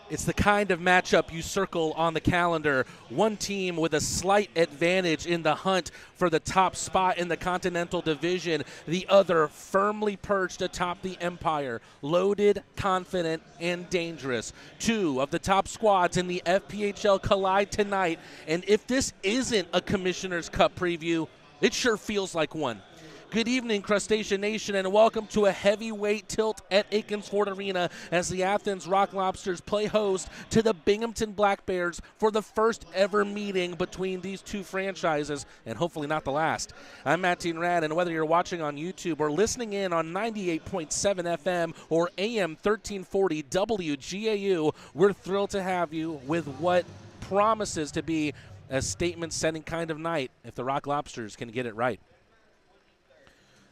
It's the kind of matchup you circle on the calendar. One team with a slight advantage in the hunt for the top spot in the Continental Division. The other firmly perched atop the Empire. Loaded, confident, and dangerous. Two of the top squads in the FPHL collide tonight. And if this isn't a Commissioner's Cup preview, it sure feels like one. Good evening, Crustacean Nation, and welcome to a heavyweight tilt at Akins Ford Arena as the Athens Rock Lobsters play host to the Binghamton Black Bears for the first ever meeting between these two franchises, and hopefully not the last. I'm Matt Rad, and whether you're watching on YouTube or listening in on 98.7 FM or AM 1340 WGAU, we're thrilled to have you with what promises to be a statement-setting kind of night if the Rock Lobsters can get it right.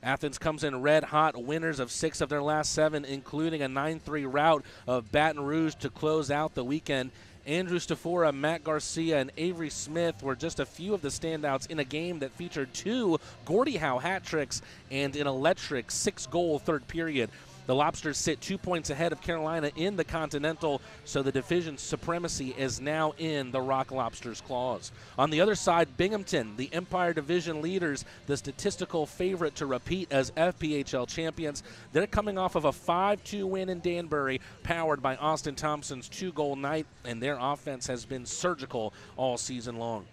Athens comes in red hot, winners of 6 of their last 7, including a 9-3 rout of Baton Rouge to close out the weekend. Andrew Stafora, Matt Garcia, and Avery Smith were just a few of the standouts in a game that featured 2 Gordie Howe hat tricks and an electric 6-goal third period. The Lobsters sit 2 points ahead of Carolina in the Continental, so the division supremacy is now in the Rock Lobsters' claws. On the other side, Binghamton, the Empire Division leaders, the statistical favorite to repeat as FPHL champions. They're coming off of a 5-2 win in Danbury, powered by Austin Thompson's 2-goal night, and their offense has been surgical all season long.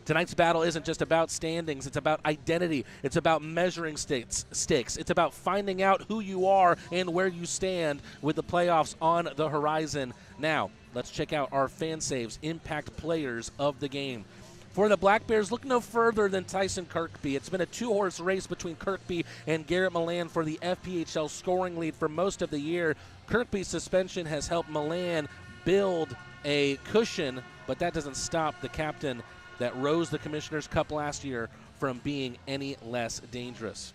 Tonight's battle isn't just about standings. It's about identity. It's about measuring sticks. It's about finding out who you are and where you stand with the playoffs on the horizon. Now, let's check out our fan saves impact players of the game. For the Black Bears, look no further than Tyson Kirkby. It's been a two-horse race between Kirkby and Garrett Milan for the FPHL scoring lead for most of the year. Kirkby's suspension has helped Milan build a cushion, but that doesn't stop the captain that rose the Commissioner's Cup last year from being any less dangerous.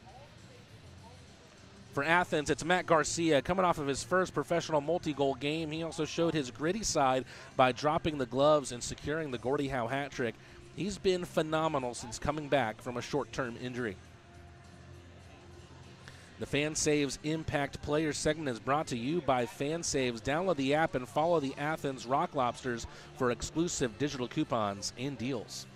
For Athens, it's Matt Garcia coming off of his first professional multi-goal game. He also showed his gritty side by dropping the gloves and securing the Gordie Howe hat trick. He's been phenomenal since coming back from a short-term injury. The Fan Saves Impact Players segment is brought to you by Fan Saves. Download the app and follow the Athens Rock Lobsters for exclusive digital coupons and deals.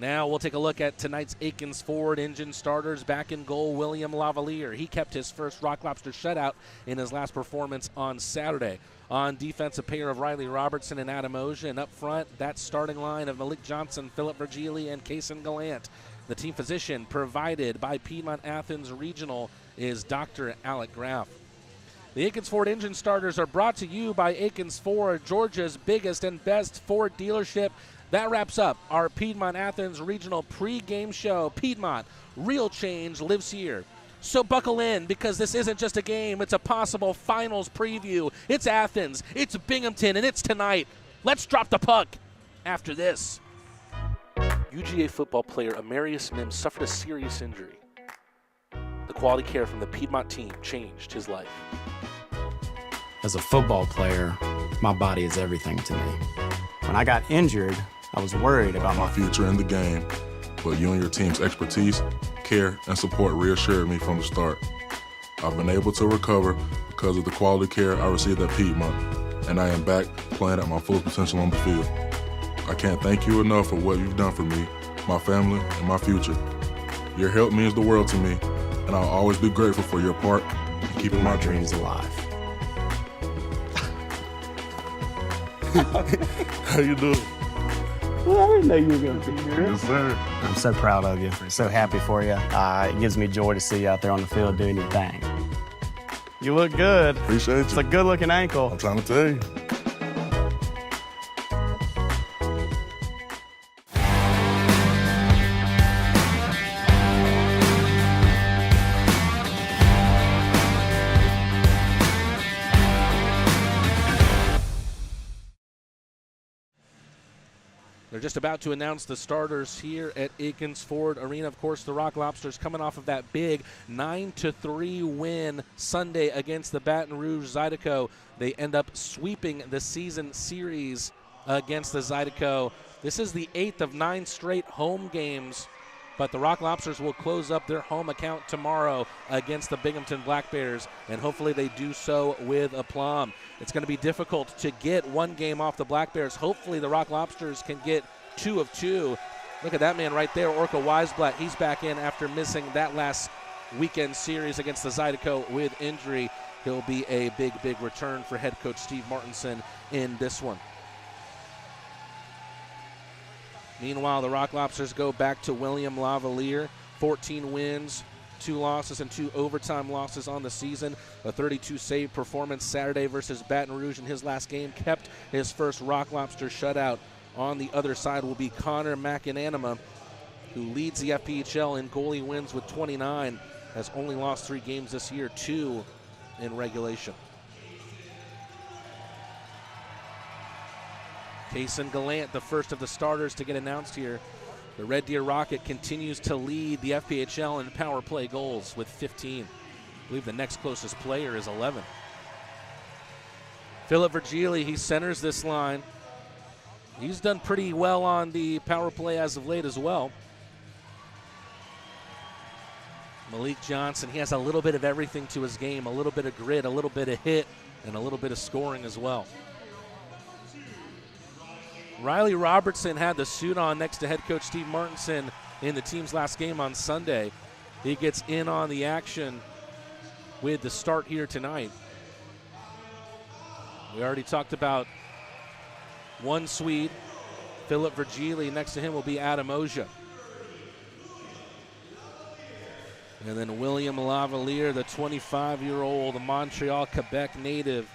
Now we'll take a look at tonight's Akins Ford engine starters. Back in goal, William Lavalier. He kept his first Rock Lobster shutout in his last performance on Saturday. On defense, a pair of Riley Robertson and Adam Oja. And up front, that starting line of Malik Johnson, Philip Virgili, and Kason Galant. The team physician provided by Piedmont Athens Regional is Dr. Alec Graff. The Akins Ford engine starters are brought to you by Akins Ford, Georgia's biggest and best Ford dealership. That wraps up our Piedmont Athens Regional pre-game show. Piedmont, real change lives here. So buckle in, because this isn't just a game, it's a possible finals preview. It's Athens, it's Binghamton, and it's tonight. Let's drop the puck after this. UGA football player Amarius Mims suffered a serious injury. The quality care from the Piedmont team changed his life. As a football player, my body is everything to me. When I got injured, I was worried about my future in the game, but you and your team's expertise, care, and support reassured me from the start. I've been able to recover because of the quality care I received at Piedmont, and I am back playing at my full potential on the field. I can't thank you enough for what you've done for me, my family, and my future. Your help means the world to me, and I'll always be grateful for your part in keeping my dreams alive. How you doing? Well, I didn't know you were going to be here. Yes, sir. I'm so proud of you. So happy for you. It gives me joy to see you out there on the field doing your thing. You look good. Appreciate you. It's a good-looking ankle. I'm trying to tell you. They're just about to announce the starters here at Akins Ford Arena. Of course, the Rock Lobsters coming off of that big 9-3 win Sunday against the Baton Rouge Zydeco. They end up sweeping the season series against the Zydeco. This is the 8th of 9 straight home games, but the Rock Lobsters will close up their home account tomorrow against the Binghamton Black Bears, and hopefully they do so with aplomb. It's going to be difficult to get one game off the Black Bears. Hopefully the Rock Lobsters can get 2 of 2. Look at that man right there, Orca Weisblatt. He's back in after missing that last weekend series against the Zydeco with injury. He'll be a big return for head coach Steve Martinson in this one. Meanwhile, the Rock Lobsters go back to William Lavalier. 14 wins, 2 losses, and 2 overtime losses on the season. A 32-save performance Saturday versus Baton Rouge in his last game kept his first Rock Lobster shutout. On the other side will be Connor McInanima, who leads the FPHL in goalie wins with 29, has only lost 3 games this year, 2 in regulation. Kason Galant, the first of the starters to get announced here. The Red Deer Rocket continues to lead the FPHL in power play goals with 15. I believe the next closest player is 11. Philip Virgili, he centers this line. He's done pretty well on the power play as of late as well. Malik Johnson, he has a little bit of everything to his game, a little bit of grit, a little bit of hit, and a little bit of scoring as well. Riley Robertson had the suit on next to head coach Steve Martinson in the team's last game on Sunday. He gets in on the action with the start here tonight. We already talked about one Swede, Philip Virgili. Next to him will be Adam Oja. And then William Lavalier, the 25-year-old Montreal, Quebec native.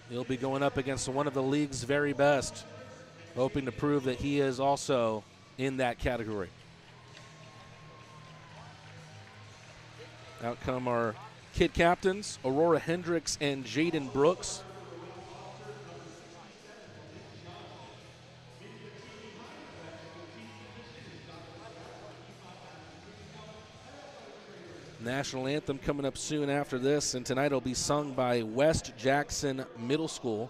He'll be going up against one of the league's very best, hoping to prove that he is also in that category. Out come our kid captains, Aurora Hendricks and Jaden Brooks. National anthem coming up soon after this, and tonight it'll be sung by West Jackson Middle School.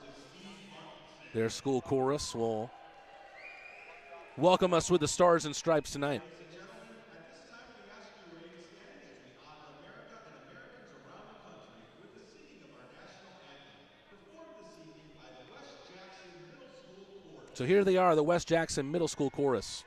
Their school chorus will welcome us with the Stars and Stripes tonight. So here they are, the West Jackson Middle School chorus.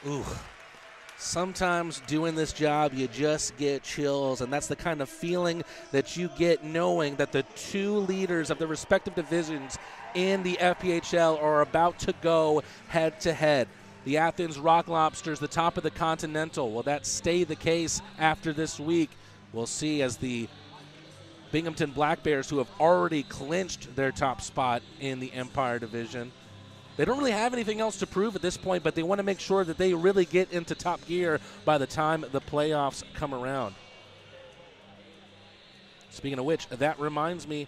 Ooh, sometimes doing this job, you just get chills, and that's the kind of feeling that you get knowing that the two leaders of the respective divisions in the FPHL are about to go head-to-head. The Athens Rock Lobsters, the top of the Continental. Will that stay the case after this week? We'll see, as the Binghamton Black Bears, who have already clinched their top spot in the Empire Division. They don't really have anything else to prove at this point, but they want to make sure that they really get into top gear by the time the playoffs come around. Speaking of which, that reminds me,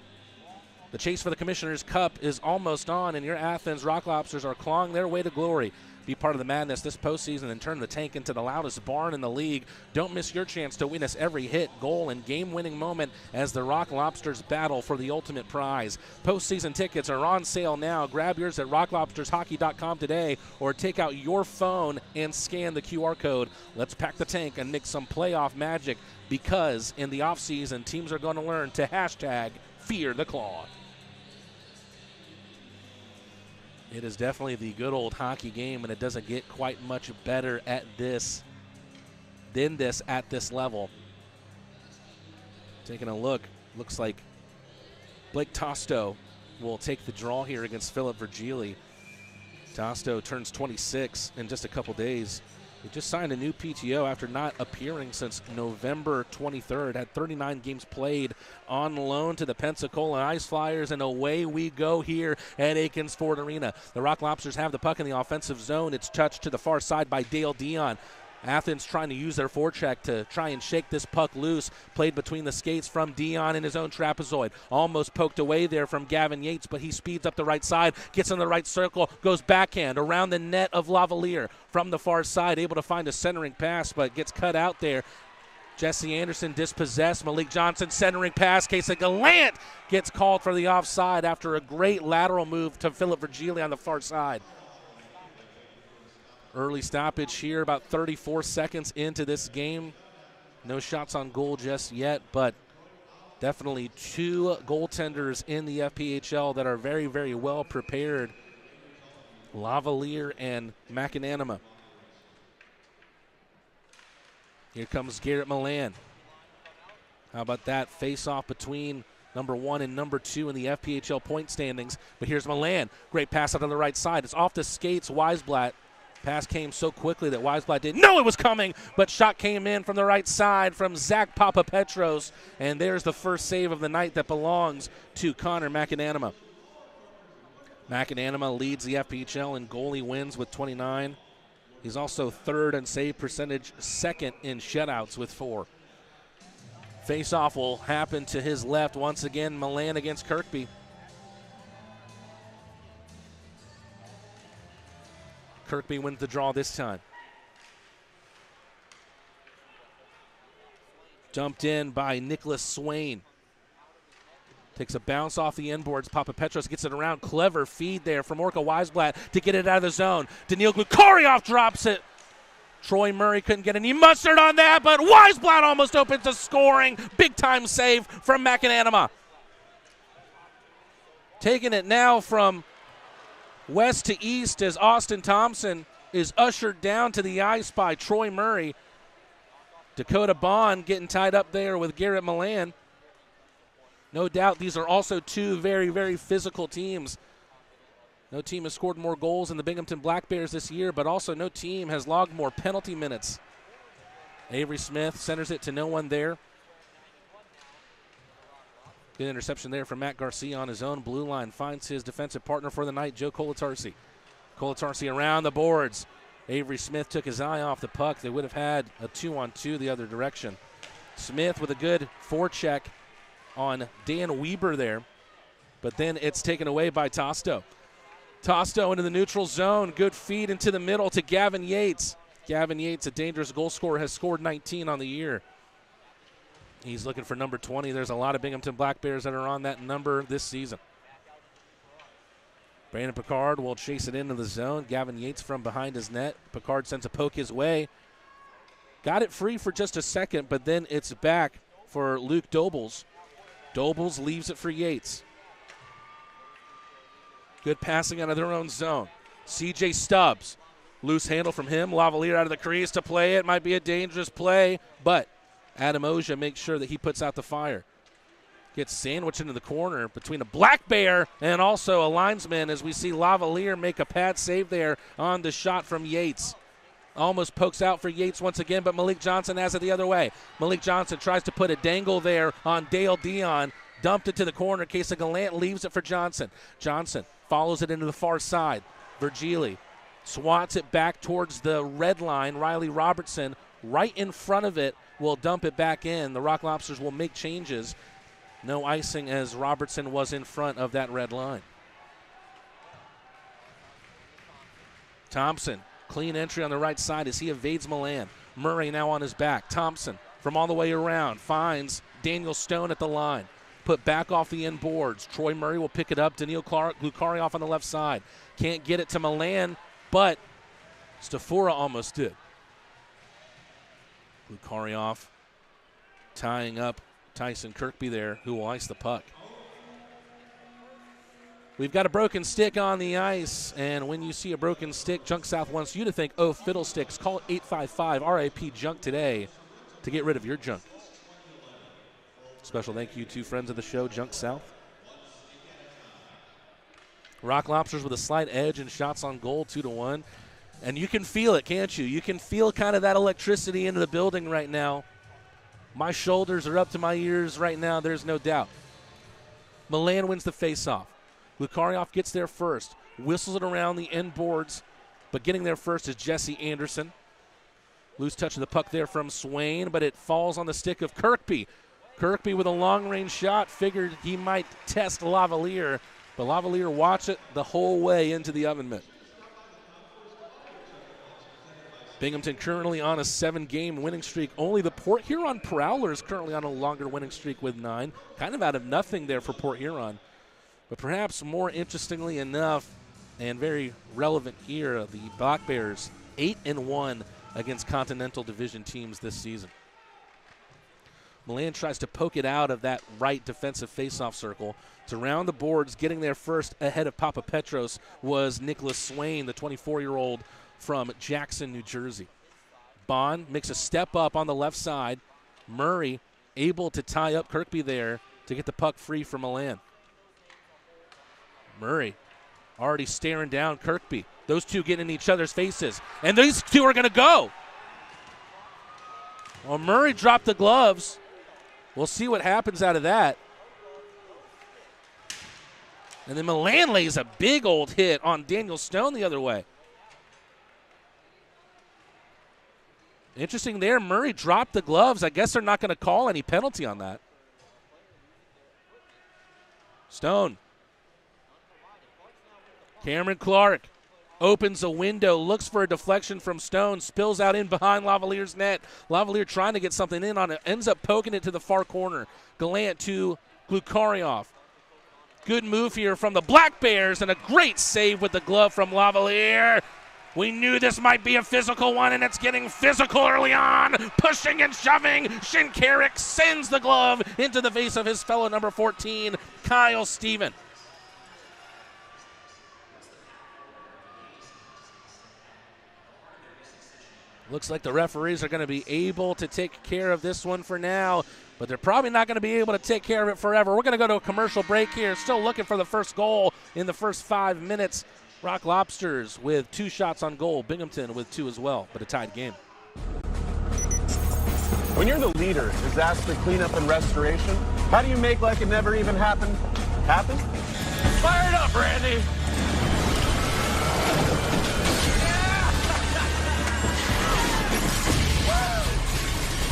the chase for the Commissioner's Cup is almost on, and your Athens Rock Lobsters are clawing their way to glory. Be part of the madness this postseason and turn the tank into the loudest barn in the league. Don't miss your chance to witness every hit, goal, and game-winning moment as the Rock Lobsters battle for the ultimate prize. Postseason tickets are on sale now. Grab yours at rocklobstershockey.com today, or take out your phone and scan the QR code. Let's pack the tank and mix some playoff magic, because in the offseason, teams are going to learn to hashtag fear the claw. It is definitely the good old hockey game, and it doesn't get quite much better at this than this at this level. Taking a look, looks like Blake Tosto will take the draw here against Philip Virgili. Tosto turns 26 in just a couple days. He just signed a new PTO after not appearing since November 23rd. Had 39 games played on loan to the Pensacola Ice Flyers, and away we go here at Akins Ford Arena. The Rock Lobsters have the puck in the offensive zone. It's touched to the far side by Dale Dion. Athens trying to use their forecheck to try and shake this puck loose. Played between the skates from Dion in his own trapezoid. Almost poked away there from Gavin Yates, but he speeds up the right side, gets in the right circle, goes backhand around the net of Lavalier from the far side, able to find a centering pass, but gets cut out there. Jesse Anderson dispossessed. Malik Johnson centering pass. Casey Galant gets called for the offside after a great lateral move to Philip Virgili on the far side. Early stoppage here, about 34 seconds into this game. No shots on goal just yet, but definitely two goaltenders in the FPHL that are very, very well prepared Lavalier and McAnanima. Here comes Garrett Milan. How about that face-off between number 1 and number 2 in the FPHL point standings. But here's Milan. Great pass out on the right side. It's off the skates. Weisblatt. Pass came so quickly that Weisblatt didn't know it was coming, but shot came in from the right side from Zach Papapetros. And there's the first save of the night that belongs to Connor McAnanima. McAnanima leads the FPHL in goalie wins with 29. He's also third in save percentage, second in shutouts with 4. Face-off will happen to his left once again. Milan against Kirkby. Kirkby wins the draw this time. Dumped in by Nicholas Swain. Takes a bounce off the inboards. Papapetros gets it around. Clever feed there from Orca Weisblatt to get it out of the zone. Daniil Glukarioff drops it. Troy Murray couldn't get any mustard on that, but Weisblatt almost opens a scoring. Big-time save from McAnanima. Taking it now from west to east as Austin Thompson is ushered down to the ice by Troy Murray. Dakota Bond getting tied up there with Garrett Milan. No doubt these are also two very, very physical teams. No team has scored more goals than the Binghamton Black Bears this year, but also no team has logged more penalty minutes. Avery Smith centers it to no one there. Good interception there from Matt Garcia on his own blue line. Finds his defensive partner for the night, Joe Colatarsi. Colatarsi around the boards. Avery Smith took his eye off the puck. They would have had a 2-on-2 the other direction. Smith with a good forecheck on Dan Weber there, but then it's taken away by Tosto. Tosto into the neutral zone. Good feed into the middle to Gavin Yates. Gavin Yates, a dangerous goal scorer, has scored 19 on the year. He's looking for number 20. There's a lot of Binghamton Black Bears that are on that number this season. Brandon Picard will chase it into the zone. Gavin Yates from behind his net. Picard sends a poke his way. Got it free for just a second, but then it's back for Luke Dobles. Dobles leaves it for Yates. Good passing out of their own zone. CJ Stubbs. Loose handle from him. Lavalier out of the crease to play it. Might be a dangerous play, but Adam Oja makes sure that he puts out the fire. Gets sandwiched into the corner between a Black Bear and also a linesman as we see Lavalier make a pad save there on the shot from Yates. Almost pokes out for Yates once again, but Malik Johnson has it the other way. Malik Johnson tries to put a dangle there on Dale Dion. Dumped it to the corner. Case of Galant leaves it for Johnson. Johnson follows it into the far side. Virgili swats it back towards the red line. Riley Robertson right in front of it will dump it back in. The Rock Lobsters will make changes. No icing as Robertson was in front of that red line. Thompson, clean entry on the right side as he evades Milan. Murray now on his back. Thompson from all the way around finds Daniel Stone at the line. Put back off the end boards. Troy Murray will pick it up. Daniil Glukarioff on the left side. Can't get it to Milan, but Stafora almost did. Glukarioff tying up Tyson Kirkby there, who will ice the puck. We've got a broken stick on the ice, and when you see a broken stick, Junk South wants you to think, oh, fiddlesticks. Call 855-RIP Junk today to get rid of your junk. Special thank you to friends of the show, Junk South. Rock Lobsters with a slight edge and shots on goal, 2-1. And you can feel it, can't you? You can feel kind of that electricity into the building right now. My shoulders are up to my ears right now, there's no doubt. Milan wins the faceoff. Glukarioff gets there first, whistles it around the end boards, but getting there first is Jesse Anderson. Loose touch of the puck there from Swain, but it falls on the stick of Kirkby. Kirkby with a long-range shot, figured he might test Lavalier, but Lavalier watched it the whole way into the oven mitt. Binghamton currently on a 7-game winning streak. Only the Port Huron Prowlers currently on a longer winning streak with 9. Kind of out of nothing there for Port Huron. But perhaps more interestingly enough, and very relevant here, the Black Bears 8-1 against Continental Division teams this season. Milan tries to poke it out of that right defensive faceoff circle. To round the boards, getting there first ahead of Papa Petros was Nicholas Swain, the 24-year-old from Jackson, New Jersey. Bond makes a step up on the left side. Murray able to tie up Kirkby there to get the puck free for Milan. Murray already staring down Kirkby. Those two getting in each other's faces. And these two are going to go. Well, Murray dropped the gloves. We'll see what happens out of that. And then Milan lays a big old hit on Daniel Stone the other way. Interesting there. Murray dropped the gloves. I guess they're not going to call any penalty on that. Stone. Cameron Clark opens a window, looks for a deflection from Stone, spills out in behind Lavalier's net. Lavalier trying to get something in on it, ends up poking it to the far corner. Galant to Glukaryov. Good move here from the Black Bears, and a great save with the glove from Lavalier. We knew this might be a physical one, and it's getting physical early on. Pushing and shoving. Shinkarik sends the glove into the face of his fellow number 14, Kyle Steven. Looks like the referees are going to be able to take care of this one for now, but they're probably not going to be able to take care of it forever. We're going to go to a commercial break here. Still looking for the first goal in the first 5 minutes. Rock Lobsters with 2 shots on goal. Binghamton with 2 as well, but a tied game. When you're the leader who's asked for cleanup and restoration, how do you make like it never even happened happen? Fire it up, Randy!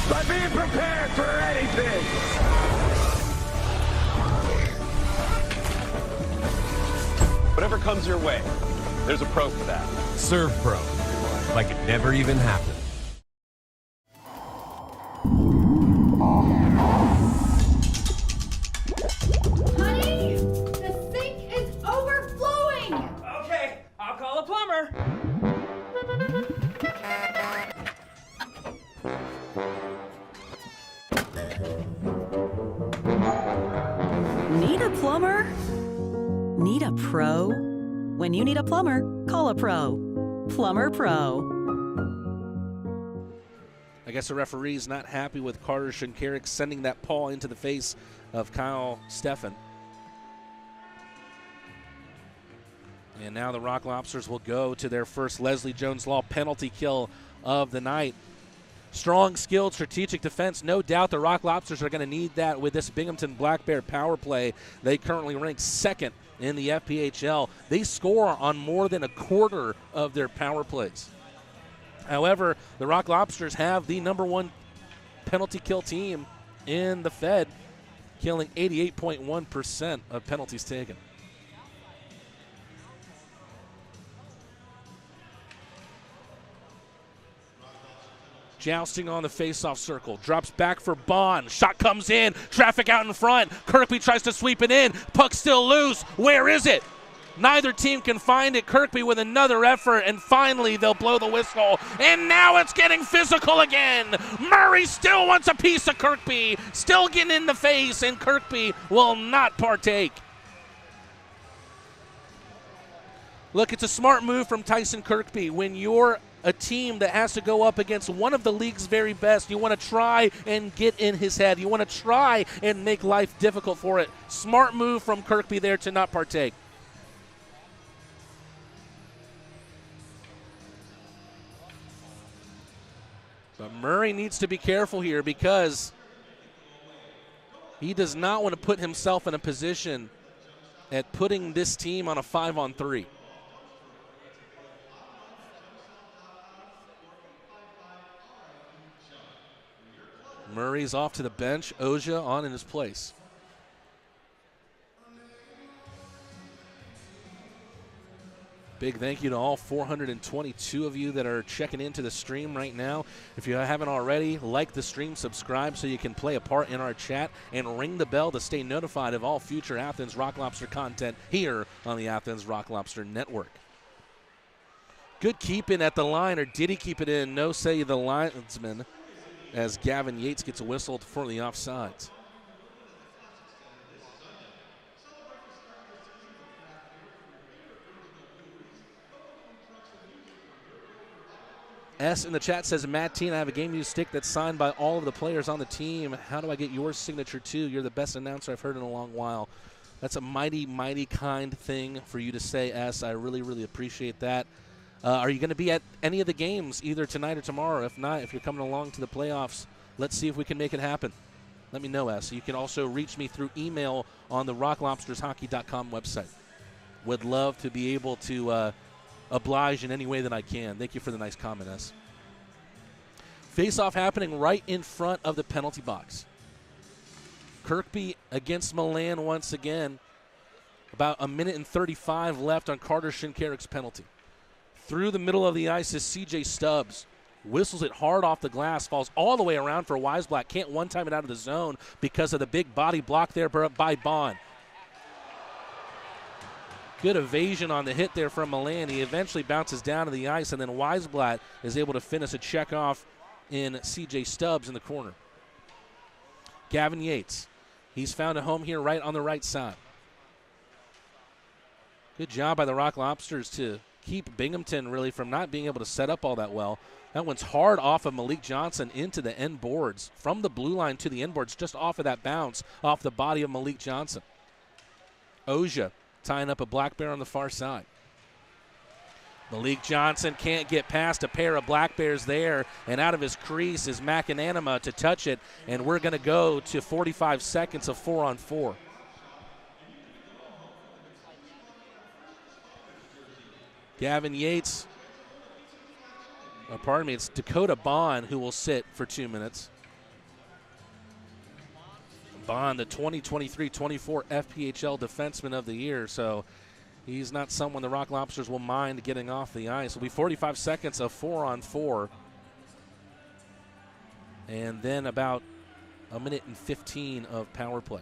By being prepared for anything. Whatever comes your way, there's a pro for that. Serve Pro, like it never even happened. Honey, the sink is overflowing. Okay, I'll call a plumber. Need a plumber? Need a pro? When you need a plumber, call a pro. Plumber Pro. I guess the referee's not happy with Carter Shinkarik sending that paw into the face of Kyle Steffen. And now the Rock Lobsters will go to their first Leslie Jones Law penalty kill of the night. Strong, skilled, strategic defense. No doubt the Rock Lobsters are going to need that with this Binghamton Black Bear power play. They currently rank 2nd in the FPHL. They score on more than a quarter of their power plays. However, the Rock Lobsters have the #1 penalty kill team in the Fed, killing 88.1% of penalties taken. Jousting on the faceoff circle. Drops back for Bond. Shot comes in. Traffic out in front. Kirkby tries to sweep it in. Puck still loose. Where is it? Neither team can find it. Kirkby with another effort, and finally they'll blow the whistle. And now it's getting physical again. Murray still wants a piece of Kirkby. Still getting in the face, and Kirkby will not partake. Look, it's a smart move from Tyson Kirkby. When you're a team that has to go up against one of the league's very best, you want to try and get in his head. You want to try and make life difficult for it. Smart move from Kirkby there to not partake. But Murray needs to be careful here because he does not want to put himself in a position at putting this team on a 5-on-3. Murray's off to the bench. Oja on in his place. Big thank you to all 422 of you that are checking into the stream right now. If you haven't already, like the stream, subscribe so you can play a part in our chat, and ring the bell to stay notified of all future Athens Rock Lobster content here on the Athens Rock Lobster Network. Good keep in at the line, or did he keep it in? No, say the linesman. as Gavin Yates gets whistled for the offsides. S in the chat says, Matt Teen, I have a game used stick that's signed by all of the players on the team. How do I get your signature too? You're the best announcer I've heard in a long while. That's a mighty, mighty kind thing for you to say, S. I really, really appreciate that. Are you going to be at any of the games either tonight or tomorrow? If not, if you're coming along to the playoffs, let's see if we can make it happen. Let me know, S. You can also reach me through email on the rocklobstershockey.com website. Would love to be able to oblige in any way that I can. Thank you for the nice comment, S. Face-off happening right in front of the penalty box. Kirkby against Milan once again. About a minute and 35 left on Carter Shinkarik's penalty. Through the middle of the ice is C.J. Stubbs. Whistles it hard off the glass, falls all the way around for Weisblatt. Can't one-time it out of the zone because of the big body block there by Bond. Good evasion on the hit there from Milan. He eventually bounces down to the ice, and then Weisblatt is able to finish a check off in C.J. Stubbs in the corner. Gavin Yates. He's found a home here right on the right side. Good job by the Rock Lobsters to keep Binghamton really from not being able to set up all that well. That one's hard off of Malik Johnson into the end boards. From the blue line to the end boards, just off of that bounce, off the body of Malik Johnson. Oja tying up a black bear on the far side. Malik Johnson can't get past a pair of black bears there, and out of his crease is McAnanima to touch it, and we're going to go to 45 seconds of 4-on-4. Gavin Yates, it's Dakota Bond who will sit for 2 minutes. Bond, the 2023-24 FPHL Defenseman of the Year, so he's not someone the Rock Lobsters will mind getting off the ice. It'll be 45 seconds of 4-on-4. And then about a minute and 15 of power play.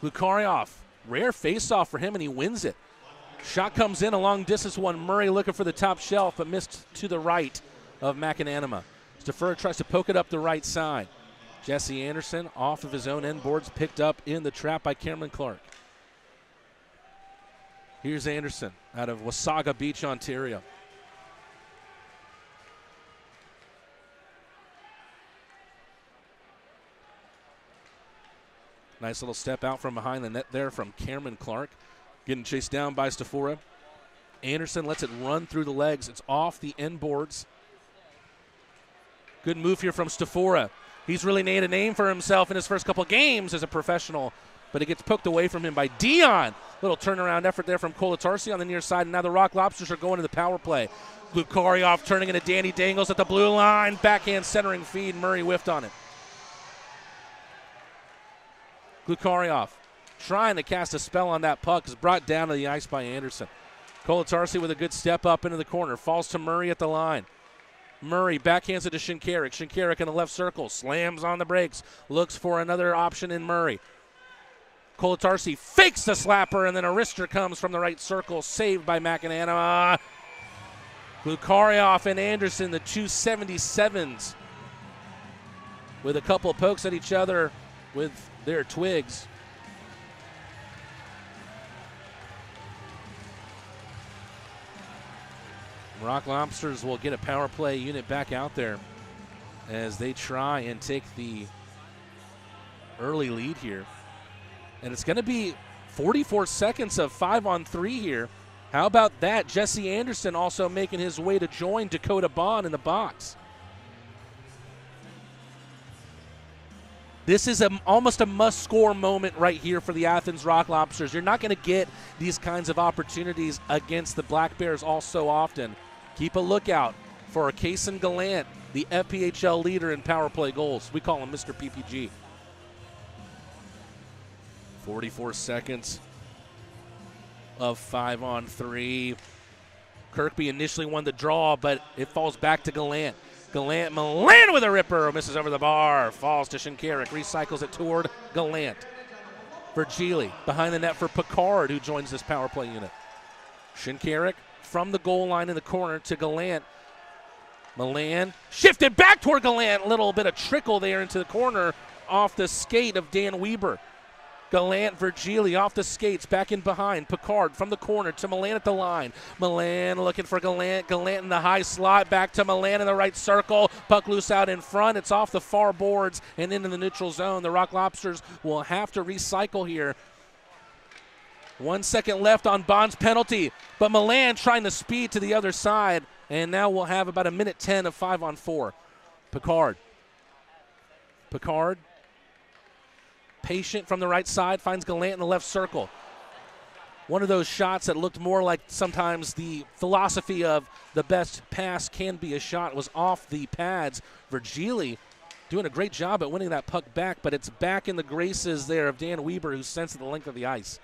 Lukarioff, rare face-off for him, and he wins it. Shot comes in, a long distance one. Murray looking for the top shelf, but missed to the right of McAnanima. Stafura tries to poke it up the right side. Jesse Anderson off of his own end boards, picked up in the trap by Cameron Clark. Here's Anderson out of Wasaga Beach, Ontario. Nice little step out from behind the net there from Cameron Clark. Getting chased down by Stafura. Anderson lets it run through the legs. It's off the end boards. Good move here from Stafura. He's really made a name for himself in his first couple games as a professional, but it gets poked away from him by Dion. Little turnaround effort there from Kolatarski on the near side, and now the Rock Lobsters are going to the power play. Lukarioff turning into Danny Dangles at the blue line. Backhand centering feed. Murray whiffed on it. Lukarioff trying to cast a spell on that puck is brought down to the ice by Anderson. Kolatarski with a good step up into the corner. Falls to Murray at the line. Murray backhands it to Shinkarik. Shinkarik in the left circle. Slams on the brakes. Looks for another option in Murray. Kolatarski fakes the slapper, and then a wrister comes from the right circle. Saved by McAnanima. Lukarioff and Anderson, the 277s, with a couple of pokes at each other with their twigs. Rock Lobsters will get a power play unit back out there as they try and take the early lead here. And it's going to be 44 seconds of 5-on-3 here. How about that? Jesse Anderson also making his way to join Dakota Bond in the box. This is almost a must-score moment right here for the Athens Rock Lobsters. You're not going to get these kinds of opportunities against the Black Bears all so often. Keep a lookout for Kason Galant, the FPHL leader in power play goals. We call him Mr. PPG. 44 seconds of 5-on-3. Kirkby initially won the draw, but it falls back to Galant. Galant, Milan with a ripper, misses over the bar, falls to Shinkarik, recycles it toward Galant. Virgili behind the net for Picard, who joins this power play unit. Shinkarik from the goal line in the corner to Galant. Milan shifted back toward Galant. Little bit of trickle there into the corner off the skate of Dan Weber. Galant, Virgili off the skates, back in behind. Picard from the corner to Milan at the line. Milan looking for Galant. Galant in the high slot, back to Milan in the right circle. Puck loose out in front. It's off the far boards and into the neutral zone. The Rock Lobsters will have to recycle here. 1 second left on Bond's penalty, but Milan trying to speed to the other side, and now we'll have about 1:10 of 5-on-4. Picard, patient from the right side, finds Galant in the left circle. One of those shots that looked more like sometimes the philosophy of the best pass can be a shot was off the pads. Virgili doing a great job at winning that puck back, but it's back in the graces there of Dan Weber, who's sensed the length of the ice.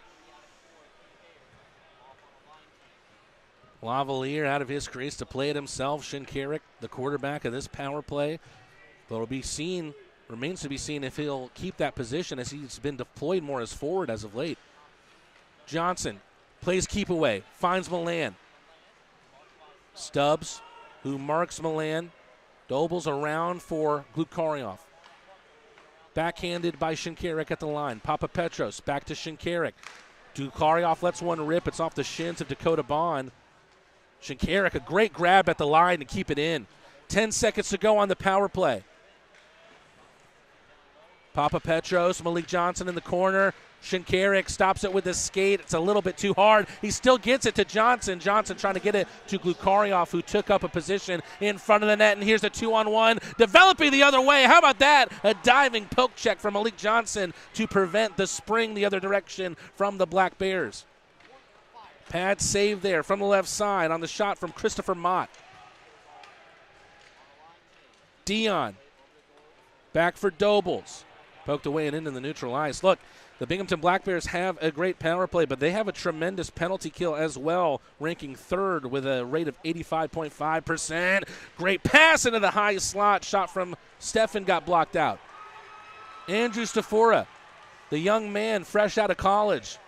Lavalier out of his crease to play it himself. Shinkarik, the quarterback of this power play. But it'll be seen, remains to be seen if he'll keep that position as he's been deployed more as forward as of late. Johnson plays keep away, finds Milan. Stubbs, who marks Milan, doubles around for Glukaryov. Backhanded by Shinkarik at the line. Papapetros back to Shinkarik. Glukaryov lets one rip. It's off the shins of Dakota Bond. Shinkarik, a great grab at the line to keep it in. 10 seconds to go on the power play. Papapetros, Malik Johnson in the corner. Shinkarik stops it with his skate. It's a little bit too hard. He still gets it to Johnson. Johnson trying to get it to Glukaryov, who took up a position in front of the net. And here's a 2-on-1. Developing the other way. How about that? A diving poke check from Malik Johnson to prevent the spring the other direction from the Black Bears. Pad save there from the left side on the shot from Christopher Mott. Dion back for Dobles. Poked away and into the neutral ice. Look, the Binghamton Black Bears have a great power play, but they have a tremendous penalty kill as well, ranking third with a rate of 85.5%. Great pass into the high slot. Shot from Stefan got blocked out. Andrew Stafora, the young man fresh out of college.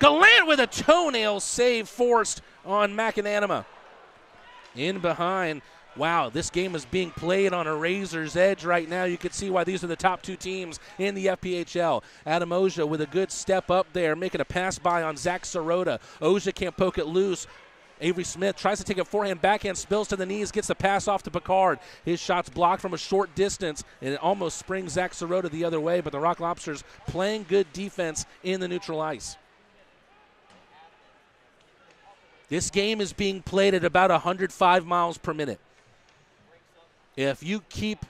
Galant with a toenail save forced on McAnanima. In behind. Wow, this game is being played on a razor's edge right now. You can see why these are the top two teams in the FPHL. Adam Oja with a good step up there, making a pass by on Zach Sirota. Oja can't poke it loose. Avery Smith tries to take a forehand backhand, spills to the knees, gets the pass off to Picard. His shot's blocked from a short distance, and it almost springs Zach Sirota the other way, but the Rock Lobsters playing good defense in the neutral ice. This game is being played at about 105 miles per minute. If you keep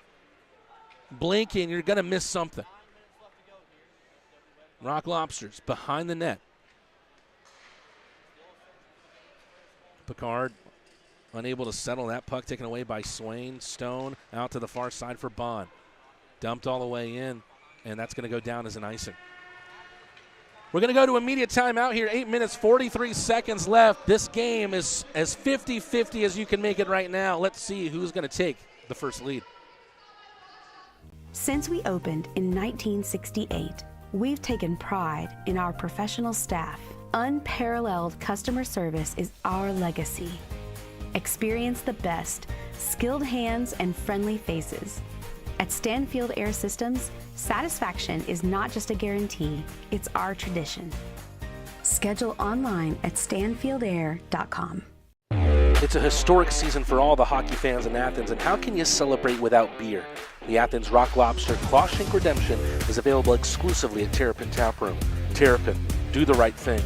blinking, you're going to miss something. Rock Lobsters behind the net. Picard unable to settle that puck, taken away by Swain. Stone out to the far side for Bond. Dumped all the way in, and that's going to go down as an icing. We're going to go to immediate timeout here. 8 minutes, 43 seconds left. This game is as 50-50 as you can make it right now. Let's see who's going to take the first lead. Since we opened in 1968, we've taken pride in our professional staff. Unparalleled customer service is our legacy. Experience the best, skilled hands and friendly faces. At Stanfield Air Systems, satisfaction is not just a guarantee, it's our tradition. Schedule online at stanfieldair.com. It's a historic season for all the hockey fans in Athens, and how can you celebrate without beer? The Athens Rock Lobster Clawshank Redemption is available exclusively at Terrapin Taproom. Terrapin, do the right thing,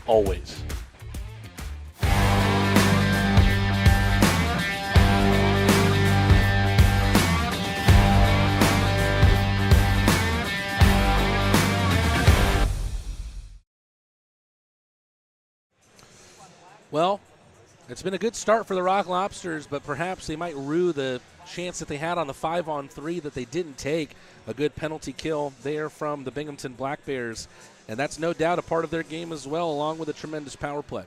always. Well, it's been a good start for the Rock Lobsters, but perhaps they might rue the chance that they had on the 5-on-3 that they didn't take. A good penalty kill there from the Binghamton Black Bears, and that's no doubt a part of their game as well, along with a tremendous power play.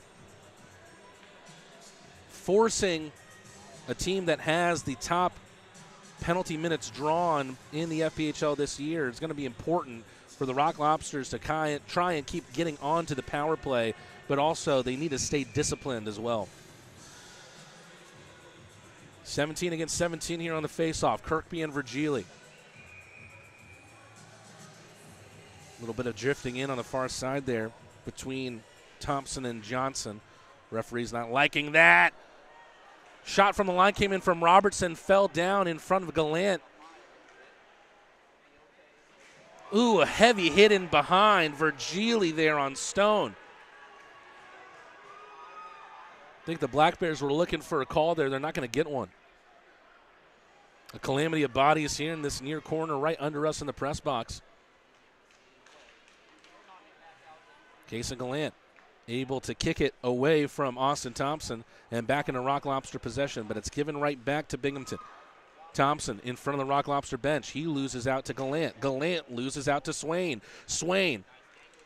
Forcing a team that has the top penalty minutes drawn in the FPHL this year. It's going to be important for the Rock Lobsters to try and keep getting onto the power play, but also they need to stay disciplined as well. 17 against 17 here on the faceoff. Kirkby and Virgili. A little bit of drifting in on the far side there between Thompson and Johnson. Referee's not liking that. Shot from the line came in from Robertson, fell down in front of Galant. Ooh, a heavy hit in behind. Virgili there on Stone. I think the Black Bears were looking for a call there. They're not going to get one. A calamity of bodies here in this near corner right under us in the press box. Kason Galant able to kick it away from Austin Thompson and back into Rock Lobster possession, but it's given right back to Binghamton. Thompson in front of the Rock Lobster bench. He loses out to Galant. Galant loses out to Swain. Swain,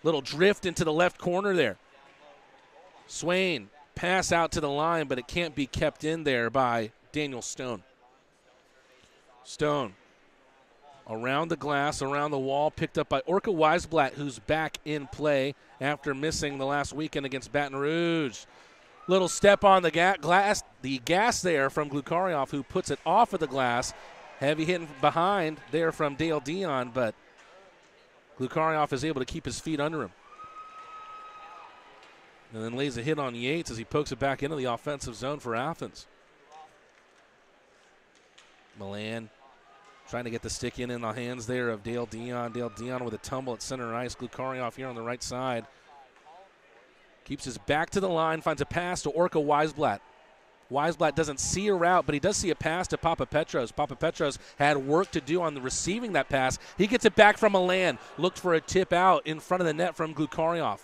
little drift into the left corner there. Swain, pass out to the line, but it can't be kept in there by Daniel Stone. Stone around the glass, around the wall, picked up by Orca Weisblatt, who's back in play after missing the last weekend against Baton Rouge. Little step on the gas there from Glukarioff, who puts it off of the glass. Heavy hitting behind there from Dale Dion, but Glukarioff is able to keep his feet under him. And then lays a hit on Yates as he pokes it back into the offensive zone for Athens. Milan trying to get the stick in the hands there of Dale Dion. Dale Dion with a tumble at center ice. Glukarioff here on the right side. Keeps his back to the line, finds a pass to Orca Weisblatt. Weisblatt doesn't see a route, but he does see a pass to Papa Petros. Papa Petros had work to do on the receiving that pass. He gets it back from Milan. Looked for a tip out in front of the net from Glukarioff.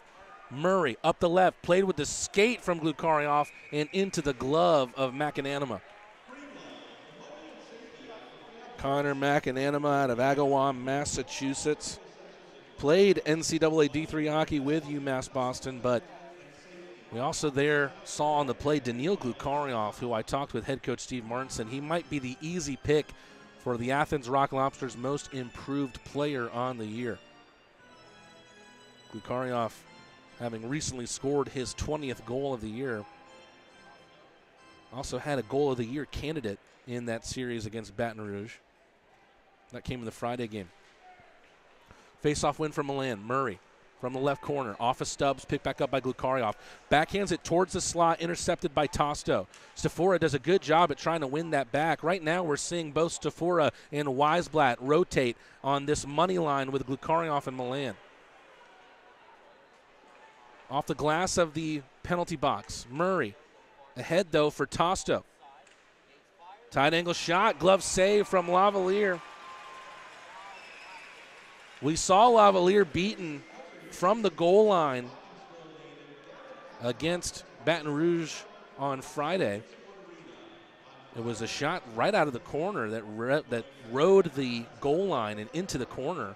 Murray up the left, played with the skate from Glukarioff and into the glove of McAnanima. Connor McAnanima out of Agawam, Massachusetts. Played NCAA D3 hockey with UMass Boston, but we also there saw on the play Daniil Glukarioff, who I talked with head coach Steve Martinson. He might be the easy pick for the Athens Rock Lobsters' most improved player on the year. Glukarioff having recently scored his 20th goal of the year. Also had a goal of the year candidate in that series against Baton Rouge. That came in the Friday game. Face-off win for Milan. Murray from the left corner. Off of Stubbs, picked back up by Glukarioff. Backhands it towards the slot, intercepted by Tosto. Stafora does a good job at trying to win that back. Right now we're seeing both Stafora and Weisblatt rotate on this money line with Glukarioff and Milan. Off the glass of the penalty box. Murray ahead, though, for Tosto. Tight angle shot. Glove save from Lavalier. We saw Lavalier beaten from the goal line against Baton Rouge on Friday. It was a shot right out of the corner that rode the goal line and into the corner.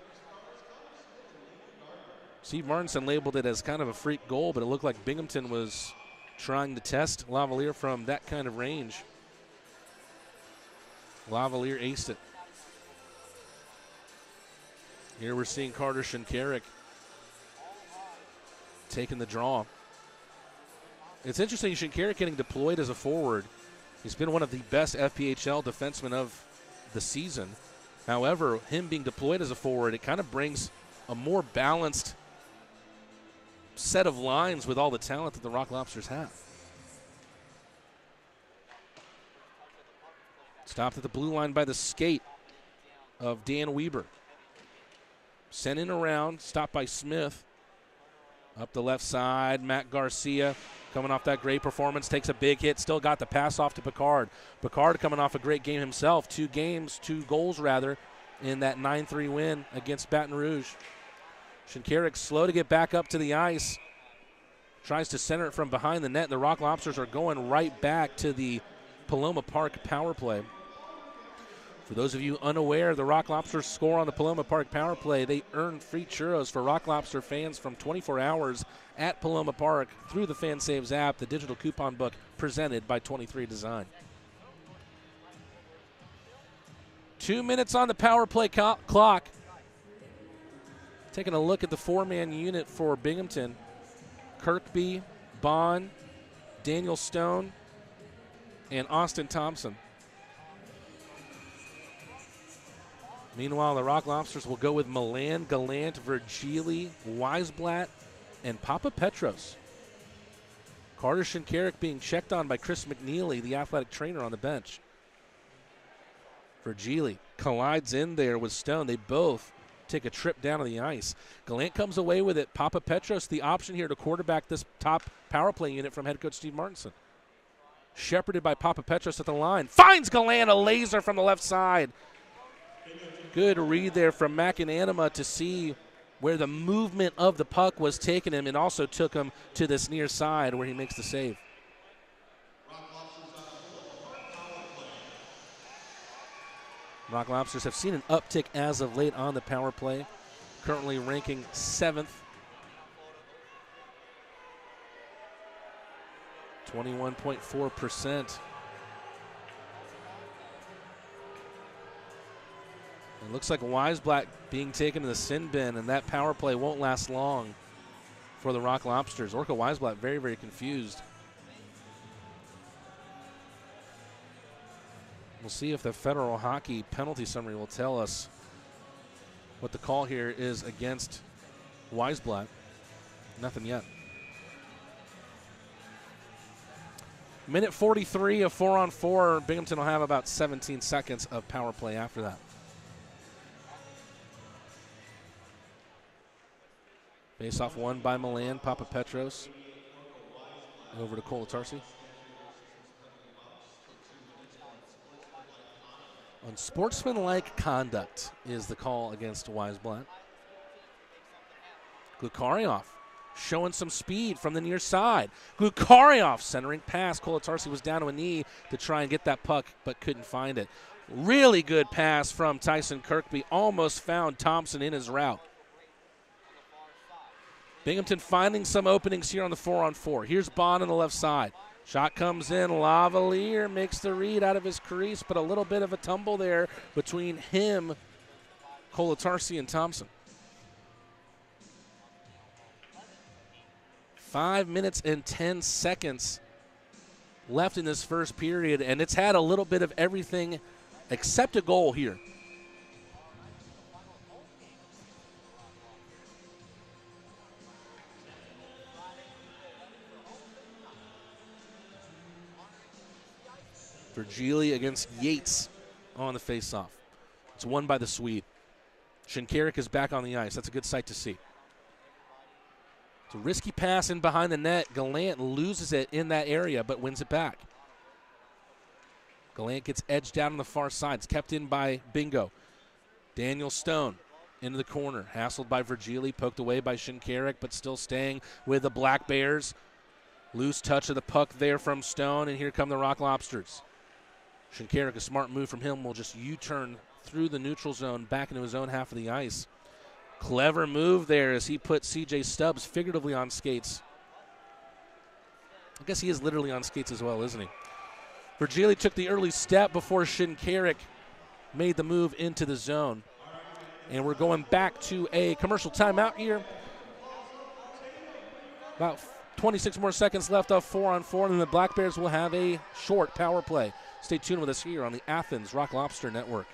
Steve Martinson labeled it as kind of a freak goal, but it looked like Binghamton was trying to test Lavalier from that kind of range. Lavalier aced it. Here we're seeing Carter Shinkarik taking the draw. It's interesting, Shinkarik getting deployed as a forward. He's been one of the best FPHL defensemen of the season. However, him being deployed as a forward, it kind of brings a more balanced set of lines with all the talent that the Rock Lobsters have. Stopped at the blue line by the skate of Dan Weber. Sent in around, stopped by Smith. Up the left side, Matt Garcia coming off that great performance, takes a big hit, still got the pass off to Picard. Picard coming off a great game himself, two goals in that 9-3 win against Baton Rouge. Shinkarik slow to get back up to the ice. Tries to center it from behind the net, and the Rock Lobsters are going right back to the Paloma Park power play. For those of you unaware, the Rock Lobsters score on the Paloma Park power play. They earn free churros for Rock Lobster fans from 24 hours at Paloma Park through the FanSaves app, the digital coupon book presented by 23 Design. 2 minutes on the power play clock. Taking a look at the 4-man unit for Binghamton. Kirkby, Bond, Daniel Stone, and Austin Thompson. Meanwhile, the Rock Lobsters will go with Milan, Galant, Virgili, Weisblatt, and Papa Petros. Carter Shinkarik being checked on by Chris McNeely, the athletic trainer on the bench. Virgili collides in there with Stone. They both take a trip down to the ice. Galant comes away with it. Papa Petros, the option here to quarterback this top power play unit from head coach Steve Martinson. Shepherded by Papa Petros at the line. Finds Galant, a laser from the left side. Good read there from McAnanima to see where the movement of the puck was taking him, and also took him to this near side where he makes the save. Rock Lobsters have seen an uptick as of late on the power play, currently ranking 7th. 21.4%. It looks like Weisblatt being taken to the sin bin, and that power play won't last long for the Rock Lobsters. Orca Weisblatt very, very confused. We'll see if the federal hockey penalty summary will tell us what the call here is against Weisblatt. Nothing yet. Minute 43 of 4-on-4. Binghamton will have about 17 seconds of power play after that. Face-off won by Milan. Papa Petros over to Kolatarsi. Unsportsmanlike conduct is the call against Weisblatt. Glukharioff showing some speed from the near side. Glukharioff centering pass. Kolatarsi was down to a knee to try and get that puck, but couldn't find it. Really good pass from Tyson Kirkby. Almost found Thompson in his route. Binghamton finding some openings here on the 4-on-4. Here's Bond on the left side. Shot comes in. Lavalier makes the read out of his crease, but a little bit of a tumble there between him, Kolatarsi, and Thompson. 5 minutes and 10 seconds left in this first period, and it's had a little bit of everything except a goal here. Virgili against Yates on the faceoff. It's won by the Swede. Shinkarik is back on the ice. That's a good sight to see. It's a risky pass in behind the net. Galant loses it in that area, but wins it back. Galant gets edged down on the far side. It's kept in by Bingo. Daniel Stone into the corner. Hassled by Virgili, poked away by Shinkarik, but still staying with the Black Bears. Loose touch of the puck there from Stone, and here come the Rock Lobsters. Shinkarik, a smart move from him, will just U-turn through the neutral zone back into his own half of the ice. Clever move there as he put C.J. Stubbs figuratively on skates. I guess he is literally on skates as well, isn't he? Virgili took the early step before Shinkarik made the move into the zone. And we're going back to a commercial timeout here. About 26 more seconds left of 4-on-4, and then the Black Bears will have a short power play. Stay tuned with us here on the Athens Rock Lobster Network.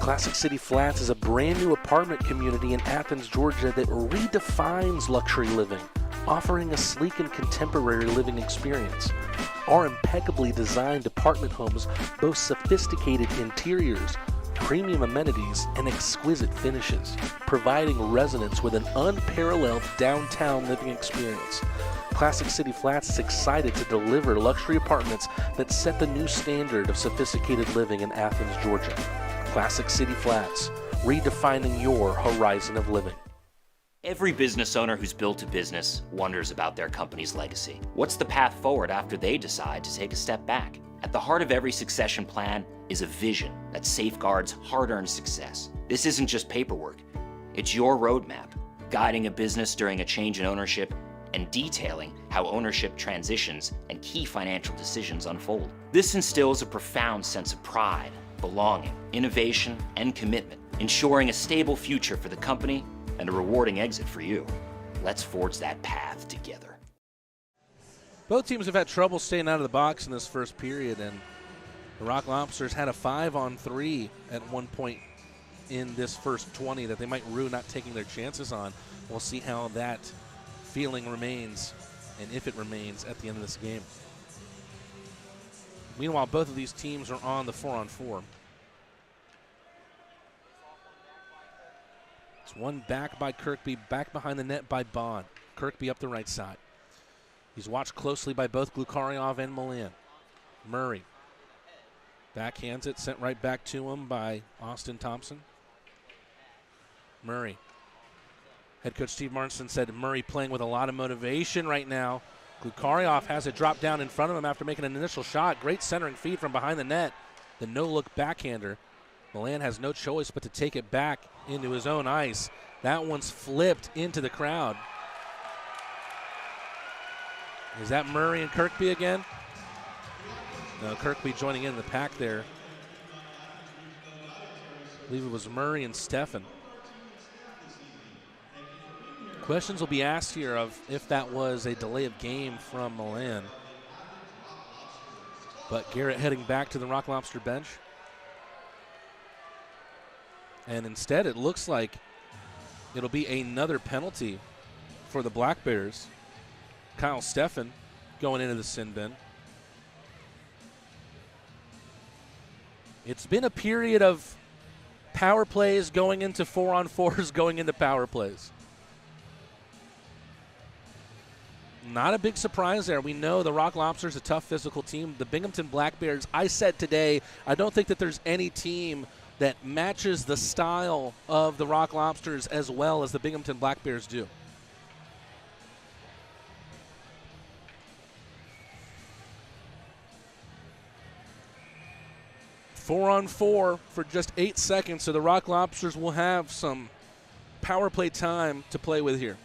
Classic City Flats is a brand new apartment community in Athens, Georgia that redefines luxury living, offering a sleek and contemporary living experience. Our impeccably designed apartment homes boast sophisticated interiors, premium amenities, and exquisite finishes, providing residents with an unparalleled downtown living experience. Classic City Flats is excited to deliver luxury apartments that set the new standard of sophisticated living in Athens, Georgia. Classic City Flats, redefining your horizon of living. Every business owner who's built a business wonders about their company's legacy. What's the path forward after they decide to take a step back? At the heart of every succession plan is a vision that safeguards hard-earned success. This isn't just paperwork. It's your roadmap, guiding a business during a change in ownership and detailing how ownership transitions and key financial decisions unfold. This instills a profound sense of pride, belonging, innovation, and commitment, ensuring a stable future for the company and a rewarding exit for you. Let's forge that path together. Both teams have had trouble staying out of the box in this first period, and the Rock Lobsters had a 5-on-3 at one point in this first 20 that they might rue not taking their chances on. We'll see how that feeling remains and if it remains at the end of this game. Meanwhile, both of these teams are on the 4-on-4. It's one back by Kirkby, back behind the net by Bond. Kirkby up the right side. He's watched closely by both Glukaryov and Milan. Murray backhands it, sent right back to him by Austin Thompson. Murray. Head coach Steve Martinson said Murray playing with a lot of motivation right now. Glukaryov has it dropped down in front of him after making an initial shot. Great centering feed from behind the net. The no-look backhander. Milan has no choice but to take it back into his own ice. That one's flipped into the crowd. Is that Murray and Kirkby again? No, Kirkby joining in the pack there. I believe it was Murray and Steffen. Questions will be asked here of if that was a delay of game from Milan. But Garrett heading back to the Rock Lobster bench. And instead it looks like it'll be another penalty for the Black Bears. Kyle Steffen going into the sin bin. It's been a period of power plays going into 4-on-4s, going into power plays. Not a big surprise there. We know the Rock Lobsters a tough physical team. The Binghamton Black Bears, I said today, I don't think that there's any team that matches the style of the Rock Lobsters as well as the Binghamton Black Bears do. Four-on-4 for just 8 seconds, so the Rock Lobsters will have some power play time to play with here.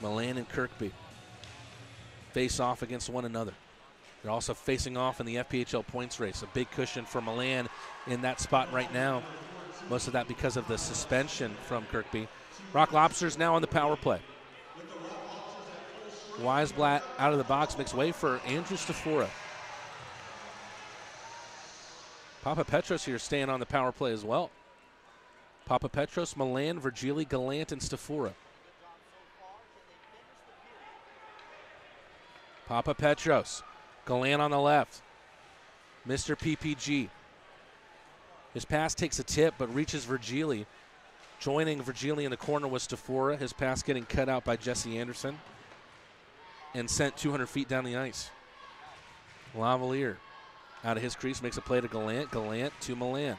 Milan and Kirkby face off against one another. They're also facing off in the FPHL points race. A big cushion for Milan in that spot right now. Most of that because of the suspension from Kirkby. Rock Lobsters now on the power play. Weisblatt out of the box, makes way for Andrew Stafora. Papa Petros here staying on the power play as well. Papa Petros, Milan, Virgili, Galant, and Stafora. Papa Petros, Galant on the left. Mr. PPG. His pass takes a tip but reaches Virgili. Joining Virgili in the corner was Stafora. His pass getting cut out by Jesse Anderson and sent 200 feet down the ice. Lavalier out of his crease makes a play to Galant. Galant to Milan.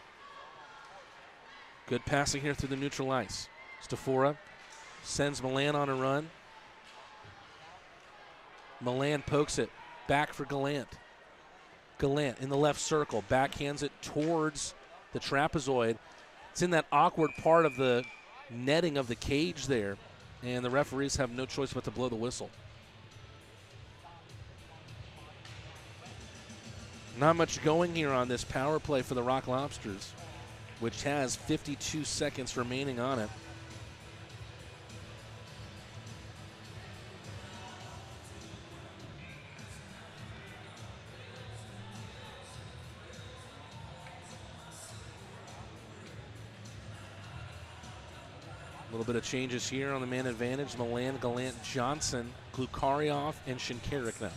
Good passing here through the neutral ice. Stafora sends Milan on a run. Milan pokes it back for Galant. Galant in the left circle, backhands it towards the trapezoid. It's in that awkward part of the netting of the cage there, and the referees have no choice but to blow the whistle. Not much going here on this power play for the Rock Lobsters, which has 52 seconds remaining on it. A little bit of changes here on the man advantage. Milan, Galant, Johnson, Glukaryov, and Shinkarik now.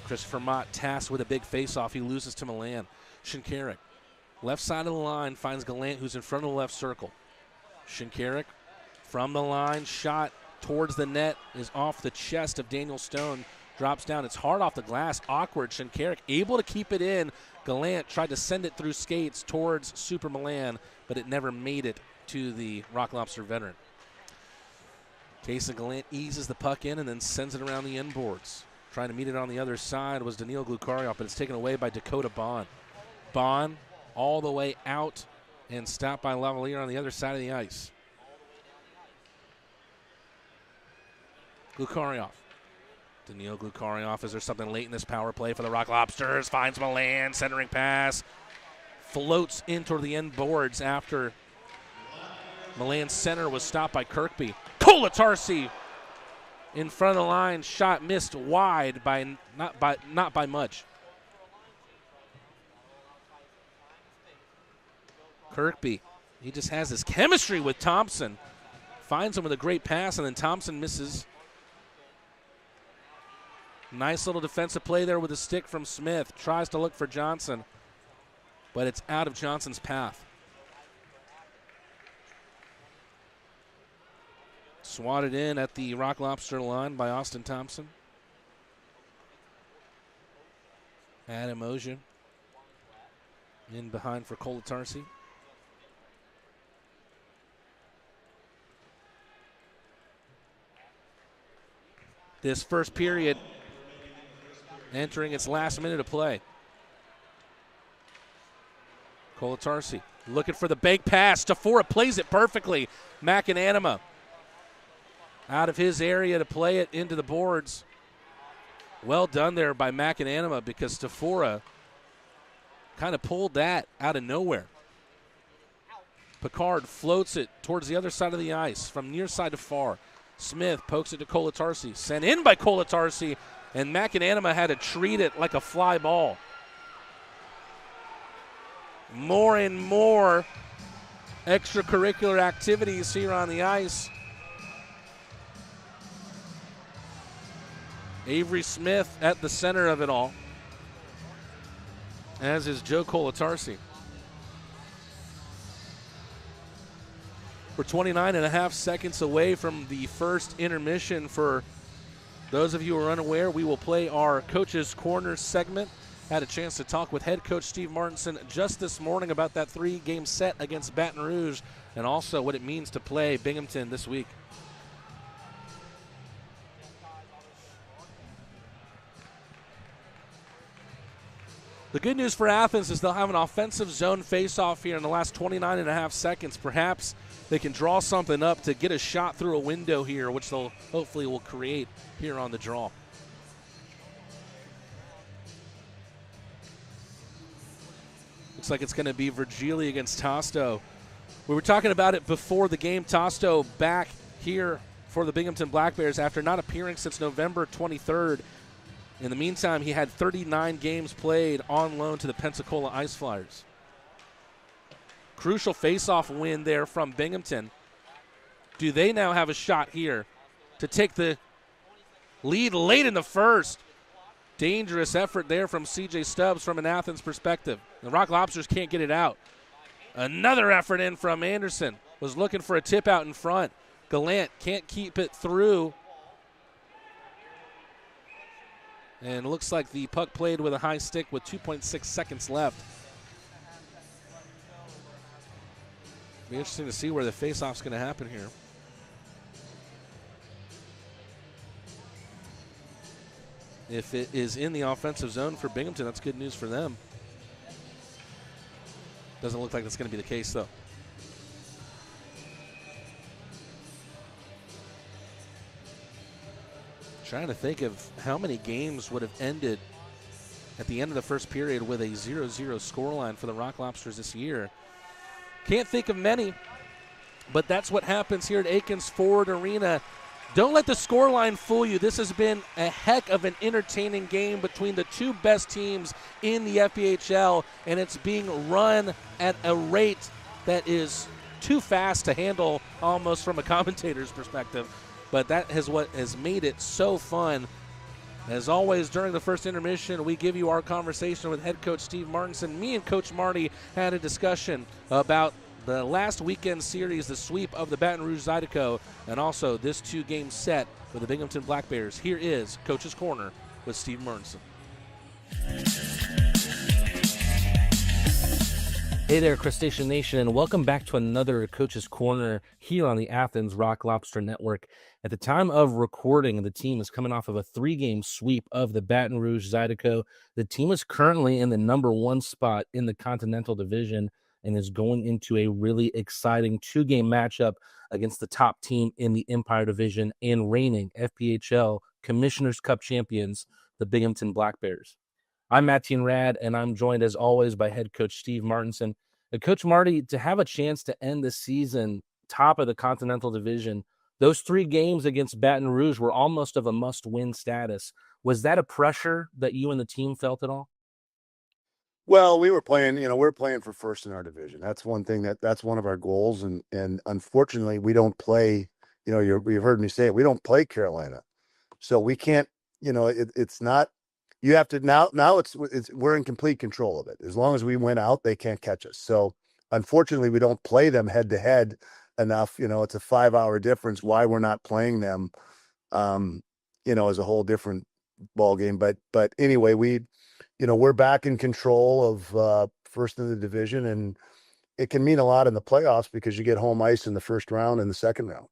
Christopher Mott tasked with a big face-off. He loses to Milan. Shinkarik, left side of the line, finds Galant, who's in front of the left circle. Shinkarik from the line, shot towards the net, is off the chest of Daniel Stone. Drops down. It's hard off the glass. Awkward. Shinkarik able to keep it in. Galant tried to send it through skates towards Super Milan, but it never made it to the Rock Lobster veteran. Jason Galant eases the puck in and then sends it around the inboards. Trying to meet it on the other side was Daniil Glukarioff, but it's taken away by Dakota Bond. Bond all the way out and stopped by Lavalier on the other side of the ice. Glukarioff. Daniil Glukarioff. Is there something late in this power play for the Rock Lobsters? Finds Milan, centering pass. Floats in toward the end boards after Milan's center was stopped by Kirkby. Kolatarsi in front of the line, shot missed wide by not by much. Kirkby, he just has this chemistry with Thompson. Finds him with a great pass, and then Thompson misses. Nice little defensive play there with a stick from Smith. Tries to look for Johnson, but it's out of Johnson's path. Swatted in at the Rock Lobster line by Austin Thompson. Adam Ojian in behind for Kolatarsi. This first period entering its last minute of play. Kolatarsi looking for the bank pass. Tafora plays it perfectly. McAnanima out of his area to play it into the boards. Well done there by McAnanima, because Tafora kind of pulled that out of nowhere. Picard floats it towards the other side of the ice from near side to far. Smith pokes it to Kolatarsi. Sent in by Kolatarsi, and McAnanima had to treat it like a fly ball. More and more extracurricular activities here on the ice. Avery Smith at the center of it all, as is Joe Kolatarsi. We're 29.5 seconds away from the first intermission. For those of you who are unaware, we will play our Coach's Corner segment. Had a chance to talk with head coach Steve Martinson just this morning about that 3-game set against Baton Rouge, and also what it means to play Binghamton this week. The good news for Athens is they'll have an offensive zone face-off here in the last 29.5 seconds. Perhaps they can draw something up to get a shot through a window here, which they'll hopefully will create here on the draw. Looks like it's going to be Virgili against Tosto. We were talking about it before the game. Tosto back here for the Binghamton Black Bears after not appearing since November 23rd. In the meantime, he had 39 games played on loan to the Pensacola Ice Flyers. Crucial face-off win there from Binghamton. Do they now have a shot here to take the lead late in the first? Dangerous effort there from C.J. Stubbs from an Athens perspective. The Rock Lobsters can't get it out. Another effort in from Anderson. Was looking for a tip out in front. Galant can't keep it through. And it looks like the puck played with a high stick with 2.6 seconds left. Be interesting to see where the face-off's going to happen here. If it is in the offensive zone for Binghamton, that's good news for them. Doesn't look like that's going to be the case, though. Trying to think of how many games would have ended at the end of the first period with a 0-0 scoreline for the Rock Lobsters this year. Can't think of many, but that's what happens here at Akins Ford Arena. Don't let the scoreline fool you. This has been a heck of an entertaining game between the two best teams in the FPHL, and it's being run at a rate that is too fast to handle almost from a commentator's perspective. But that is what has made it so fun. As always, during the first intermission, we give you our conversation with head coach Steve Martinson. Me and Coach Marty had a discussion about the last weekend series, the sweep of the Baton Rouge Zydeco, and also this 2-game set with the Binghamton Black Bears. Here is Coach's Corner with Steve Martinson. Hey there, Crustacean Nation, and welcome back to another Coach's Corner here on the Athens Rock Lobster Network. At the time of recording, the team is coming off of a 3-game sweep of the Baton Rouge Zydeco. The team is currently in the number 1 spot in the Continental Division and is going into a really exciting 2-game matchup against the top team in the Empire Division and reigning FPHL Commissioner's Cup champions, the Binghamton Black Bears. I'm Mattine Rad, and I'm joined, as always, by head coach Steve Martinson. Coach Marty, to have a chance to end the season top of the Continental Division, those 3 games against Baton Rouge were almost of a must-win status. Was that a pressure that you and the team felt at all? Well, we were playing for first in our division. That's one thing that's one of our goals. And unfortunately, we don't play, you've heard me say it, we don't play Carolina. So we can't, it's not. You have to now we're in complete control of it. As long as we win out, they can't catch us. So unfortunately, we don't play them head to head enough. It's a 5-hour difference. Why we're not playing them, is a whole different ball game. But anyway, we're back in control of first in the division, and it can mean a lot in the playoffs because you get home ice in the first round and the second round.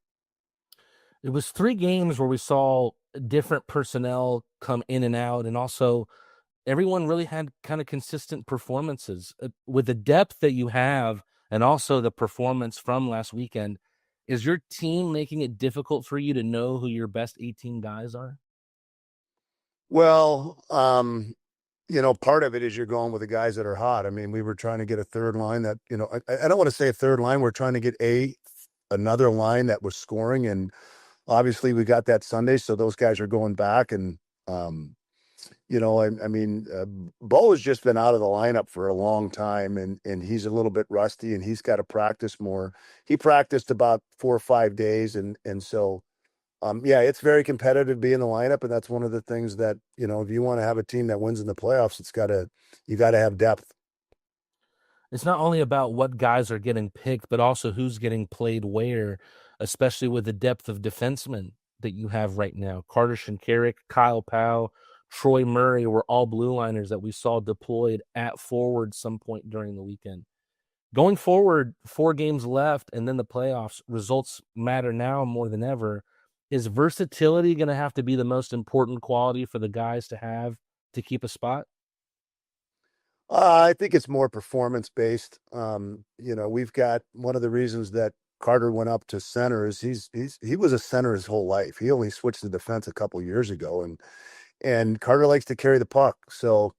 It was 3 games where we saw different personnel come in and out, and also everyone really had kind of consistent performances. With the depth that you have and also the performance from last weekend, is your team making it difficult for you to know who your best 18 guys are? Well, part of it is you're going with the guys that are hot. I mean, we were trying to get a third line that, I don't want to say a third line. We're trying to get another line that was scoring, and obviously we got that Sunday, so those guys are going back. And, Bo has just been out of the lineup for a long time, and he's a little bit rusty, and he's got to practice more. He practiced about 4 or 5 days. And so, it's very competitive to be in the lineup. And that's one of the things that, if you want to have a team that wins in the playoffs, you got to have depth. It's not only about what guys are getting picked, but also who's getting played where, especially with the depth of defensemen that you have right now. Carter Shinkarik, Kyle Powell, Troy Murray were all blue liners that we saw deployed at forward some point during the weekend. Going forward, 4 games left, and then the playoffs, results matter now more than ever. Is versatility going to have to be the most important quality for the guys to have to keep a spot? I think it's more performance-based. We've got one of the reasons that Carter went up to center is he was a center his whole life. He only switched to defense a couple years ago, and Carter likes to carry the puck. So,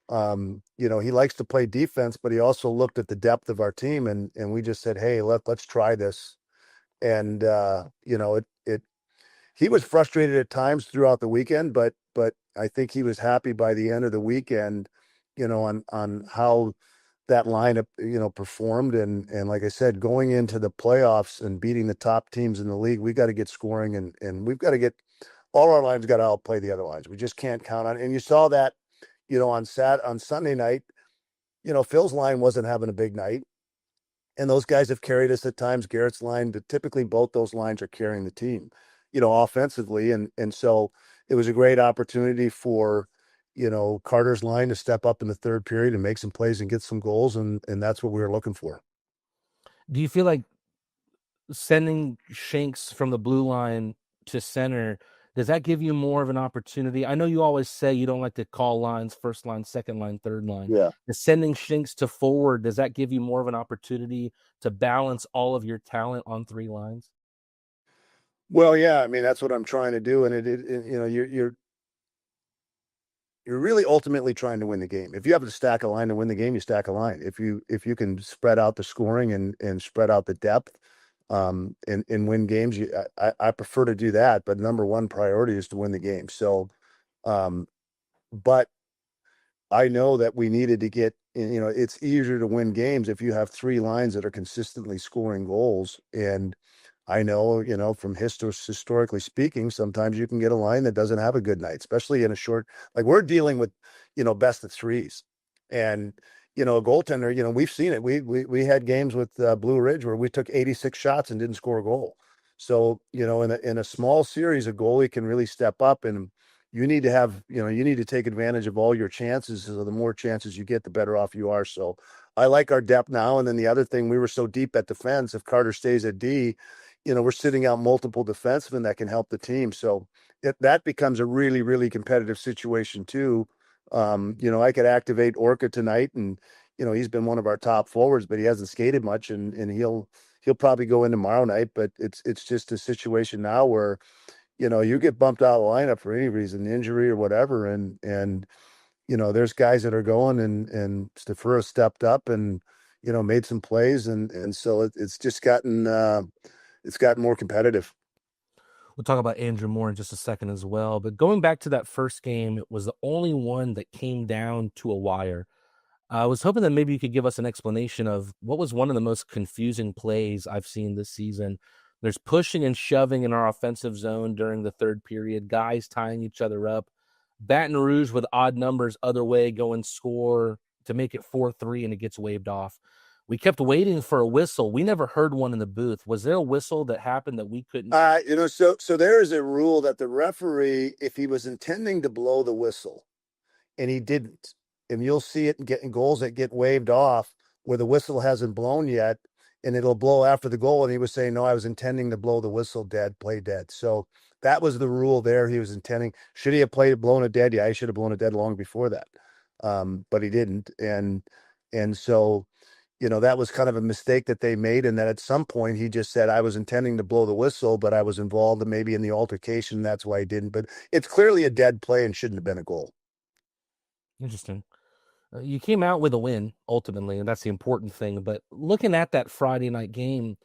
he likes to play defense, but he also looked at the depth of our team, and we just said, hey, let's try this. And he was frustrated at times throughout the weekend, but I think he was happy by the end of the weekend, on how that lineup, performed. And like I said, going into the playoffs and beating the top teams in the league, we got to get scoring, and we've got to get all our lines got to outplay the other lines. We just can't count on it. And you saw that, on Sunday night, Phil's line wasn't having a big night, and those guys have carried us at times. Garrett's line, but typically both those lines are carrying the team, offensively. And so it was a great opportunity for, Carter's line to step up in the third period and make some plays and get some goals. And that's what we were looking for. Do you feel like sending Shanks from the blue line to center, does that give you more of an opportunity? I know you always say you don't like to call lines first line, second line, third line. Yeah. Sending Shanks to forward, does that give you more of an opportunity to balance all of your talent on 3 lines? Well, yeah, I mean, that's what I'm trying to do. And you're really ultimately trying to win the game. If you have to stack a line to win the game, you stack a line. If you can spread out the scoring and spread out the depth, and win games, I prefer to do that. But number 1 priority is to win the game. So, but I know that we needed to get, it's easier to win games if you have 3 lines that are consistently scoring goals. And I know, from historically speaking, sometimes you can get a line that doesn't have a good night, especially in a short, like we're dealing with, best of 3s. And, a goaltender, we've seen it. We had games with Blue Ridge where we took 86 shots and didn't score a goal. So, in a small series, a goalie can really step up, and you need to have, you need to take advantage of all your chances. So the more chances you get, the better off you are. So I like our depth now. And then the other thing, we were so deep at defense. If Carter stays at D, we're sitting out multiple defensemen that can help the team. So that becomes a really, really competitive situation too. I could activate Orca tonight, and he's been one of our top forwards, but he hasn't skated much, and he'll probably go in tomorrow night. But it's just a situation now where you get bumped out of the lineup for any reason, injury or whatever, and there's guys that are going, and Stafura stepped up and made some plays, and so it's just gotten more competitive. We'll talk about Andrew Moore in just a second as well. But going back to that first game, it was the only one that came down to a wire. I was hoping that maybe you could give us an explanation of what was one of the most confusing plays I've seen this season. There's pushing and shoving in our offensive zone during the third period, guys tying each other up. Baton Rouge with odd numbers other way go and score to make it 4-3, and it gets waved off. We kept waiting for a whistle. We never heard one in the booth. Was there a whistle that happened that we couldn't? So there is a rule that the referee, if he was intending to blow the whistle and he didn't, and you'll see it in getting goals that get waved off where the whistle hasn't blown yet, and it'll blow after the goal. And he was saying, no, I was intending to blow the whistle dead, play dead. So that was the rule there. He was intending. Should he have blown it dead? Yeah, he should have blown it dead long before that. But he didn't. And so, that was kind of a mistake that they made. And then at some point he just said, I was intending to blow the whistle, but I was involved maybe in the altercation. That's why he didn't. But it's clearly a dead play and shouldn't have been a goal. Interesting. You came out with a win ultimately, and that's the important thing. But looking at that Friday night game,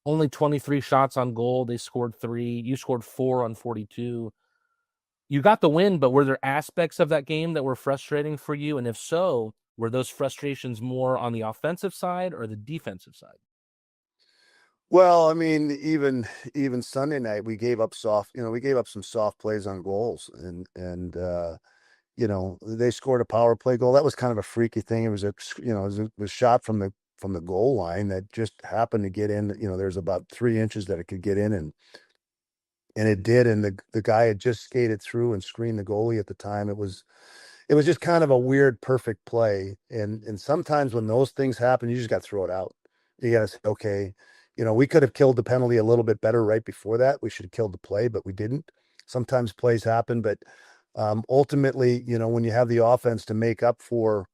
only 23 shots on goal. They scored 3. You scored 4 on 42. You got the win, but were there aspects of that game that were frustrating for you? And if so, were those frustrations more on the offensive side or the defensive side? Well, I mean, even Sunday night, we gave up some soft plays on goals, and they scored a power play goal. That was kind of a freaky thing. It was it was shot from the goal line that just happened to get in. There's about 3 inches that it could get in, and it did. And the guy had just skated through and screened the goalie at the time. It was just kind of a weird, perfect play. And sometimes when those things happen, you just got to throw it out. You got to say, okay, we could have killed the penalty a little bit better right before that. We should have killed the play, but we didn't. Sometimes plays happen, but ultimately, when you have the offense to make up for,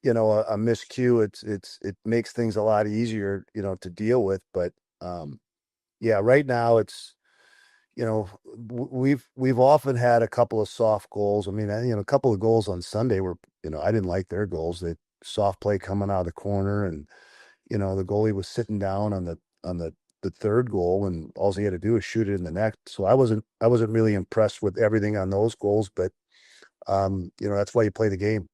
a miscue, it makes things a lot easier, to deal with. But yeah, right now it's, we've often had a couple of soft goals. I mean, a couple of goals on Sunday were, I didn't like their goals. They soft play coming out of the corner, and the goalie was sitting down on the third goal, and all he had to do was shoot it in the net. So I wasn't really impressed with everything on those goals, but that's why you play the game.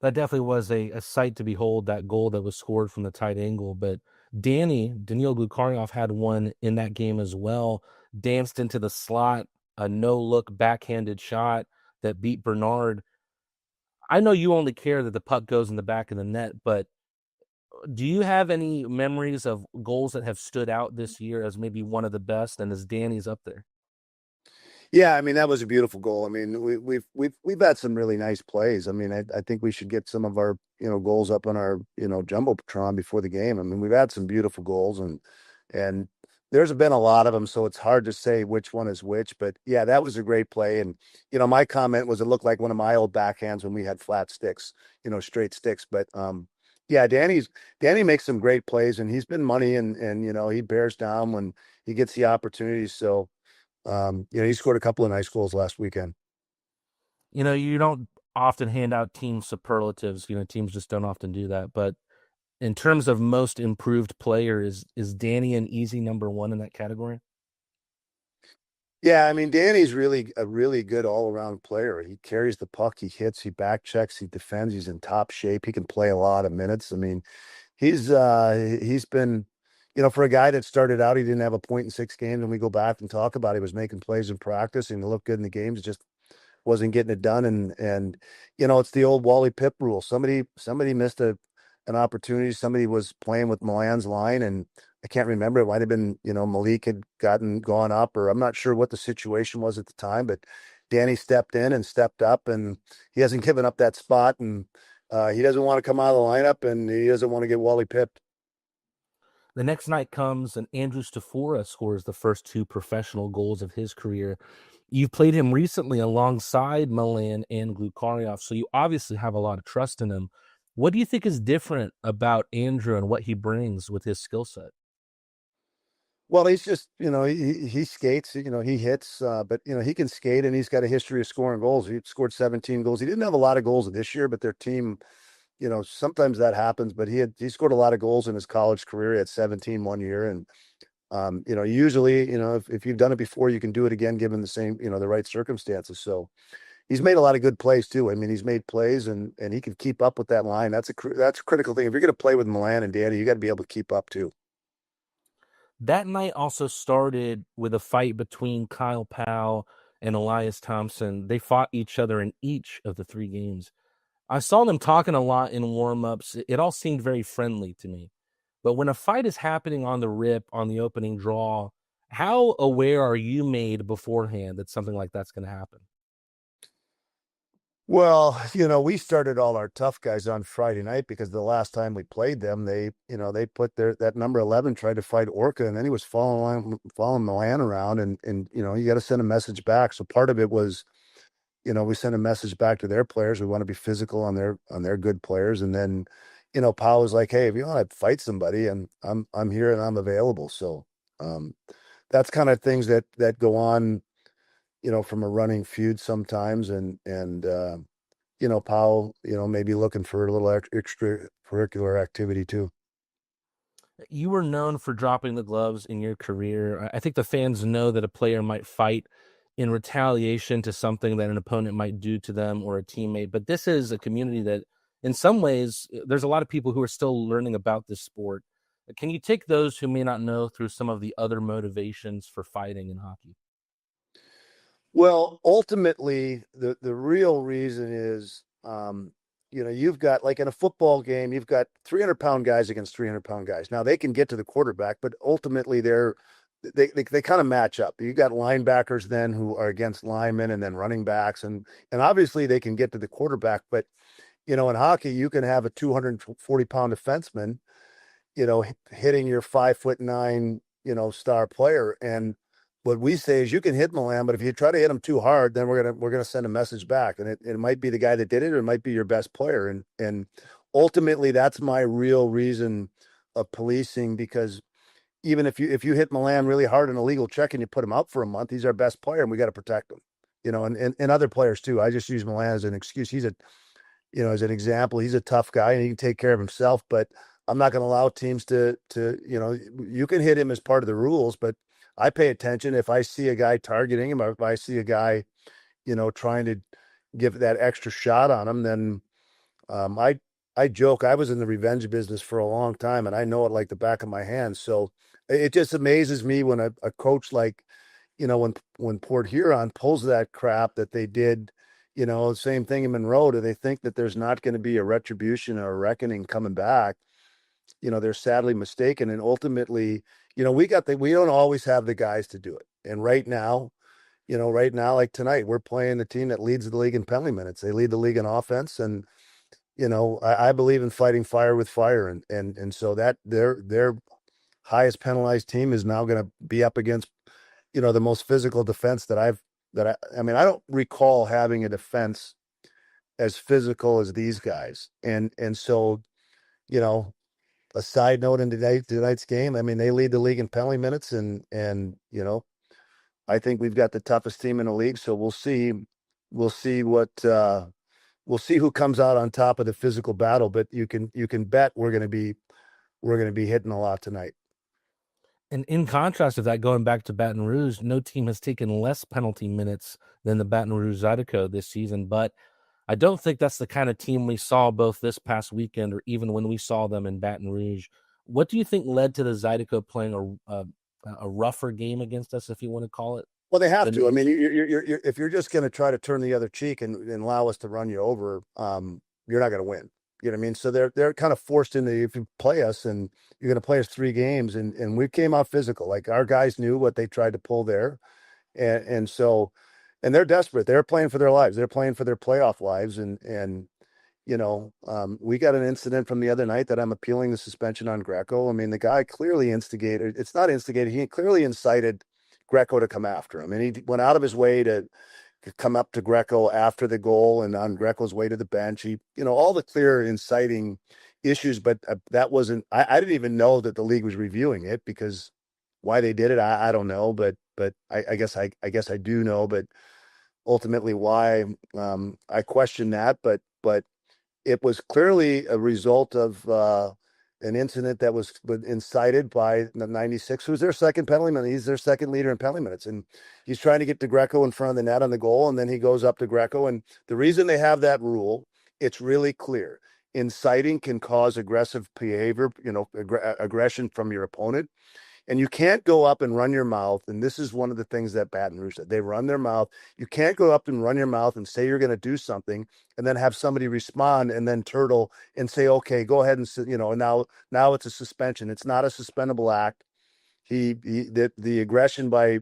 That definitely was a sight to behold, that goal that was scored from the tight angle. But Daniil Glukaryov had one in that game as well. Danced into the slot, a no-look backhanded shot that beat Bernard. I know you only care that the puck goes in the back of the net, but do you have any memories of goals that have stood out this year as maybe one of the best, and as Danny's up there? Yeah, I mean, that was a beautiful goal. I mean, we've had some really nice plays. I mean, I think we should get some of our goals up on our jumbotron before the game. I mean, we've had some beautiful goals, and there's been a lot of them, so it's hard to say which one is which. But yeah, that was a great play. And my comment was it looked like one of my old backhands when we had flat sticks, straight sticks. But yeah, Danny makes some great plays, and he's been money, and he bears down when he gets the opportunities. So he scored a couple of nice goals last weekend. You don't often hand out team superlatives. Teams just don't often do that. But in terms of most improved player, is Danny an easy number one in that category? Yeah, I mean, Danny's really a really good all-around player. He carries the puck, he hits, he back checks, he defends, he's in top shape. He can play a lot of minutes. I mean, he's been, for a guy that started out, he didn't have a point in 6 games, and we go back and talk about it, he was making plays in practice and he looked good in the games, just wasn't getting it done. And it's the old Wally Pipp rule. Somebody missed a an opportunity. Somebody was playing with Milan's line, and I can't remember. It might have been, Malik had gone up, or I'm not sure what the situation was at the time, but Danny stepped in and stepped up, and he hasn't given up that spot, and he doesn't want to come out of the lineup, and he doesn't want to get Wally pipped. The next night comes, and Andrew Stafora scores the first 2 professional goals of his career. You've played him recently alongside Milan and Glukaryov, so you obviously have a lot of trust in him. What do you think is different about Andrew and what he brings with his skill set? Well, he's just, he skates, he hits, but, he can skate, and he's got a history of scoring goals. He scored 17 goals. He didn't have a lot of goals this year, but their team, sometimes that happens, but he scored a lot of goals in his college career. He had 17 one year. And, usually, if you've done it before, you can do it again, given the same, the right circumstances. So he's made a lot of good plays too. I mean, he's made plays, and he can keep up with that line. That's a critical thing. If you're going to play with Milan and Danny, you got to be able to keep up too. That night also started with a fight between Kyle Powell and Elias Thompson. They fought each other in each of the 3 games. I saw them talking a lot in warm-ups. It all seemed very friendly to me. But when a fight is happening on the rip, on the opening draw, how aware are you made beforehand that something like that's going to happen? Well, we started all our tough guys on Friday night because the last time we played them, they put that number 11 tried to fight Orca, and then he was following Milan around, and you got to send a message back. So part of it was, we sent a message back to their players. We want to be physical on their good players, and then, Powell was like, "Hey, if you want to fight somebody, and I'm here and I'm available." So that's kind of things that go on, from a running feud sometimes, and Powell, maybe looking for a little extracurricular activity too. You were known for dropping the gloves in your career. I think the fans know that a player might fight in retaliation to something that an opponent might do to them or a teammate, but this is a community that, in some ways, there's a lot of people who are still learning about this sport. Can you take those who may not know through some of the other motivations for fighting in hockey? Well, ultimately, the real reason is, you've got, like in a football game, you've got 300-pound guys against 300-pound guys. Now they can get to the quarterback, but ultimately they kind of match up. You got linebackers then who are against linemen, and then running backs, and obviously they can get to the quarterback. But in hockey, you can have a 240-pound defenseman, hitting your 5'9", star player. And what we say is you can hit Milan, but if you try to hit him too hard, then we're gonna send a message back, and it might be the guy that did it, or it might be your best player. And ultimately, that's my real reason of policing, because even if you hit Milan really hard in a legal check and you put him out for a month, he's our best player, and we got to protect him. And other players too. I just use Milan as an excuse. He's as an example. He's a tough guy, and he can take care of himself. But I'm not going to allow teams to you can hit him as part of the rules, but I pay attention. If I see a guy targeting him, or if I see a guy, trying to give that extra shot on him, then I joke. I was in the revenge business for a long time, and I know it like the back of my hand. So it just amazes me when a coach like, when Port Huron pulls that crap that they did, same thing in Monroe. Do they think that there's not going to be a retribution or a reckoning coming back? They're sadly mistaken. And ultimately, we don't always have the guys to do it. And right now, like tonight, we're playing the team that leads the league in penalty minutes. They lead the league in offense. And, I believe in fighting fire with fire. And so that their highest penalized team is now going to be up against, the most physical defense I don't recall having a defense as physical as these guys. And so, a side note in tonight's game, they lead the league in penalty minutes, and I think we've got the toughest team in the league. So we'll see who comes out on top of the physical battle. But you can bet we're going to be hitting a lot tonight. And in contrast to that, going back to Baton Rouge, no team has taken less penalty minutes than the Baton Rouge Zydeco this season. But I don't think that's the kind of team we saw both this past weekend or even when we saw them in Baton Rouge. What do you think led to the Zydeco playing a rougher game against us, if you want to call it? Well, they have to. If you're just going to try to turn the other cheek and allow us to run you over, you're not going to win. You know what I mean? So they're kind of forced into, if you play us and you're going to play us 3 games, and we came out physical. Like our guys knew what they tried to pull there, and so, and they're desperate. They're playing for their lives. They're playing for their playoff lives, and we got an incident from the other night that I'm appealing the suspension on Greco. I mean, the guy clearly instigated. It's not instigated. He clearly incited Greco to come after him, and he went out of his way to come up to Greco after the goal and on Greco's way to the bench. He, all the clear inciting issues, but that wasn't, I didn't even know that the league was reviewing it, because why they did it, I don't know, but I guess I do know, but ultimately why, I question that, but it was clearly a result of, an incident that was incited by the 96, who's their second penalty minute. He's their second leader in penalty minutes. And he's trying to get to Greco in front of the net on the goal. And then he goes up to Greco. And the reason they have that rule, it's really clear. Inciting can cause aggressive behavior, aggression from your opponent. And you can't go up and run your mouth. And this is one of the things that Baton Rouge said. They run their mouth. You can't go up and run your mouth and say you're going to do something and then have somebody respond and then turtle and say, okay, go ahead and, and now it's a suspension. It's not a suspendable act. The aggression by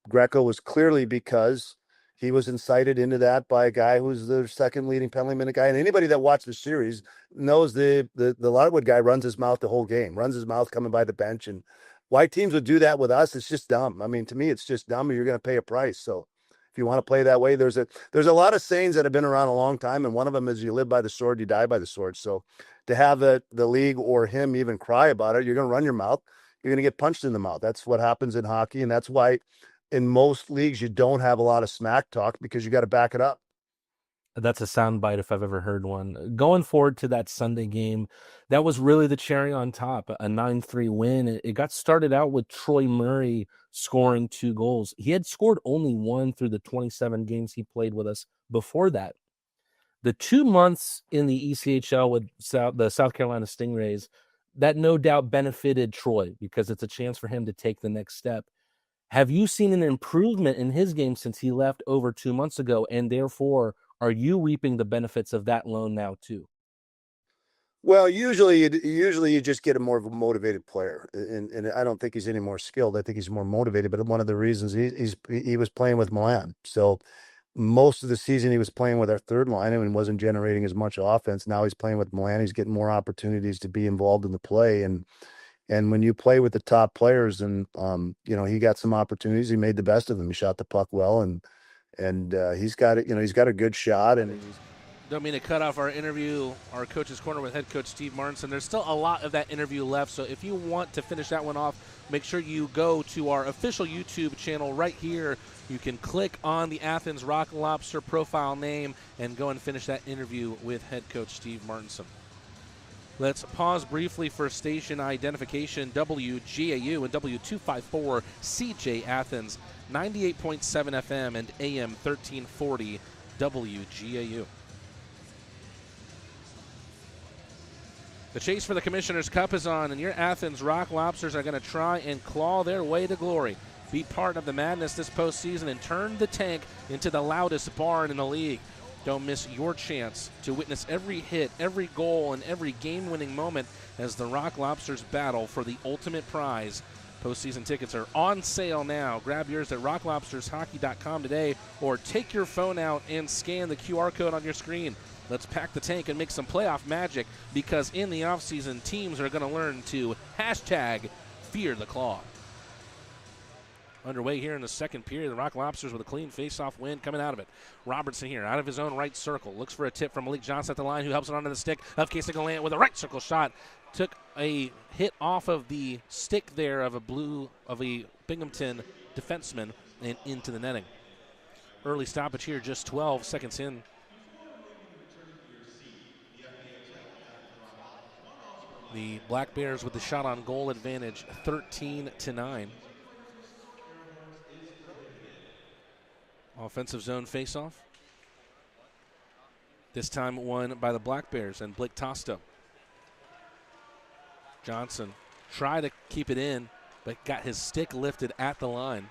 Greco was clearly because he was incited into that by a guy who's the second leading penalty minute guy. And anybody that watched the series knows the Larwood guy runs his mouth the whole game, runs his mouth coming by the bench. And why teams would do that with us, it's just dumb. I mean, to me, it's just dumb, and you're going to pay a price. So if you want to play that way, there's a lot of sayings that have been around a long time. And one of them is, you live by the sword, you die by the sword. So to have the league or him even cry about it, you're going to run your mouth, you're going to get punched in the mouth. That's what happens in hockey. And that's why in most leagues, you don't have a lot of smack talk, because you got to back it up. That's a soundbite if I've ever heard one. Going forward to that Sunday game, that was really the cherry on top, a 9-3 win. It got started out with Troy Murray scoring 2 goals. He had scored only 1 through the 27 games he played with us before that. The 2 months in the ECHL with the South Carolina Stingrays, that no doubt benefited Troy, because it's a chance for him to take the next step. Have you seen an improvement in his game since he left over 2 months ago, and therefore are you reaping the benefits of that loan now too? Well, usually you just get a more of a motivated player, and I don't think he's any more skilled. I think he's more motivated. But one of the reasons he was playing with Milan, so most of the season he was playing with our third line and wasn't generating as much offense. Now he's playing with Milan. He's getting more opportunities to be involved in the play, and when you play with the top players, and he got some opportunities. He made the best of them. He shot the puck well, and he's got it. He's got a good shot. And don't mean to cut off our interview, our coach's corner with head coach Steve Martinson. There's still a lot of that interview left, so if you want to finish that one off, make sure you go to our official YouTube channel right here. You can click on the Athens Rock Lobster profile name and go and finish that interview with head coach Steve Martinson. Let's pause briefly for station identification. WGAU and W254 CJ Athens, 98.7 FM and AM 1340 WGAU. The chase for the Commissioner's Cup is on, and your Athens Rock Lobsters are going to try and claw their way to glory. Be part of the madness this postseason and turn the tank into the loudest barn in the league. Don't miss your chance to witness every hit, every goal, and every game-winning moment as the Rock Lobsters battle for the ultimate prize. Postseason tickets are on sale now. Grab yours at rocklobstershockey.com today, or take your phone out and scan the QR code on your screen. Let's pack the tank and make some playoff magic, because in the offseason, teams are going to learn to hashtag fear the claw. Underway here in the second period. The Rock Lobsters with a clean face-off win coming out of it. Robertson here out of his own right circle. Looks for a tip from Malik Johnson at the line, who helps it onto the stick of Casey Galant with a right circle shot. Took a hit off of the stick there of a Binghamton defenseman and into the netting. Early stoppage here, just 12 seconds in. The Black Bears with the shot on goal advantage, 13-9. Offensive zone faceoff. This time won by the Black Bears and Blake Tosto. Johnson tried to keep it in, but got his stick lifted at the line.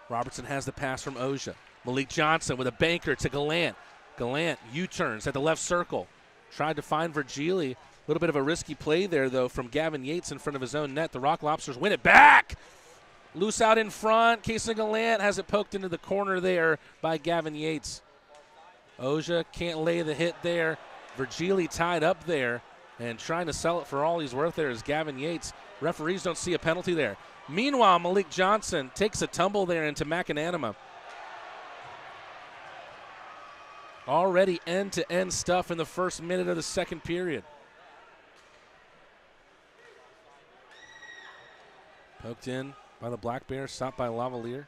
Robertson has the pass from Oja. Malik Johnson with a banker to Galant. Galant U-turns at the left circle. Tried to find Virgili. A little bit of a risky play there, though, from Gavin Yates in front of his own net. The Rock Lobsters win it back. Loose out in front. Casey Galant has it poked into the corner there by Gavin Yates. Oja can't lay the hit there. Virgili tied up there and trying to sell it for all he's worth there is Gavin Yates. Referees don't see a penalty there. Meanwhile, Malik Johnson takes a tumble there into Macananima. Already end-to-end stuff in the first minute of the second period. Poked in by the Black Bears, stopped by Lavalier.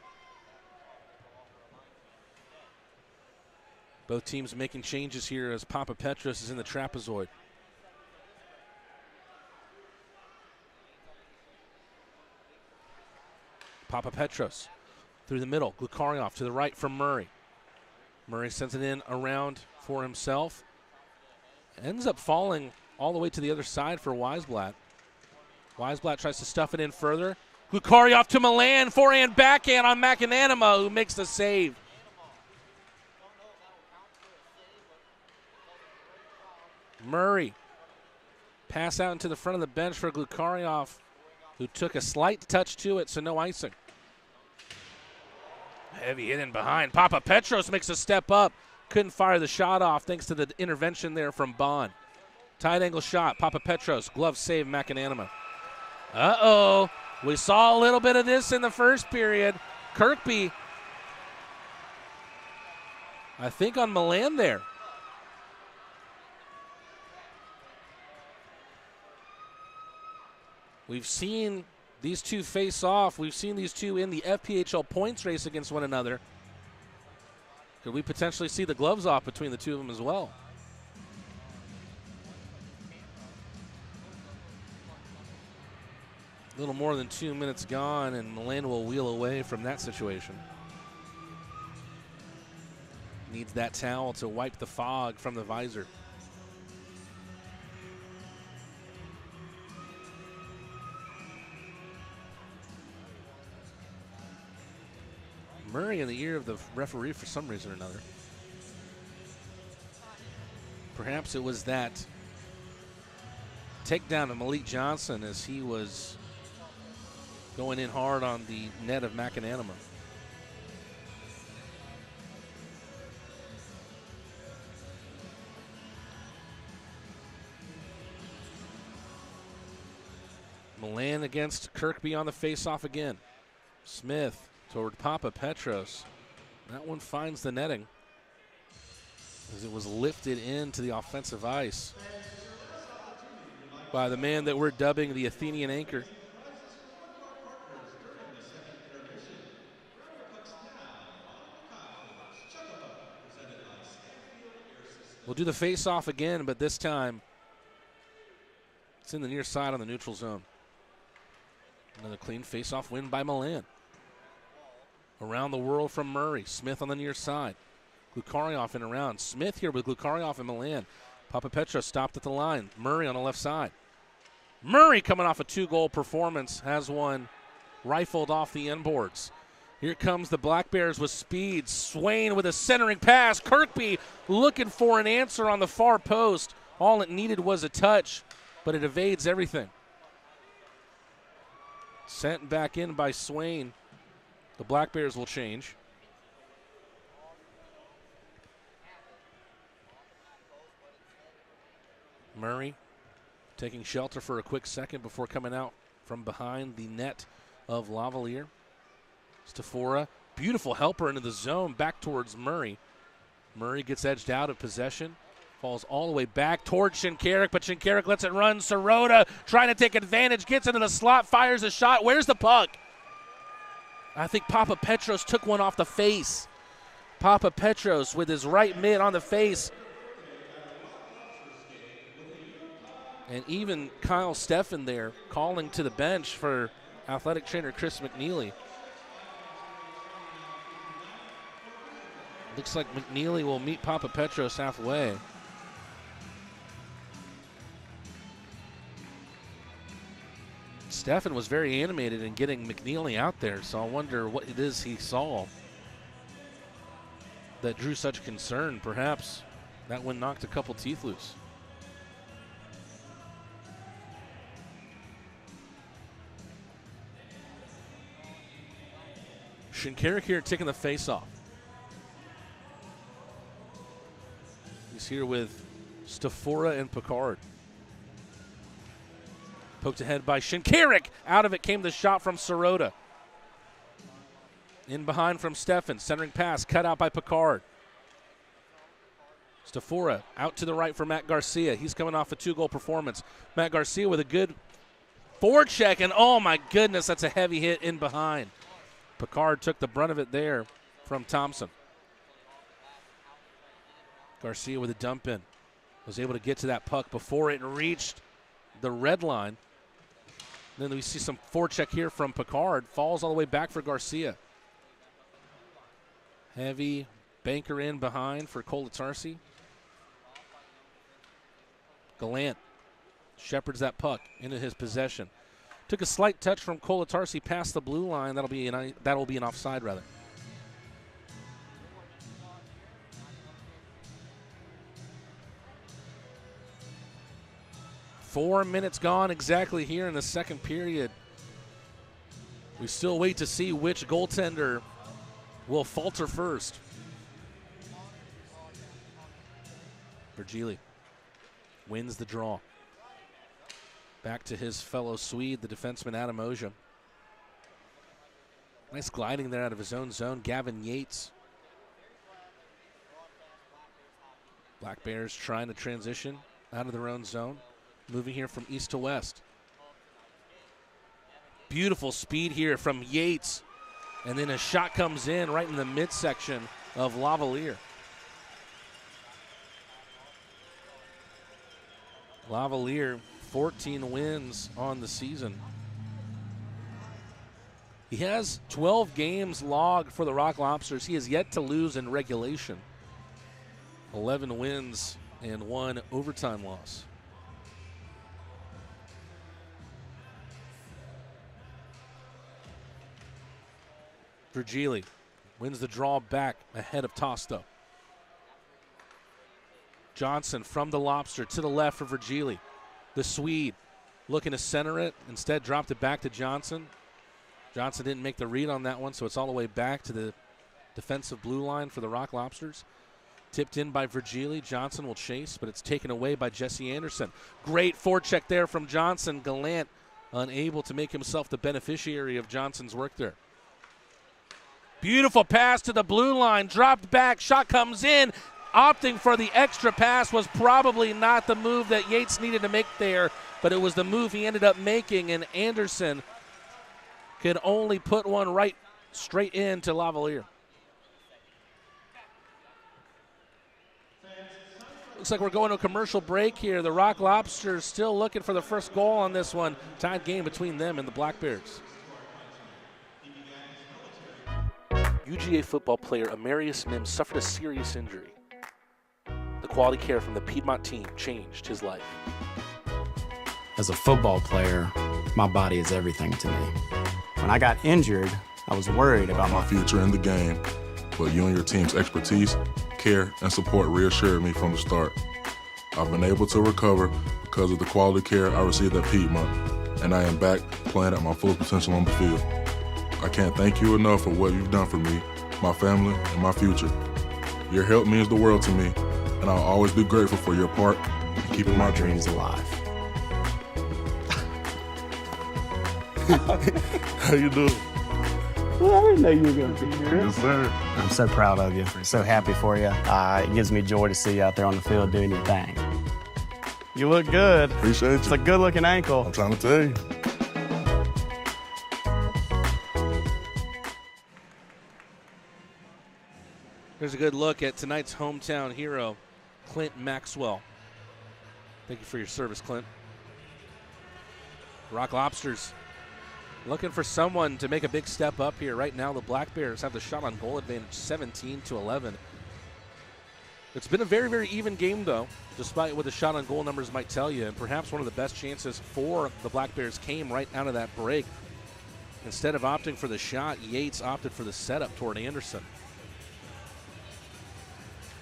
Both teams making changes here as Papa Petros is in the trapezoid. Papa Petros through the middle. Glukaryov to the right from Murray. Murray sends it in around for himself. Ends up falling all the way to the other side for Weisblatt. Weisblatt tries to stuff it in further. Glukaryov to Milan, forehand, backhand on Macananima, who makes the save. Murray, pass out into the front of the bench for Glukaryov, who took a slight touch to it, so no icing. Heavy hit in behind. Papa Petros makes a step up. Couldn't fire the shot off thanks to the intervention there from Bond. Tight angle shot. Papa Petros, glove save Macananima. Uh-oh. We saw a little bit of this in the first period. Kirkby, I think on Milan there. We've seen these two face off. We've seen these two in the FPHL points race against one another. Could we potentially see the gloves off between the two of them as well? A little more than 2 minutes gone, and Milan will wheel away from that situation. Needs that towel to wipe the fog from the visor. Murray in the ear of the referee for some reason or another. Perhaps it was that takedown of Malik Johnson as he was going in hard on the net of Macananima. Milan against Kirkby on the face-off again. Smith toward Papa Petros. That one finds the netting as it was lifted into the offensive ice by the man that we're dubbing the Athenian anchor. We'll do the face-off again, but this time it's in the near side on the neutral zone. Another clean face-off win by Milan. Around the world from Murray. Smith on the near side. Glukaryov in around. Smith here with Glukaryov and Milan. Papa Petros stopped at the line. Murray on the left side. Murray coming off a 2-goal performance has one rifled off the end boards. Here comes the Black Bears with speed. Swain with a centering pass. Kirkby looking for an answer on the far post. All it needed was a touch, but it evades everything. Sent back in by Swain. The Black Bears will change. Murray taking shelter for a quick second before coming out from behind the net of Lavalier. Stafora, beautiful helper into the zone back towards Murray. Murray gets edged out of possession. Falls all the way back towards Shinkarik, but Shinkarik lets it run. Sirota trying to take advantage, gets into the slot, fires a shot. Where's the puck? I think Papa Petros took one off the face. Papa Petros with his right mid on the face. And even Kyle Steffen there calling to the bench for athletic trainer Chris McNeely. Looks like McNeely will meet Papa Petros halfway. Steffen was very animated in getting McNeely out there, so I wonder what it is he saw that drew such concern. Perhaps that one knocked a couple teeth loose. Shinkarik here taking the face-off. He's here with Stafora and Picard. Poked ahead by Shinkarik. Out of it came the shot from Sirota. In behind from Steffen. Centering pass cut out by Picard. Stafora out to the right for Matt Garcia. He's coming off a 2-goal performance. Matt Garcia with a good forecheck, and oh my goodness, that's a heavy hit in behind. Picard took the brunt of it there from Thompson. Garcia with a dump in. Was able to get to that puck before it reached the red line. Then we see some forecheck here from Picard. Falls all the way back for Garcia. Heavy banker in behind for Kolatarsi. Galant shepherds that puck into his possession. Took a slight touch from Kolatarsi past the blue line. That'll be an offside rather. Four minutes gone exactly here in the second period. We still wait to see which goaltender will falter first. Virgili wins the draw. Back to his fellow Swede, the defenseman Adam Oja. Nice gliding there out of his own zone. Gavin Yates. Black Bears trying to transition out of their own zone. Moving here from east to west. Beautiful speed here from Yates. And then a shot comes in right in the midsection of Lavalier. Lavalier, 14 wins on the season. He has 12 games logged for the Rock Lobsters. He has yet to lose in regulation. 11 wins and 1 overtime loss. Virgili wins the draw back ahead of Tosto. Johnson from the Lobster to the left for Virgili. The Swede looking to center it. Instead dropped it back to Johnson. Johnson didn't make the read on that one, so it's all the way back to the defensive blue line for the Rock Lobsters. Tipped in by Virgili. Johnson will chase, but it's taken away by Jesse Anderson. Great forecheck there from Johnson. Galant unable to make himself the beneficiary of Johnson's work there. Beautiful pass to the blue line. Dropped back. Shot comes in. Opting for the extra pass was probably not the move that Yates needed to make there, but it was the move he ended up making, and Anderson could only put one right straight into Lavalier. Looks like we're going to a commercial break here. The Rock Lobsters still looking for the first goal on this one. Tied game between them and the Black Bears. UGA football player Amarius Mims suffered a serious injury. The quality care from the Piedmont team changed his life. As a football player, my body is everything to me. When I got injured, I was worried about my future in the game, but you and your team's expertise, care, and support reassured me from the start. I've been able to recover because of the quality care I received at Piedmont, and I am back playing at my full potential on the field. I can't thank you enough for what you've done for me, my family, and my future. Your help means the world to me, and I'll always be grateful for your part in keeping my dreams alive. How you doing? Well, I didn't know you were going to be here. Yes, sir. I'm so proud of you. So happy for you. It gives me joy to see you out there on the field doing your thing. You look good. Appreciate you. It's a good-looking ankle. I'm trying to tell you. Here's a good look at tonight's hometown hero, Clint Maxwell. Thank you for your service, Clint. Rock Lobsters looking for someone to make a big step up here. Right now, the Black Bears have the shot on goal advantage 17-11. It's been a very, very even game, though, despite what the shot on goal numbers might tell you. And perhaps one of the best chances for the Black Bears came right out of that break. Instead of opting for the shot, Yates opted for the setup toward Anderson.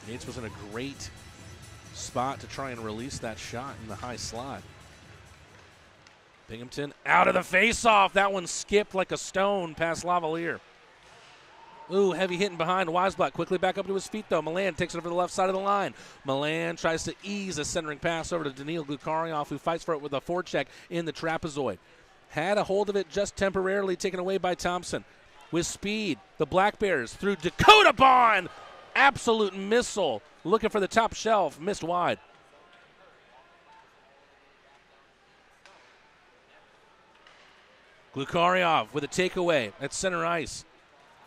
Yates was in a great spot to try and release that shot in the high slot. Binghamton out of the face-off. That one skipped like a stone past Lavalier. Ooh, heavy hitting behind. Weisblatt quickly back up to his feet, though. Milan takes it over the left side of the line. Milan tries to ease a centering pass over to Daniil Glukarioff, who fights for it with a forecheck in the trapezoid. Had a hold of it just temporarily, taken away by Thompson. With speed, the Black Bears through Dakota Bond. Absolute missile. Looking for the top shelf. Missed wide. Glukarioff with a takeaway at center ice.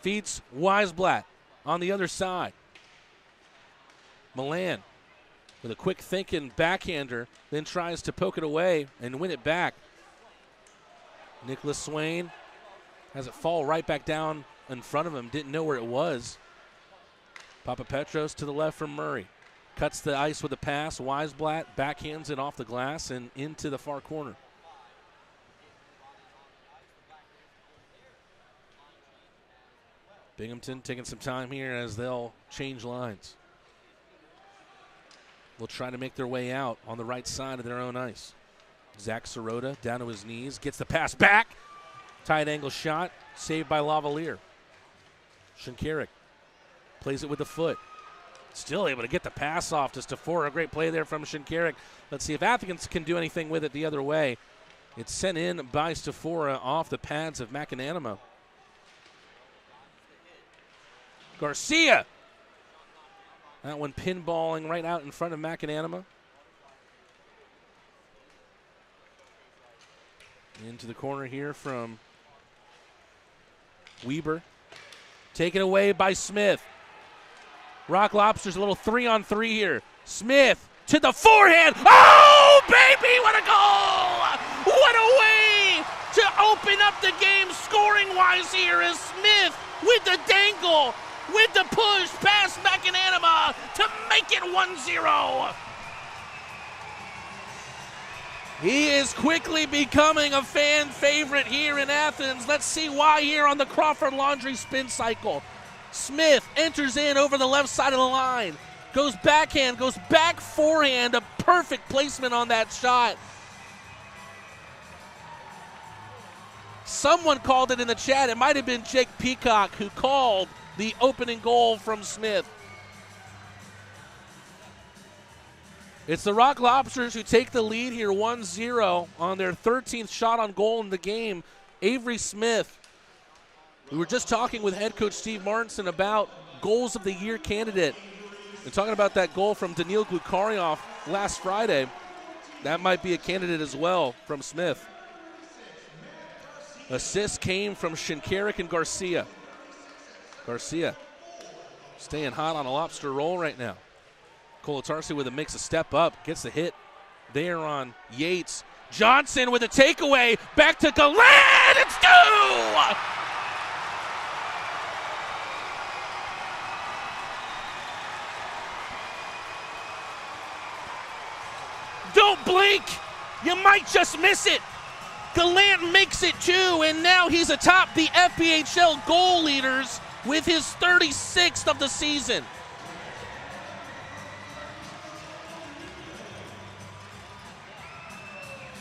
Feeds Weisblatt on the other side. Milan with a quick thinking backhander, then tries to poke it away and win it back. Nicholas Swain has it fall right back down in front of him. Didn't know where it was. Papapetros to the left from Murray. Cuts the ice with a pass. Weisblatt backhands it off the glass and into the far corner. Binghamton taking some time here as they'll change lines. Will try to make their way out on the right side of their own ice. Zach Sirota down to his knees, gets the pass back. Tight angle shot, saved by Lavalier. Shinkarik plays it with the foot. Still able to get the pass off to Stafora. A great play there from Shinkarik. Let's see if Athens can do anything with it the other way. It's sent in by Stafora off the pads of McAnanama. Garcia. That one pinballing right out in front of McAnanama. Into the corner here from Weber. Taken away by Smith. Rock Lobsters a little 3-on-3 here. Smith to the forehand. Oh, baby, what a goal! What a way to open up the game scoring-wise here is Smith with the dangle, with the push past McAnanama to make it 1-0. He is quickly becoming a fan favorite here in Athens. Let's see why here on the Crawford Laundry spin cycle. Smith enters in over the left side of the line. Goes backhand, goes back forehand. A perfect placement on that shot. Someone called it in the chat. It might have been Jake Peacock who called the opening goal from Smith. It's the Rock Lobsters who take the lead here 1-0 on their 13th shot on goal in the game. Avery Smith. We were just talking with head coach Steve Martinson about goals of the year candidate and talking about that goal from Daniil Glukarioff last Friday. That might be a candidate as well from Smith. Assists came from Shinkarik and Garcia. Garcia staying hot on a Lobster roll right now. Kolatarsi with it makes a step up, gets the hit there on Yates. Johnson with a takeaway, back to Galant, it's 2! Don't blink, you might just miss it. Galant makes it 2, and now he's atop the FPHL goal leaders with his 36th of the season.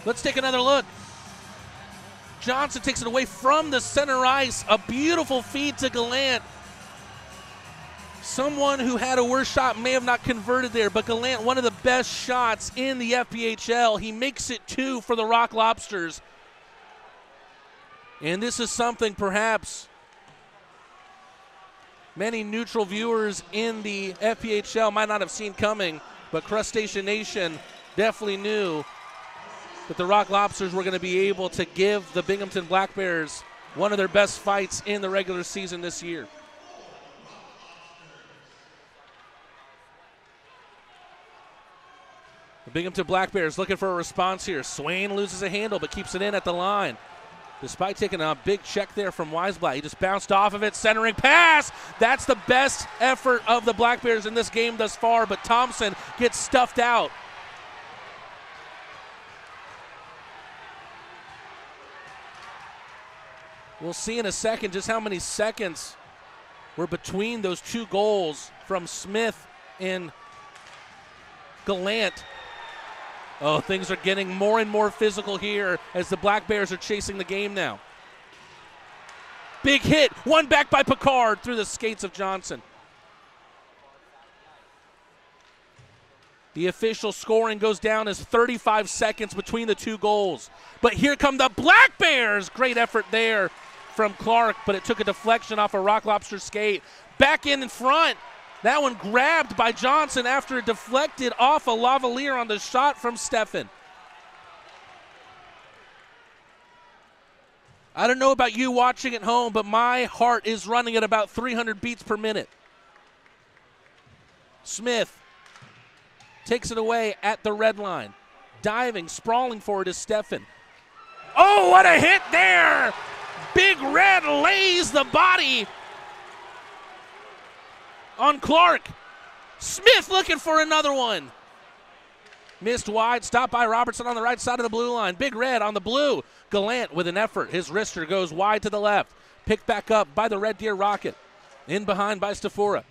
Let's take another look. Johnson takes it away from the center ice. A beautiful feed to Galant. Someone who had a worse shot may have not converted there, but Galant, one of the best shots in the FPHL. He makes it 2 for the Rock Lobsters. And this is something perhaps many neutral viewers in the FPHL might not have seen coming, but Crustacean Nation definitely knew that the Rock Lobsters were going to be able to give the Binghamton Black Bears one of their best fights in the regular season this year. The Binghamton Black Bears looking for a response here. Swain loses a handle but keeps it in at the line. Despite taking a big check there from Weisblatt, he just bounced off of it, centering pass. That's the best effort of the Black Bears in this game thus far, but Thompson gets stuffed out. We'll see in a second just how many seconds were between those two goals from Smith and Galant. Oh, things are getting more and more physical here as the Black Bears are chasing the game now. Big hit, one back by Picard through the skates of Johnson. The official scoring goes down as 35 seconds between the two goals. But here come the Black Bears. Great effort there from Clark, but it took a deflection off a Rock Lobster skate. Back in front. That one grabbed by Johnson after it deflected off a Lavalier on the shot from Stefan. I don't know about you watching at home, but my heart is running at about 300 beats per minute. Smith takes it away at the red line. Diving, sprawling forward is Stefan. Oh, what a hit there! Big Red lays the body on Clark. Smith looking for another one. Missed wide, stopped by Robertson on the right side of the blue line. Big Red on the blue. Galant with an effort. His wrister goes wide to the left. Picked back up by the Red Deer Rocket. In behind by Stafora.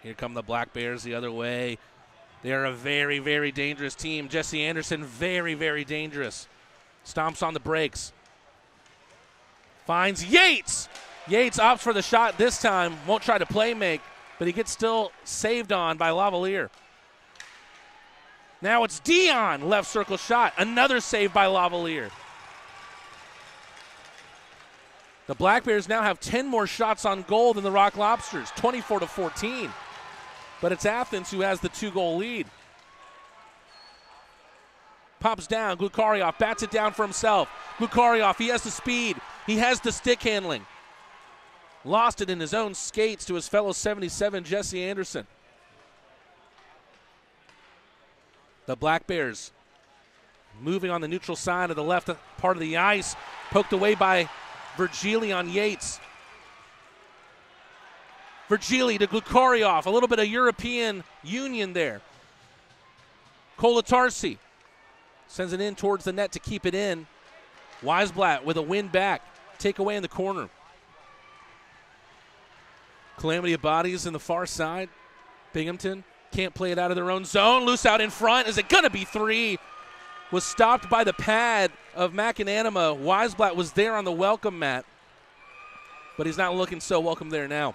Here come the Black Bears the other way. They're a very, very dangerous team. Jesse Anderson, very, very dangerous. Stomps on the brakes. Finds Yates. Yates opts for the shot this time. Won't try to play make, but he gets still saved on by Lavalier. Now it's Dion, left circle shot. Another save by Lavalier. The Black Bears now have 10 more shots on goal than the Rock Lobsters, 24-14. But it's Athens who has the 2-goal lead. Pops down, Glukarioff bats it down for himself. Glukarioff, he has the speed. He has the stick handling. Lost it in his own skates to his fellow 77, Jesse Anderson. The Black Bears moving on the neutral side of the left part of the ice. Poked away by Virgili on Yates. Virgili to Glukarioff. A little bit of European union there. Kolatarsi sends it in towards the net to keep it in. Weisblatt with a win back. Take away in the corner. Calamity of bodies in the far side. Binghamton can't play it out of their own zone. Loose out in front. Is it going to be 3? Was stopped by the pad of McAnanima. Weisblatt was there on the welcome mat, but he's not looking so welcome there now.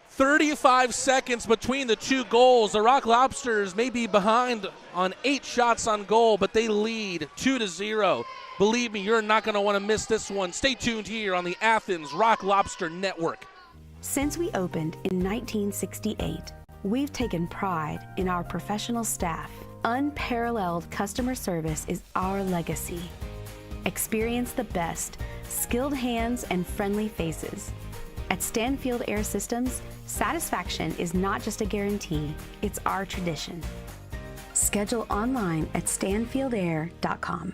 35 seconds between the two goals. The Rock Lobsters may be behind on 8 shots on goal, but they lead 2-0. Believe me, you're not going to want to miss this one. Stay tuned here on the Athens Rock Lobster Network. Since we opened in 1968, we've taken pride in our professional staff. Unparalleled customer service is our legacy. Experience the best, skilled hands and friendly faces. At Stanfield Air Systems, satisfaction is not just a guarantee, it's our tradition. Schedule online at stanfieldair.com.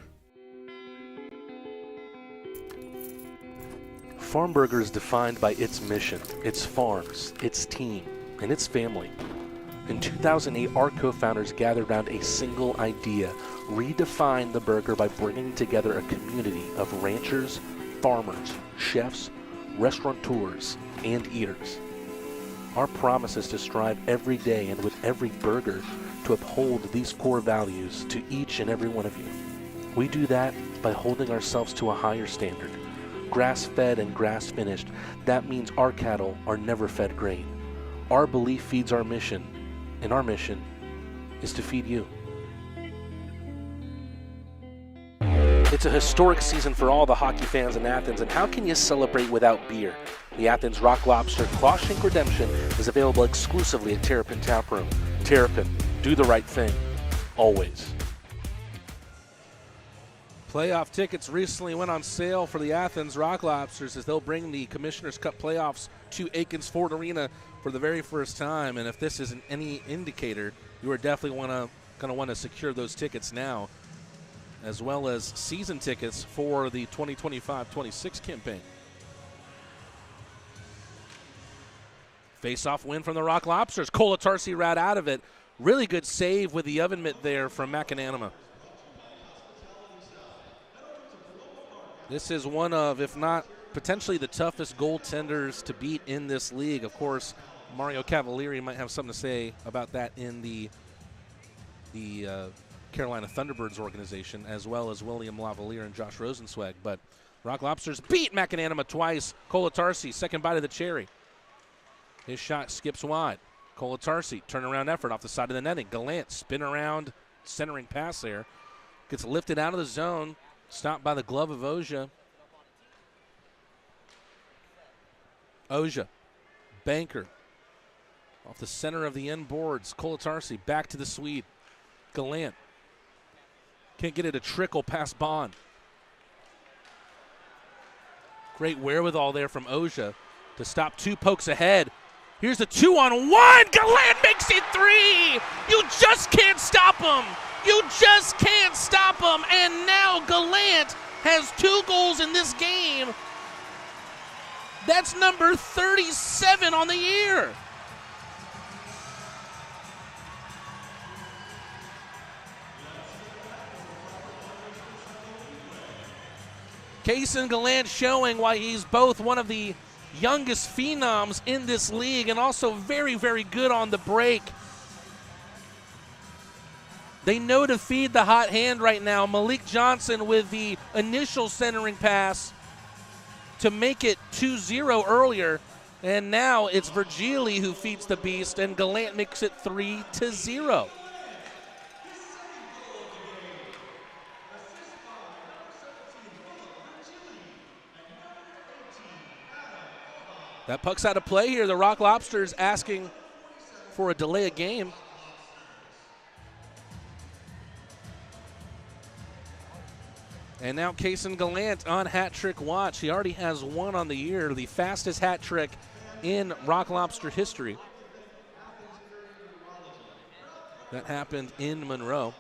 Farm Burger is defined by its mission, its farms, its team, and its family. In 2008, our co-founders gathered around a single idea: redefine the burger by bringing together a community of ranchers, farmers, chefs, restaurateurs, and eaters. Our promise is to strive every day and with every burger to uphold these core values to each and every one of you. We do that by holding ourselves to a higher standard. Grass-fed and grass-finished, that means our cattle are never fed grain. Our belief feeds our mission, and our mission is to feed you. It's a historic season for all the hockey fans in Athens, and how can you celebrate without beer? The Athens Rock Lobster Clawshank Redemption is available exclusively at Terrapin Tap Room. Terrapin, do the right thing, always. Playoff tickets recently went on sale for the Athens Rock Lobsters as they'll bring the Commissioner's Cup playoffs to Akins Ford Arena for the very first time. And if this isn't any indicator, you are definitely going to want to secure those tickets now, as well as season tickets for the 2025-26 campaign. Face-off win from the Rock Lobsters. Kolatarsi right out of it. Really good save with the oven mitt there from McAnanima. This is one of, if not potentially the toughest goaltenders to beat in this league. Of course, Mario Cavalieri might have something to say about that in the Carolina Thunderbirds organization, as well as William Lavalier and Josh Rosenzweig. But Rock Lobsters beat McAnanima twice. Colatarsi, second bite of the cherry. His shot skips wide. Colatarsi, turnaround effort off the side of the netting. Galant, spin around, centering pass there. Gets lifted out of the zone, stopped by the glove of Oja. Oja, banker, off the center of the end boards. Colatarsi back to the Swede. Galant can't get it to trickle past Bond. Great wherewithal there from Oja to stop two pokes ahead. Here's a 2-on-1. Galant makes it 3. You just can't stop him. You just can't stop him. And now Galant has 2 goals in this game. That's number 37 on the year. Kaysen Galant showing why he's both one of the youngest phenoms in this league and also very, very good on the break. They know to feed the hot hand right now. Malik Johnson with the initial centering pass to make it 2-0 earlier. And now it's Virgili who feeds the beast, and Galant makes it 3-0. That puck's out of play here. The Rock Lobsters asking for a delay of game. And now Kaysen Galant on hat trick watch. He already has 1 on the year, the fastest hat trick in Rock Lobster history. That happened in Monroe.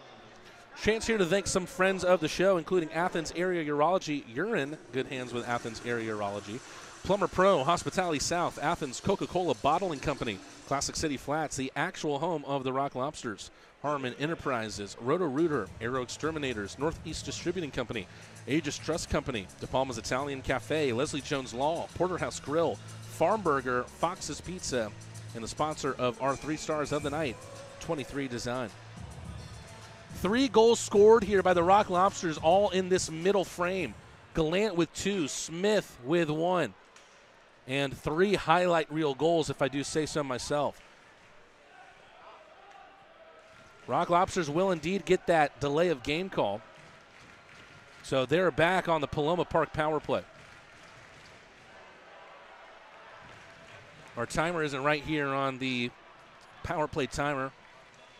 Chance here to thank some friends of the show, including Athens Area Urology. You're in good hands with Athens Area Urology. Plumber Pro, Hospitality South, Athens Coca-Cola Bottling Company, Classic City Flats, the actual home of the Rock Lobsters, Harmon Enterprises, Roto-Rooter, Aero Exterminators, Northeast Distributing Company, Aegis Trust Company, De Palma's Italian Cafe, Leslie Jones Law, Porterhouse Grill, Farm Burger, Fox's Pizza, and the sponsor of our 3 stars of the night, 23 Design. 3 goals scored here by the Rock Lobsters, all in this middle frame. Galant with 2, Smith with 1. And 3 highlight reel goals, if I do say so myself. Rock Lobsters will indeed get that delay of game call. So they're back on the Paloma Park power play. Our timer isn't right here on the power play timer.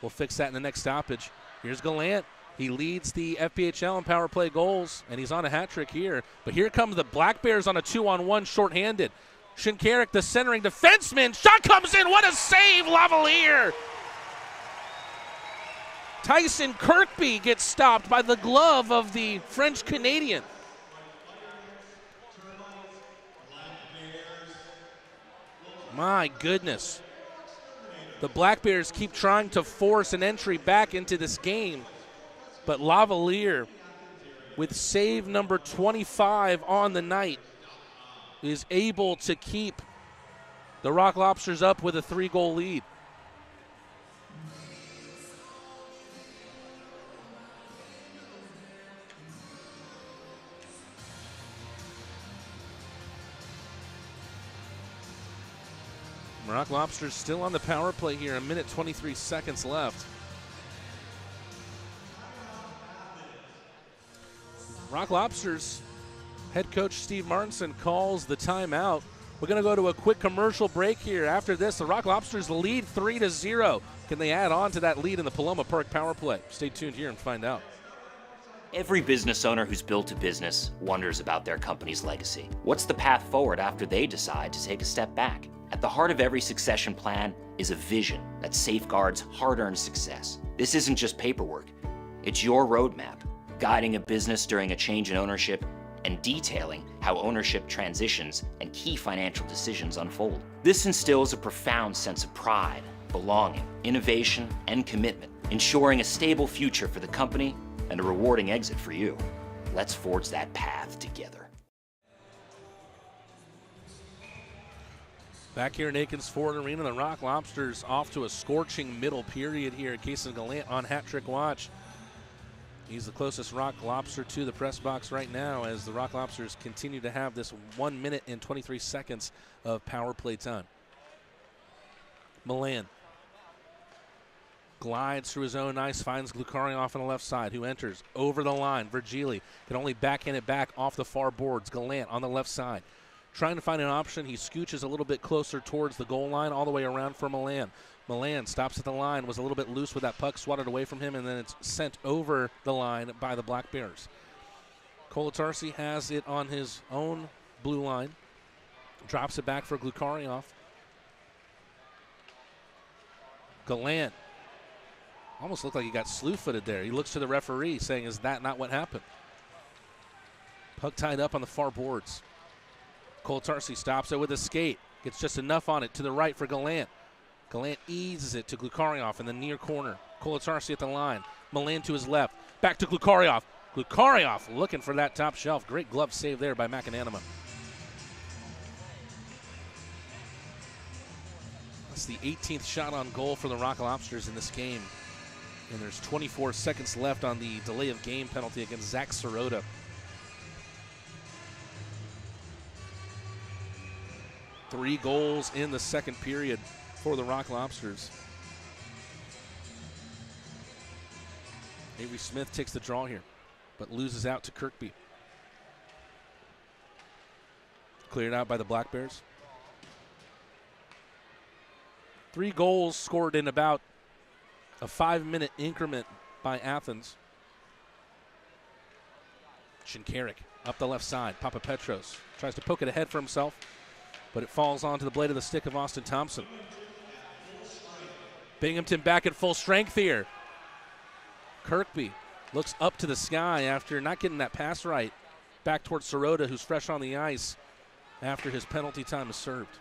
We'll fix that in the next stoppage. Here's Galant. He leads the FPHL in power play goals, and he's on a hat trick here. But here comes the Black Bears on a 2-on-1 shorthanded. Shinkarik, the centering defenseman. Shot comes in. What a save, Lavalier. Tyson Kirkby gets stopped by the glove of the French-Canadian. My goodness. The Black Bears keep trying to force an entry back into this game, but Lavalier, with save number 25 on the night, is able to keep the Rock Lobsters up with a 3-goal lead. Rock Lobsters still on the power play here, 1 minute 23 seconds left. Rock Lobsters head coach Steve Martinson calls the timeout. We're going to go to a quick commercial break here. After this, the Rock Lobsters lead 3-0. Can they add on to that lead in the Paloma Park power play? Stay tuned here and find out. Every business owner who's built a business wonders about their company's legacy. What's the path forward after they decide to take a step back? At the heart of every succession plan is a vision that safeguards hard-earned success. This isn't just paperwork. It's your roadmap, guiding a business during a change in ownership and detailing how ownership transitions and key financial decisions unfold. This instills a profound sense of pride, belonging, innovation, and commitment, ensuring a stable future for the company and a rewarding exit for you. Let's forge that path together. Back here in Akins Ford Arena, the Rock Lobsters off to a scorching middle period here. Casey Galant on hat-trick watch. He's the closest Rock Lobster to the press box right now as the Rock Lobsters continue to have this 1 minute and 23 seconds of power play time. Milan glides through his own ice, finds Glukarioff on the left side, who enters over the line. Virgili can only backhand it back off the far boards. Galant on the left side, trying to find an option. He scooches a little bit closer towards the goal line, all the way around for Milan. Milan stops at the line, was a little bit loose with that puck, swatted away from him, and then it's sent over the line by the Black Bears. Kolatarsi has it on his own blue line, drops it back for Glukarioff. Galant almost looked like he got slew-footed there. He looks to the referee saying, is that not what happened? Puck tied up on the far boards. Kolatarsi stops it with a skate. Gets just enough on it to the right for Galant. Galant eases it to Glukarioff in the near corner. Kolatarsi at the line. Milan to his left. Back to Glukarioff. Glukarioff looking for that top shelf. Great glove save there by McAnanima. That's the 18th shot on goal for the Rock Lobsters in this game. And there's 24 seconds left on the delay of game penalty against Zach Sirota. Three goals in the second period for the Rock Lobsters. Avery Smith takes the draw here, but loses out to Kirkby. Cleared out by the Black Bears. 3 goals scored in about a 5-minute increment by Athens. Shinkarik up the left side. Papapetros tries to poke it ahead for himself, but it falls onto the blade of the stick of Austin Thompson. Binghamton back at full strength here. Kirkby looks up to the sky after not getting that pass right. Back towards Sirota, who's fresh on the ice after his penalty time is served.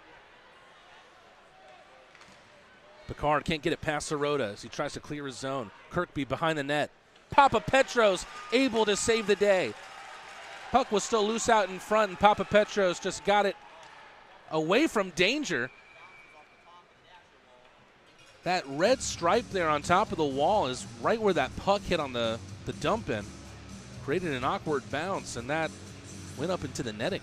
Picard can't get it past Sirota as he tries to clear his zone. Kirkby behind the net. Papapetros able to save the day. Puck was still loose out in front, and Papapetros just got it away from danger. That red stripe there on top of the wall is right where that puck hit on the dump in. Created an awkward bounce, and that went up into the netting.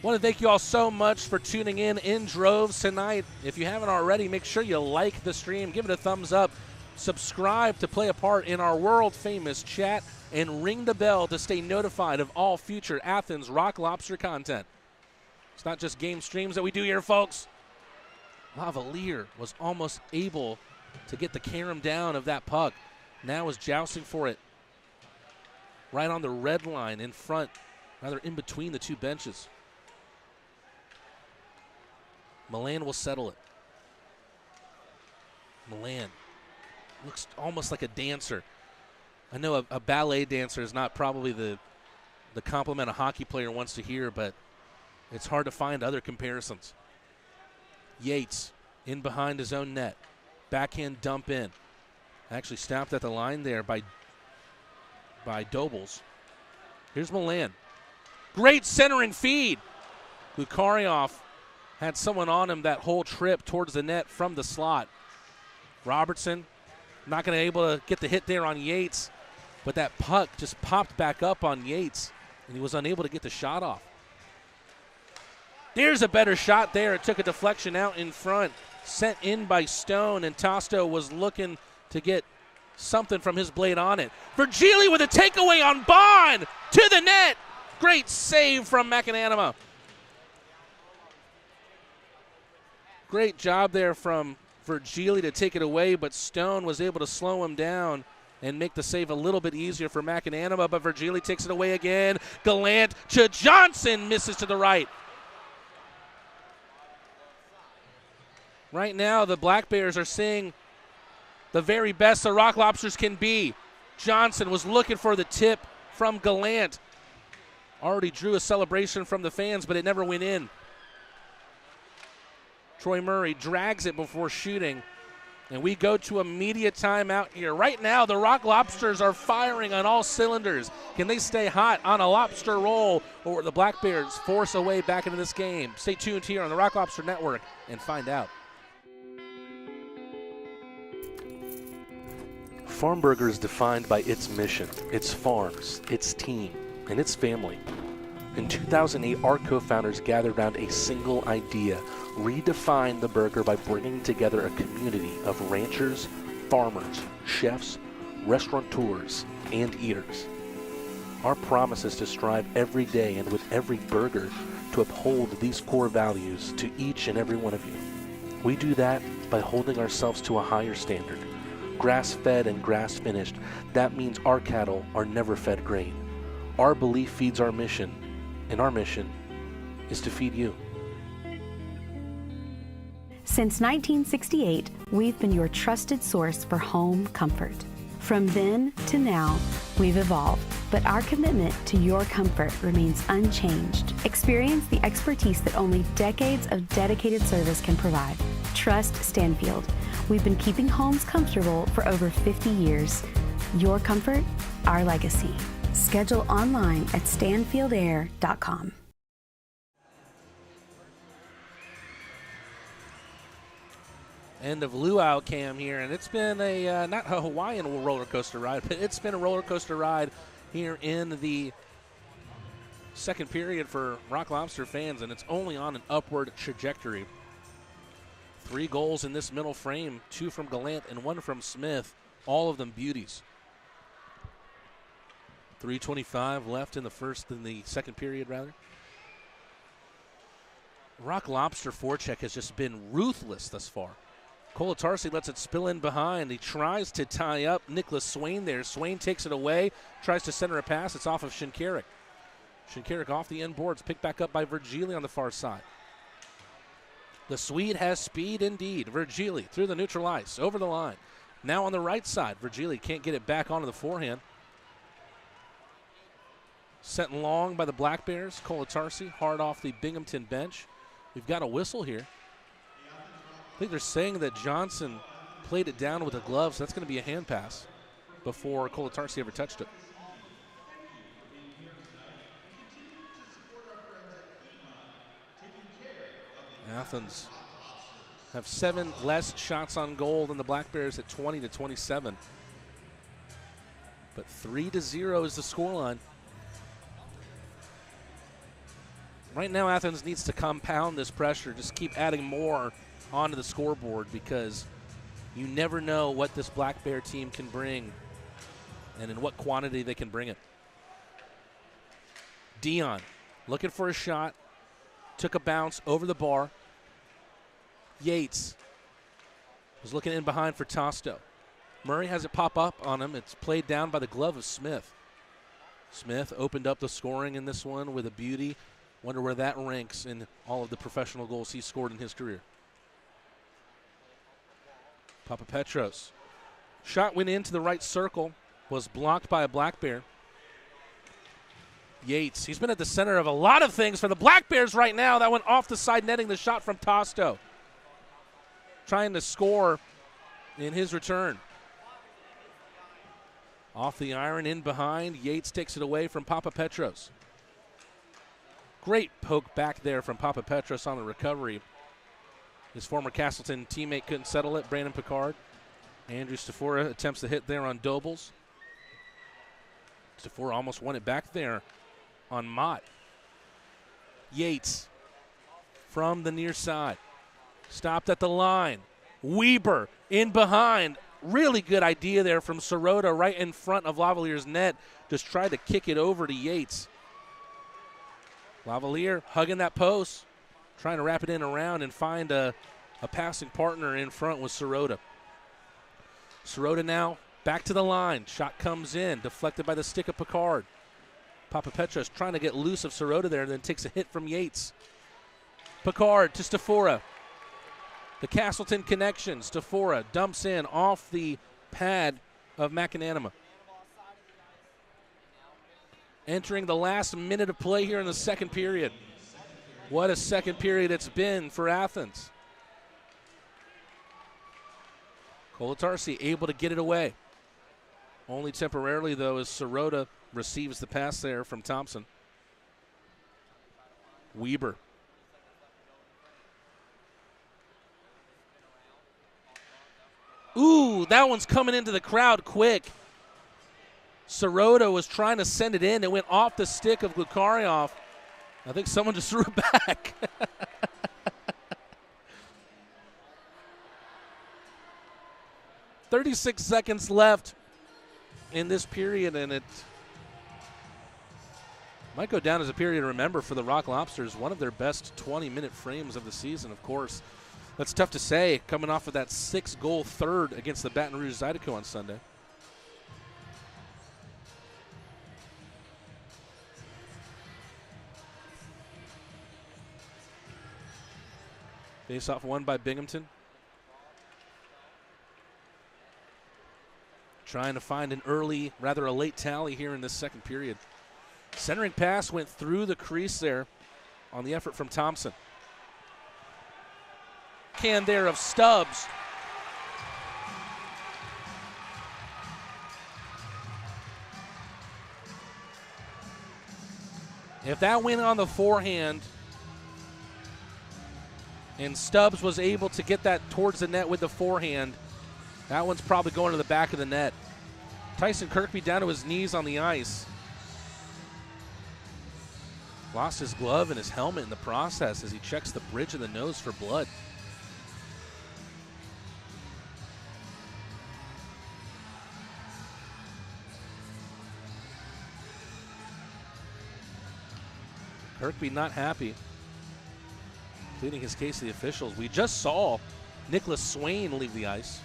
Want to thank you all so much for tuning in droves tonight. If you haven't already, make sure you like the stream, give it a thumbs up, subscribe to play a part in our world-famous chat, and ring the bell to stay notified of all future Athens Rock Lobster content. It's not just game streams that we do here, folks. Lavalier was almost able to get the carom down of that puck. Now is jousting for it right on the red line in front, rather in between the two benches. Milan will settle it. Milan looks almost like a dancer. I know a ballet dancer is not probably the compliment a hockey player wants to hear, but it's hard to find other comparisons. Yates in behind his own net. Backhand dump in. Actually stopped at the line there by Dobles. Here's Milan. Great centering feed. Glukarioff had someone on him that whole trip towards the net from the slot. Robertson not going to be able to get the hit there on Yates, but that puck just popped back up on Yates, and he was unable to get the shot off. There's a better shot there. It took a deflection out in front, sent in by Stone, and Tosto was looking to get something from his blade on it. Virgili with a takeaway on Bond to the net. Great save from McAnanima. Great job there from Virgili to take it away, but Stone was able to slow him down and make the save a little bit easier for McAnanima, but Virgili takes it away again. Galant to Johnson, misses to the right. Right now, the Black Bears are seeing the very best the Rock Lobsters can be. Johnson was looking for the tip from Galant. Already drew a celebration from the fans, but it never went in. Troy Murray drags it before shooting, And we go to immediate timeout here. Right now, the Rock Lobsters are firing on all cylinders. Can they stay hot on a lobster roll, or the Black Bears force a way back into this game? Stay tuned here on the Rock Lobster Network and find out. Farm Burger is defined by its mission, its farms, its team, and its family. In 2008, our co-founders gathered around a single idea: redefine the burger by bringing together a community of ranchers, farmers, chefs, restaurateurs, and eaters. Our promise is to strive every day and with every burger to uphold these core values to each and every one of you. We do that by holding ourselves to a higher standard. Grass-fed and grass-finished, that means our cattle are never fed grain. Our belief feeds our mission, and our mission is to feed you. Since 1968, we've been your trusted source for home comfort. From then to now, we've evolved, but our commitment to your comfort remains unchanged. Experience the expertise that only decades of dedicated service can provide. Trust Stanfield. We've been keeping homes comfortable for over 50 years. Your comfort, our legacy. Schedule online at stanfieldair.com. End of luau cam here, and it's been a not a Hawaiian roller coaster ride, but it's been a roller coaster ride here in the second period for Rock Lobster fans, and it's only on an upward trajectory. 3 goals in this middle frame, 2 from Galant and 1 from Smith, all of them beauties. 3:25 left in the second period, rather. Rock Lobster forecheck has just been ruthless thus far. Kolatarsi lets it spill in behind. He tries to tie up Nicholas Swain there. Swain takes it away, tries to center a pass. It's off of Shinkarik. Shinkarik off the end boards, picked back up by Virgili on the far side. The Swede has speed indeed. Virgili through the neutral ice, over the line. Now on the right side, Virgili can't get it back onto the forehand. Sent long by the Black Bears. Kolatarsi hard off the Binghamton bench. We've got a whistle here. I think they're saying that Johnson played it down with a glove, so that's going to be a hand pass before Kolatarsi ever touched it. Athens have 7 less shots on goal than the Black Bears at 20-27. But 3-0 is the scoreline. Right now, Athens needs to compound this pressure, just keep adding more onto the scoreboard, because you never know what this Black Bear team can bring and in what quantity they can bring it. Dion looking for a shot, took a bounce over the bar. Yates was looking in behind for Tosto. Murray has it pop up on him. It's played down by the glove of Smith. Smith opened up the scoring in this one with a beauty. Wonder where that ranks in all of the professional goals he's scored in his career. Papapetros. Shot went into the right circle, was blocked by a Black Bear. Yates, he's been at the center of a lot of things for the Black Bears right now. That went off the side netting, the shot from Tosto. Trying to score in his return. Off the iron, in behind. Yates takes it away from Papapetros. Great poke back there from Papapetros on the recovery. His former Castleton teammate couldn't settle it, Brandon Picard. Andrew Stafora attempts to hit there on Dobles. Stafora almost won it back there on Mott. Yates from the near side. Stopped at the line. Weber in behind. Really good idea there from Sirota right in front of Lavalier's net. Just tried to kick it over to Yates. Lavalier hugging that post. Trying to wrap it in around and find a passing partner in front with Sirota. Sirota now back to the line. Shot comes in. Deflected by the stick of Picard. Papapetros trying to get loose of Sirota there, and then takes a hit from Yates. Picard to Stafora. The Castleton connection. Stafora dumps in off the pad of McAnanima. Entering the last minute of play here in the second period. What a second period it's been for Athens. Kolatarsi able to get it away. Only temporarily, though, as Sirota receives the pass there from Thompson. Weber. Ooh, that one's coming into the crowd quick. Sirota was trying to send it in. It went off the stick of Glukaryov. I think someone just threw it back. 36 seconds left in this period, and it might go down as a period to remember for the Rock Lobsters, one of their best 20-minute frames of the season, of course. That's tough to say, coming off of that 6-goal third against the Baton Rouge Zydeco on Sunday. Face-off won by Binghamton. Trying to find an early, rather a late tally here in this second period. Centering pass went through the crease there on the effort from Thompson. Can there of Stubbs. If that went on the forehand and Stubbs was able to get that towards the net with the forehand, that one's probably going to the back of the net. Tyson Kirkby down to his knees on the ice. Lost his glove and his helmet in the process as he checks the bridge of the nose for blood. Kirkby not happy, pleading his case to the officials. We just saw Nicholas Swain leave the ice.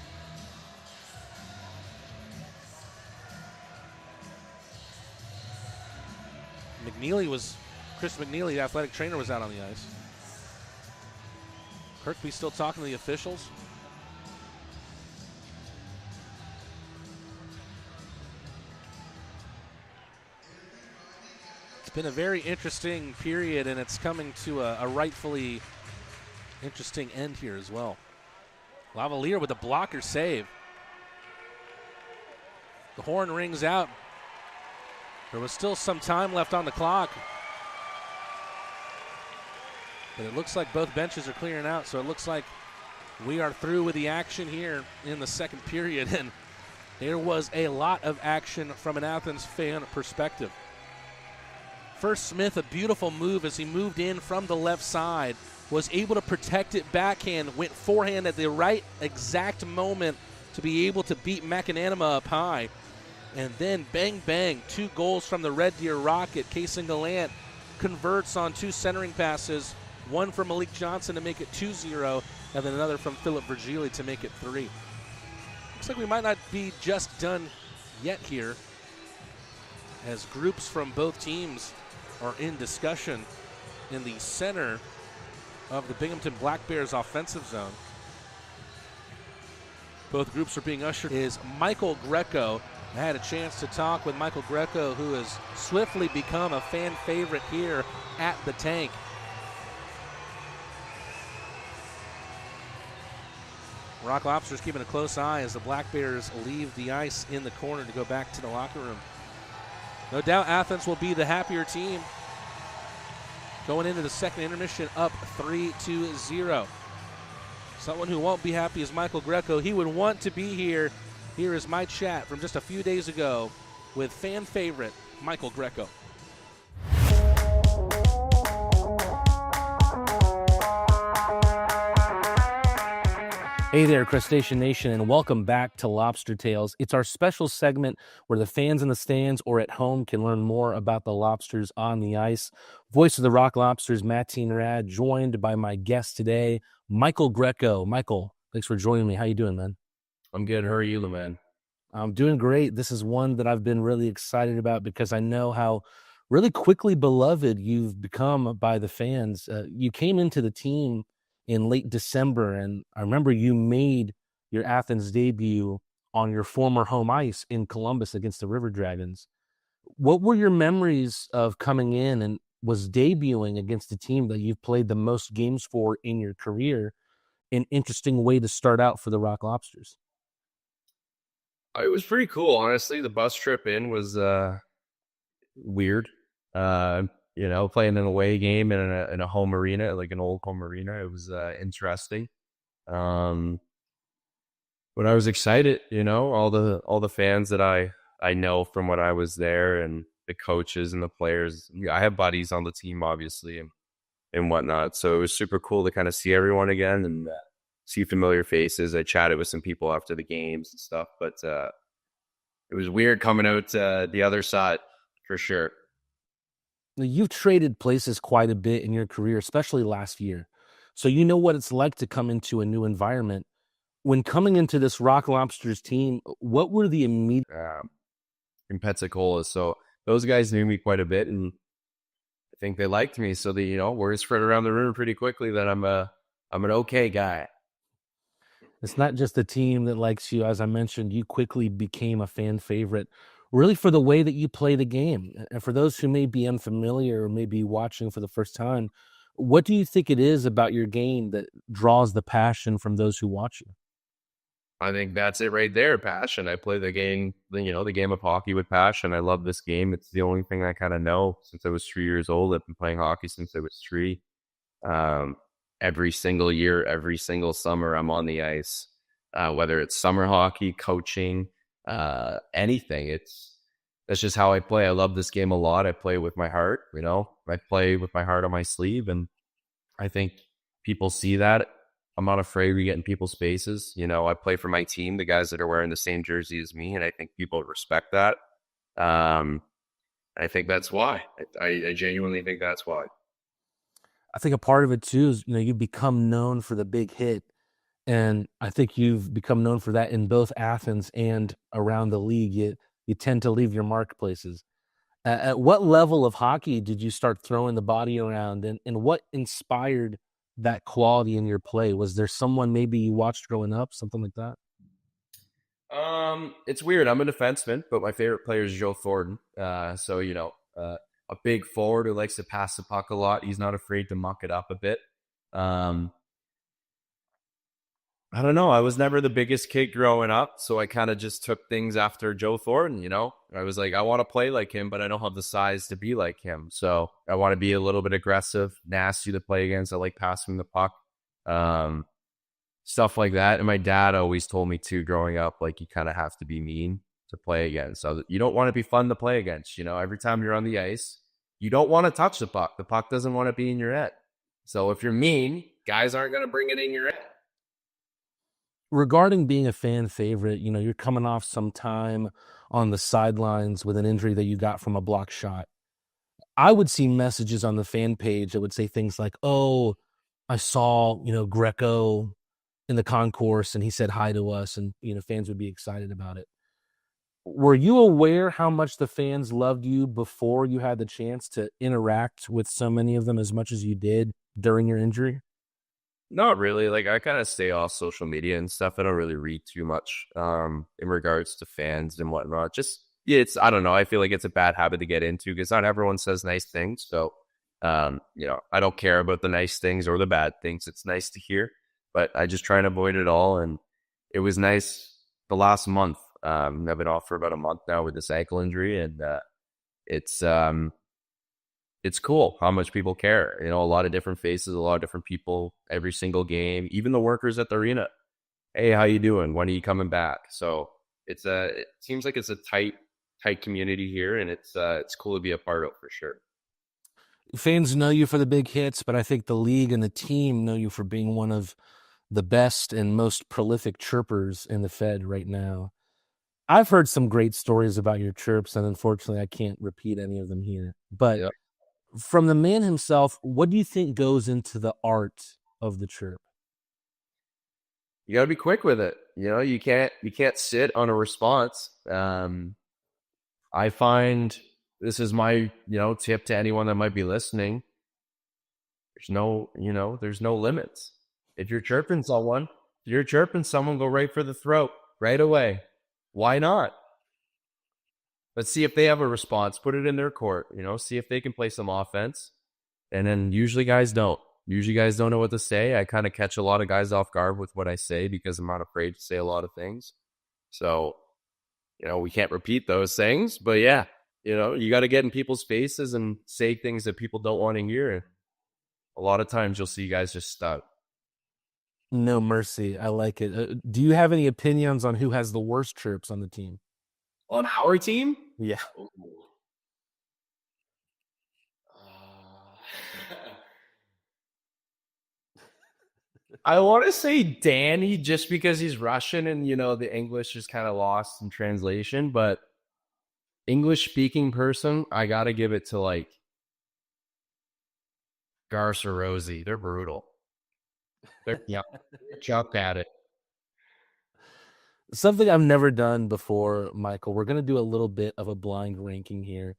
Chris McNeely, the athletic trainer, was out on the ice. Kirkby still talking to the officials. It's been a very interesting period, and it's coming to a rightfully interesting end here as well. Lavalier with a blocker save. The horn rings out. There was still some time left on the clock. But it looks like both benches are clearing out, so it looks like we are through with the action here in the second period. And there was a lot of action from an Athens fan perspective. First, Smith, a beautiful move as he moved in from the left side, was able to protect it backhand, went forehand at the right exact moment to be able to beat McAnanima up high. And then bang, bang, 2 goals from the Red Deer Rocket. Kason Galant converts on 2 centering passes, one from Malik Johnson to make it 2-0, and then another from Philip Virgili to make it 3. Looks like we might not be just done yet here, as groups from both teams are in discussion in the center of the Binghamton Black Bears offensive zone. Both groups are being ushered is Michael Greco. I had a chance to talk with Michael Greco, who has swiftly become a fan favorite here at the Tank. Rock Lobsters keeping a close eye as the Black Bears leave the ice in the corner to go back to the locker room. No doubt Athens will be the happier team going into the second intermission up 3-0. Someone who won't be happy is Michael Greco. He would want to be here. Here is my chat from just a few days ago with fan favorite Michael Greco. Hey there, Crustacean Nation, and welcome back to Lobster Tales. It's our special segment where the fans in the stands or at home can learn more about the Lobsters on the ice. Voice of the Rock Lobsters, Mattine Rad, joined by my guest today, Michael Greco. Michael, thanks for joining me. How you doing, man? I'm good. How are you, man? I'm doing great. This is one that I've been really excited about because I know how really quickly beloved you've become by the fans. You came into the team in late December, and I remember you made your Athens debut on your former home ice in Columbus against the River Dragons. What were your memories of coming in and was debuting against a team that you've played the most games for in your career? An interesting way to start out for the Rock Lobsters. It was pretty cool, honestly. The bus trip in was weird. Playing an away game in a home arena, like an old home arena. It was interesting. But I was excited, all the fans that I know from when I was there, and the coaches and the players. I have buddies on the team, obviously, and whatnot. So it was super cool to kind of see everyone again and see familiar faces. I chatted with some people after the games and stuff, but it was weird coming out the other side for sure. You've traded places quite a bit in your career, especially last year. So you know what it's like to come into a new environment. When coming into this Rock Lobsters team, what were the immediate... in Pensacola. So those guys knew me quite a bit, and I think they liked me. So word spread around the room pretty quickly that I'm an okay guy. It's not just the team that likes you. As I mentioned, you quickly became a fan favorite, really for the way that you play the game. And for those who may be unfamiliar or may be watching for the first time, what do you think it is about your game that draws the passion from those who watch you? I think that's it right there, passion. I play the game, the game of hockey with passion. I love this game. It's the only thing I kind of know since I was 3 years old. I've been playing hockey since I was 3. Every single year, every single summer, I'm on the ice, whether it's summer hockey, coaching, anything. That's just how I play. I love this game a lot. I play with my heart, I play with my heart on my sleeve. And I think people see that. I'm not afraid to get in people's faces. I play for my team, the guys that are wearing the same jersey as me, and I think people respect that. I think that's why. I genuinely think that's why. I think a part of it too is, you become known for the big hit. And I think you've become known for that in both Athens and around the league. You tend to leave your mark places. At what level of hockey did you start throwing the body around, and what inspired that quality in your play? Was there someone maybe you watched growing up, something like that? It's weird. I'm a defenseman, but my favorite player is Joe Thornton. A big forward who likes to pass the puck a lot. He's not afraid to muck it up a bit. I don't know. I was never the biggest kid growing up, so I kind of just took things after Joe Thornton, I was like, I want to play like him, but I don't have the size to be like him. So I want to be a little bit aggressive, nasty to play against. I like passing the puck, stuff like that. And my dad always told me too, growing up, like, you kind of have to be mean to play against. So you don't want to be fun to play against. Every time you're on the ice, you don't want to touch the puck. The puck doesn't want to be in your net. So if you're mean, guys aren't going to bring it in your net. Regarding being a fan favorite, you're coming off some time on the sidelines with an injury that you got from a block shot. I would see messages on the fan page that would say things like, oh, I saw, Greco in the concourse and he said hi to us, and, fans would be excited about it. Were you aware how much the fans loved you before you had the chance to interact with so many of them as much as you did during your injury? Not really. Like, I kind of stay off social media and stuff. I don't really read too much in regards to fans and whatnot. I don't know. I feel like it's a bad habit to get into because not everyone says nice things. So, I don't care about the nice things or the bad things. It's nice to hear, but I just try and avoid it all. And it was nice the last month. I've been off for about a month now with this ankle injury, and it's cool how much people care. A lot of different faces, a lot of different people, every single game, even the workers at the arena. Hey, how you doing? When are you coming back? So it seems like it's a tight community here, and it's cool to be a part of for sure. Fans know you for the big hits, but I think the league and the team know you for being one of the best and most prolific chirpers in the Fed right now. I've heard some great stories about your chirps, and unfortunately I can't repeat any of them here. But yeah. From the man himself, what do you think goes into the art of the chirp? You got to be quick with it. You can't sit on a response. I find this is my, tip to anyone that might be listening. There's no limits. If you're chirping someone, go right for the throat right away. Why not? Let's see if they have a response. Put it in their court, see if they can play some offense. And then usually guys don't. Usually guys don't know what to say. I kind of catch a lot of guys off guard with what I say because I'm not afraid to say a lot of things. So we can't repeat those things, but yeah, you got to get in people's faces and say things that people don't want to hear. A lot of times you'll see guys just stop. No mercy. I like it. Do you have any opinions on who has the worst chirps on the team? On our team? Yeah. I want to say Danny just because he's Russian and, the English is kind of lost in translation. But English-speaking person, I got to give it to, like, Garce or Rosie. They're brutal. They're chucked at it. Something I've never done before, Michael. We're going to do a little bit of a blind ranking here.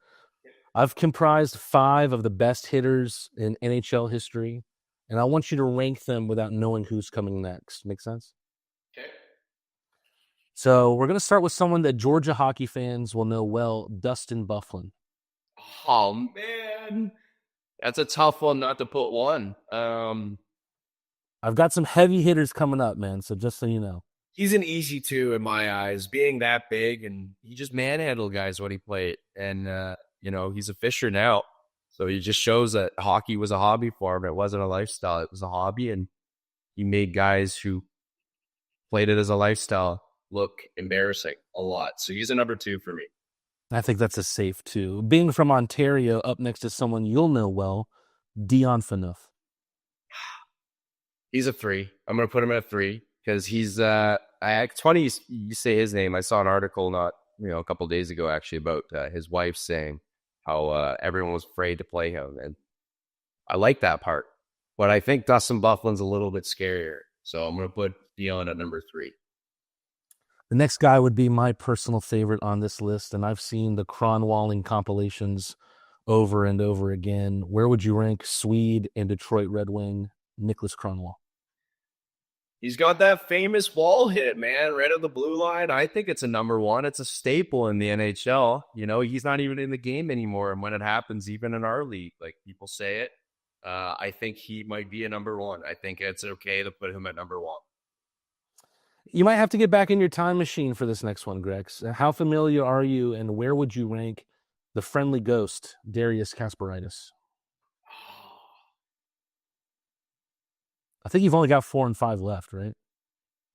I've comprised 5 of the best hitters in NHL history, and I want you to rank them without knowing who's coming next. Make sense? Okay. So we're going to start with someone that Georgia hockey fans will know well, Dustin Byfuglien. Oh, man. That's a tough one not to put one. I've got some heavy hitters coming up, man, so just so you know. He's an easy 2 in my eyes, being that big, and he just manhandled guys when he played. And, he's a fisher now. So he just shows that hockey was a hobby for him. It wasn't a lifestyle. It was a hobby, and he made guys who played it as a lifestyle look embarrassing a lot. So he's a number 2 for me. I think that's a safe 2. Being from Ontario, up next to someone you'll know well, Dion Phaneuf. He's a 3. I'm going to put him at 3 because he's it's funny you say his name. I saw an article a couple days ago actually about his wife saying how everyone was afraid to play him, and I like that part. But I think Dustin Byfuglien's a little bit scarier, so I'm going to put Dion at number 3. The next guy would be my personal favorite on this list, and I've seen the Kronwalling compilations over and over again. Where would you rank Swede and Detroit Red Wing, Niklas Kronwall? He's got that famous wall hit, man, right at the blue line. I think it's a number 1. It's a staple in the NHL. He's not even in the game anymore. And when it happens, even in our league, like people say it, I think he might be a number 1. I think it's okay to put him at number 1. You might have to get back in your time machine for this next one, Greg. How familiar are you, and where would you rank the friendly ghost, Darius Kasparaitis? I think you've only got 4 and 5 left, right?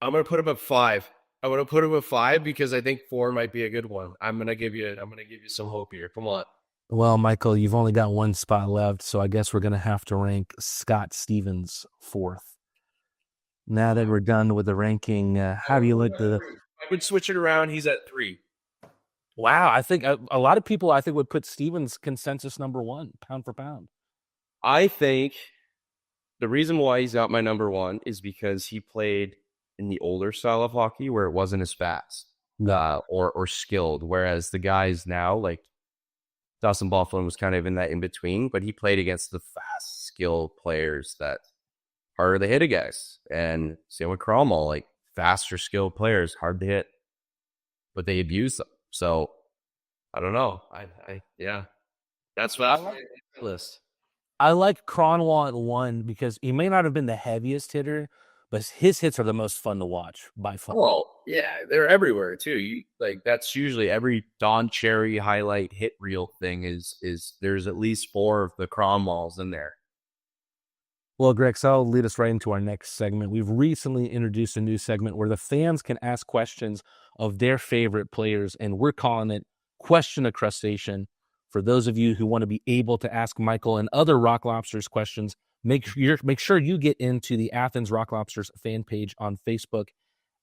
I'm going to put him at 5. I'm going to put him at 5 because I think 4 might be a good one. I'm going to give you some hope here. Come on. Well, Michael, you've only got 1 spot left, so I guess we're going to have to rank Scott Stevens 4th. Now that we're done with the ranking, how do you like the... I would switch it around. He's at 3. Wow, I think a lot of people, would put Stevens consensus number 1, pound for pound. I think the reason why he's got my number 1 is because he played in the older style of hockey where it wasn't as fast or skilled, whereas the guys now, like Dustin Byfuglien was kind of in that in-between, but he played against the fast, skilled players that harder to hit guys. And same with Kronwall, like faster, skilled players, hard to hit, but they abuse them. So I don't know. Yeah, that's what I like the list. I like Kronwall at 1 because he may not have been the heaviest hitter, but his hits are the most fun to watch by far. Well, yeah, they're everywhere too. That's usually every Don Cherry highlight hit reel thing is there's at least 4 of the Kronwalls in there. Well, Greg, so that'll lead us right into our next segment. We've recently introduced a new segment where the fans can ask questions of their favorite players, and we're calling it Question a Crustacean. For those of you who want to be able to ask Michael and other Rock Lobsters questions, make sure you get into the Athens Rock Lobsters fan page on Facebook.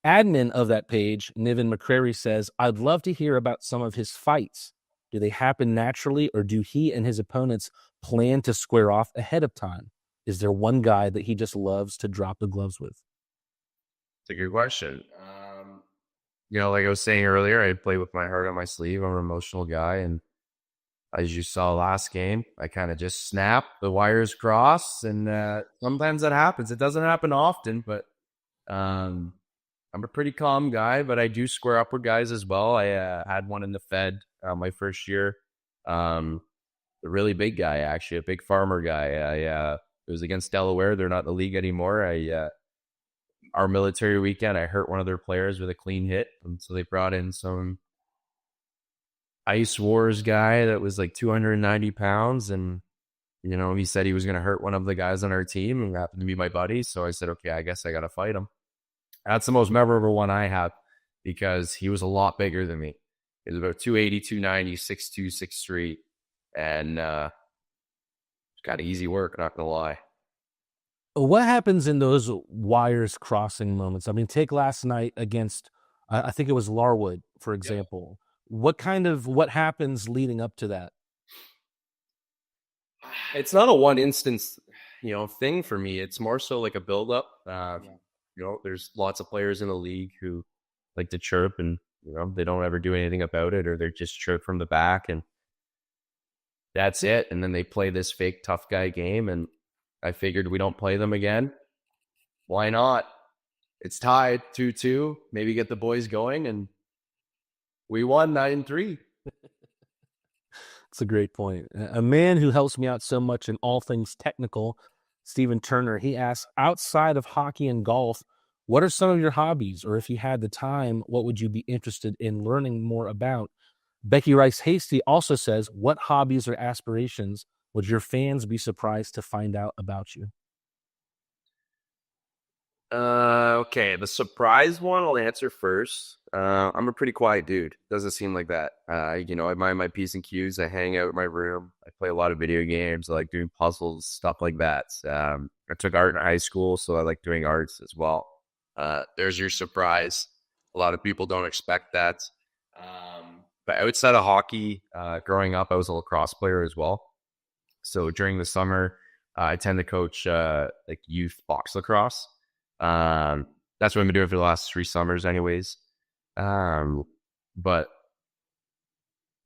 Admin of that page, Niven McCrary, says, I'd love to hear about some of his fights. Do they happen naturally, or do he and his opponents plan to square off ahead of time? Is there one guy that he just loves to drop the gloves with? It's a good question. Like I was saying earlier, I play with my heart on my sleeve. I'm an emotional guy, and as you saw last game, I kind of just snap, the wires cross, and sometimes that happens. It doesn't happen often, but I'm a pretty calm guy, but I do square up with guys as well. I had one in the Fed my first year. A really big guy, actually, a big farmer guy. It was against Delaware. They're not in the league anymore. Our military weekend, I hurt one of their players with a clean hit, and so they brought in some Ice Wars guy that was like 290 pounds. And, he said he was going to hurt one of the guys on our team and happened to be my buddy. So I said, okay, I guess I got to fight him. That's the most memorable one I have because he was a lot bigger than me. He was about 280, 290, 6'2", 6'3", and got easy work, not going to lie. What happens in those wires crossing moments? I mean, take last night against, I think it was Larwood, for example. Yeah. What happens leading up to that? It's not a one instance, thing for me. It's more so like a build-up. There's lots of players in the league who like to chirp and, they don't ever do anything about it, or they're just chirp from the back and that's it. And then they play this fake tough guy game. And I figured we don't play them again. Why not? It's tied 2-2. Maybe get the boys going. And we won 9-3. That's a great point. A man who helps me out so much in all things technical, Stephen Turner, he asks, outside of hockey and golf, what are some of your hobbies? Or if you had the time, what would you be interested in learning more about? Becky Rice Hasty also says, what hobbies or aspirations would your fans be surprised to find out about you? Okay, the surprise one I'll answer first. I'm a pretty quiet dude. Doesn't seem like that. I mind my P's and Q's. I hang out in my room. I play a lot of video games. I like doing puzzles, stuff like that. I took art in high school, so I like doing arts as well. There's your surprise. A lot of people don't expect that. But outside of hockey, growing up, I was a lacrosse player as well. So during the summer, I tend to coach like youth box lacrosse. That's what I've been doing for the last 3 summers anyways. But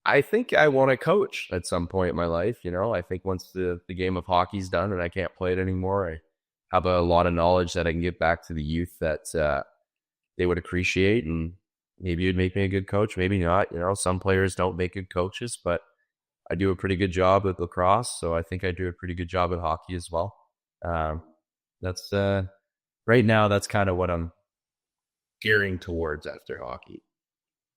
I think I want to coach at some point in my life. I think once the game of hockey's done and I can't play it anymore, I have a lot of knowledge that I can give back to the youth that they would appreciate, and maybe it'd make me a good coach, maybe not. Some players don't make good coaches, but I do a pretty good job with lacrosse, so I think I do a pretty good job at hockey as well. That's right now, that's kind of what I'm gearing towards after hockey.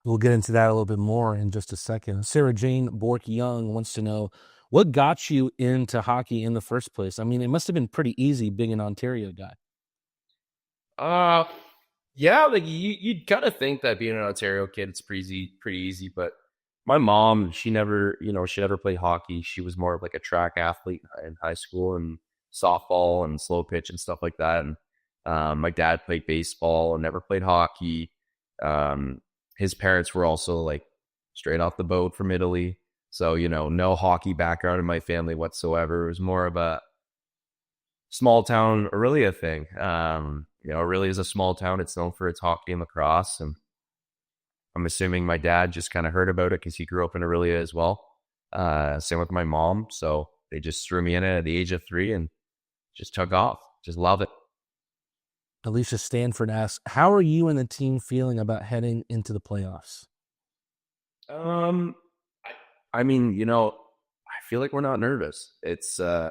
We'll get into that a little bit more in just a second. Sarah Jane Bork-Young wants to know, what got you into hockey in the first place? I mean, it must have been pretty easy being an Ontario guy. Yeah, like you'd kind of think that being an Ontario kid, it's pretty easy. But my mom, she never played hockey. She was more of like a track athlete in high school and softball and slow pitch and stuff like that. And my dad played baseball and never played hockey. His parents were also like straight off the boat from Italy. So, no hockey background in my family whatsoever. It was more of a small town Aurelia thing. Aurelia is a small town. It's known for its hockey and lacrosse. And I'm assuming my dad just kind of heard about it because he grew up in Aurelia as well. Same with my mom. So they just threw me in it at the age of 3 and just took off. Just love it. Alicia Stanford asks, how are you and the team feeling about heading into the playoffs? I feel like we're not nervous. It's I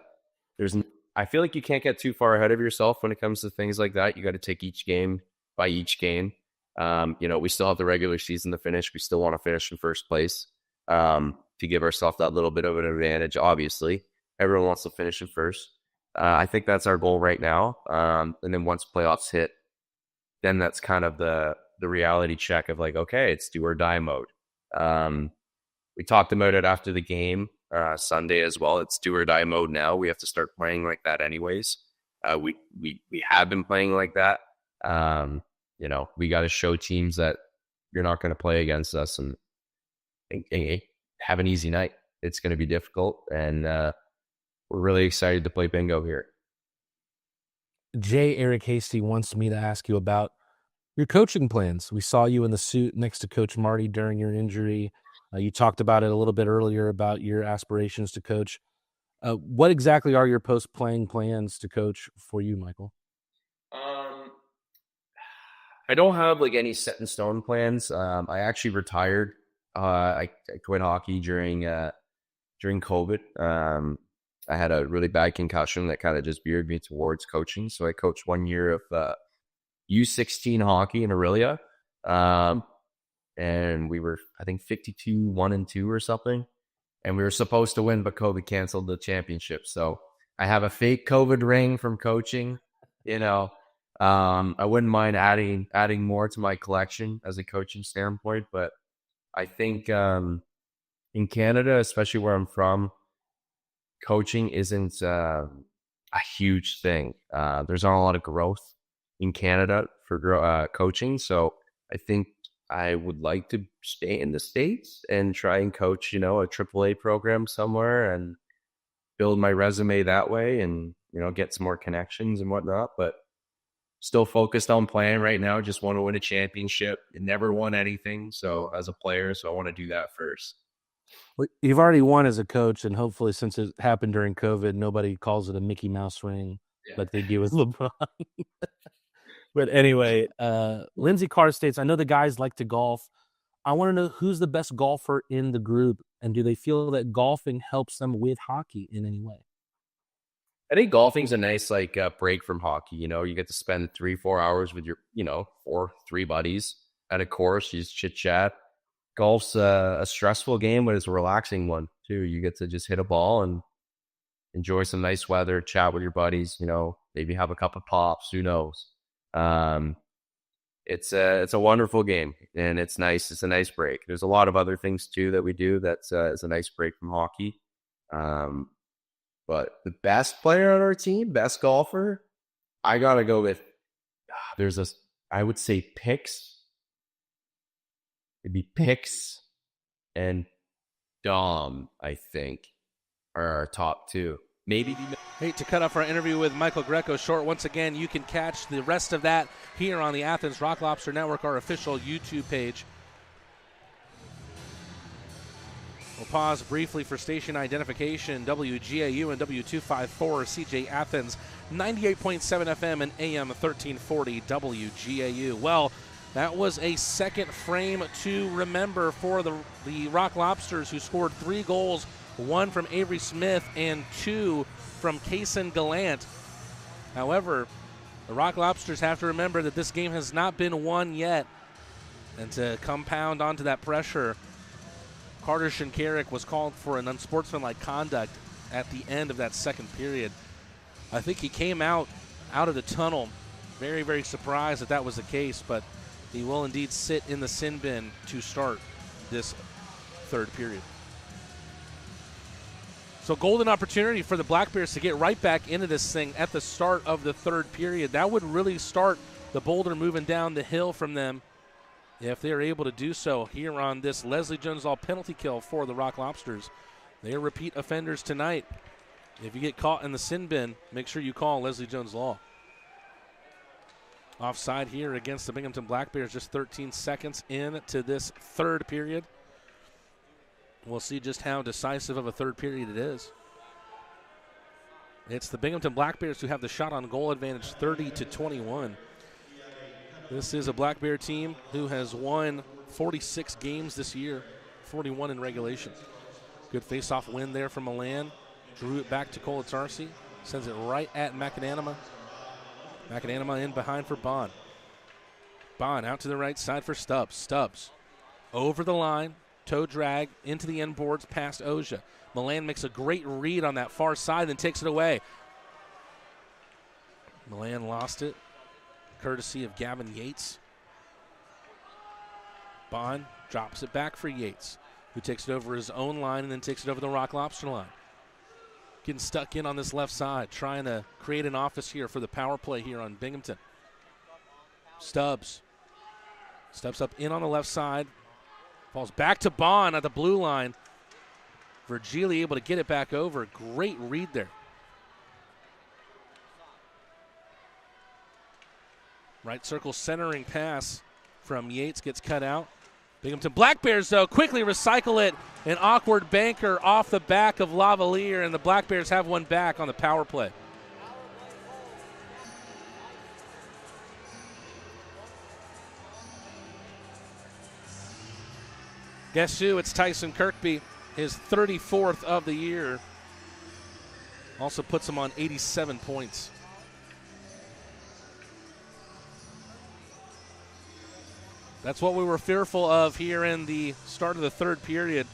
feel like you can't get too far ahead of yourself when it comes to things like that. You got to take each game by each game. We still have the regular season to finish. We still want to finish in first place to give ourselves that little bit of an advantage. Obviously, everyone wants to finish in first. I think that's our goal right now. And then once playoffs hit, then that's kind of the reality check of like, okay, it's do or die mode. We talked about it after the game Sunday as well. It's do or die mode now. We have to start playing like that anyways. We have been playing like that. We got to show teams that you're not going to play against us and have an easy night. It's going to be difficult, and we're really excited to play bingo here. J. Eric Hasty wants me to ask you about your coaching plans. We saw you in the suit next to Coach Marty during your injury. You talked about it a little bit earlier about your aspirations to coach. What exactly are your post-playing plans to coach for you, Michael? I don't have like any set in stone plans. I actually retired. I quit hockey during COVID. I had a really bad concussion that kind of just veered me towards coaching. So I coached 1 year of U16 hockey in Aurelia. and we were, I think, 52-1-2 or something. And we were supposed to win, but COVID canceled the championship. So I have a fake COVID ring from coaching. I wouldn't mind adding more to my collection as a coaching standpoint, but I think in Canada, especially where I'm from, coaching isn't a huge thing. There's not a lot of growth in Canada for coaching, so I think I would like to stay in the States and try and coach, a AAA program somewhere and build my resume that way and, get some more connections and whatnot. But still focused on playing right now. Just want to win a championship. Never won anything. So as a player, I want to do that first. Well, you've already won as a coach, and hopefully since it happened during COVID, nobody calls it a Mickey Mouse ring like they do with LeBron. But anyway, Lindsay Carr states, I know the guys like to golf. I want to know who's the best golfer in the group, and do they feel that golfing helps them with hockey in any way? I think golfing's a nice break from hockey. You get to spend 3-4 hours with your, 3 buddies at a course. You just chit chat. Golf's a stressful game, but it's a relaxing one too. You get to just hit a ball and enjoy some nice weather, chat with your buddies. Maybe have a cup of pops. Who knows? It's a wonderful game, and it's nice. It's a nice break. There's a lot of other things too that we do that's is a nice break from hockey. But the best player on our team, best golfer, I gotta go with. I would say Pix. It'd be Pix and Dom, I think, are our top 2. Maybe. Hate to cut off our interview with Michael Greco short. Once again, you can catch the rest of that here on the Athens Rock Lobster Network, our official YouTube page. We'll pause briefly for station identification. WGAU and W254 CJ Athens, 98.7 FM and AM 1340 WGAU. Well, that was a second frame to remember for the Rock Lobsters, who scored 3 goals, 1 from Avery Smith and 2 from Kason Galant. However, the Rock Lobsters have to remember that this game has not been won yet. And to compound onto that pressure, Carter Shinkarik was called for an unsportsmanlike conduct at the end of that second period. I think he came out of the tunnel very, very surprised that was the case, but he will indeed sit in the sin bin to start this third period. So golden opportunity for the Black Bears to get right back into this thing at the start of the third period. That would really start the boulder moving down the hill from them if they're able to do so here on this Leslie Jones Law penalty kill for the Rock Lobsters. They are repeat offenders tonight. If you get caught in the sin bin, make sure you call Leslie Jones Law. Offside here against the Binghamton Black Bears, just 13 seconds into this third period. We'll see just how decisive of a third period it is. It's the Binghamton Black Bears who have the shot on goal advantage, 30-21. This is a Black Bear team who has won 46 games this year, 41 in regulation. Good face-off win there from Milan. Drew it back to Colatarsi, sends it right at McAnanama. McAnanama in behind for Bond. Bond out to the right side for Stubbs. Stubbs over the line, toe drag into the end boards past Oja. Milan makes a great read on that far side, then takes it away. Milan lost it, courtesy of Gavin Yates. Bond drops it back for Yates, who takes it over his own line and then takes it over the Rock Lobster line. Getting stuck in on this left side, trying to create an office here for the power play here on Binghamton. Stubbs steps up in on the left side, falls back to Bond at the blue line. Virgili able to get it back over. Great read there. Right circle centering pass from Yates gets cut out. Binghamton Black Bears, though, quickly recycle it. An awkward banker off the back of Lavalier, and the Black Bears have one back on the power play. Guess who? It's Tyson Kirkby, his 34th of the year. Also puts him on 87 points. That's what we were fearful of here in the start of the third period.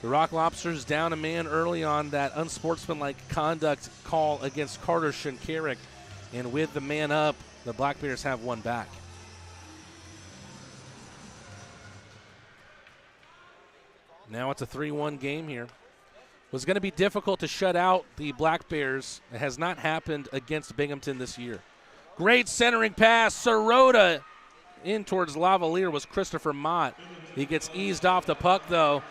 The Rock Lobsters down a man early on that unsportsmanlike conduct call against Carter Shinkarik. And with the man up, the Black Bears have one back. Now it's a 3-1 game here. It was going to be difficult to shut out the Black Bears. It has not happened against Binghamton this year. Great centering pass. Sirota in towards Lavalier was Christopher Mott. He gets eased off the puck, though.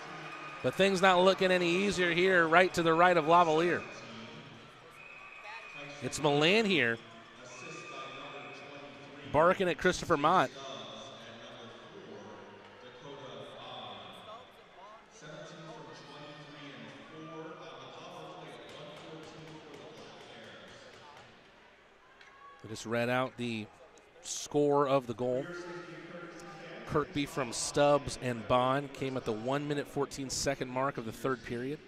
But things not looking any easier here, right to the right of Lavalier. It's Milan here, barking at Christopher Mott. I just read out the score of the goal. Kirkby from Stubbs and Bond came at the 1 minute 14 second mark of the third period.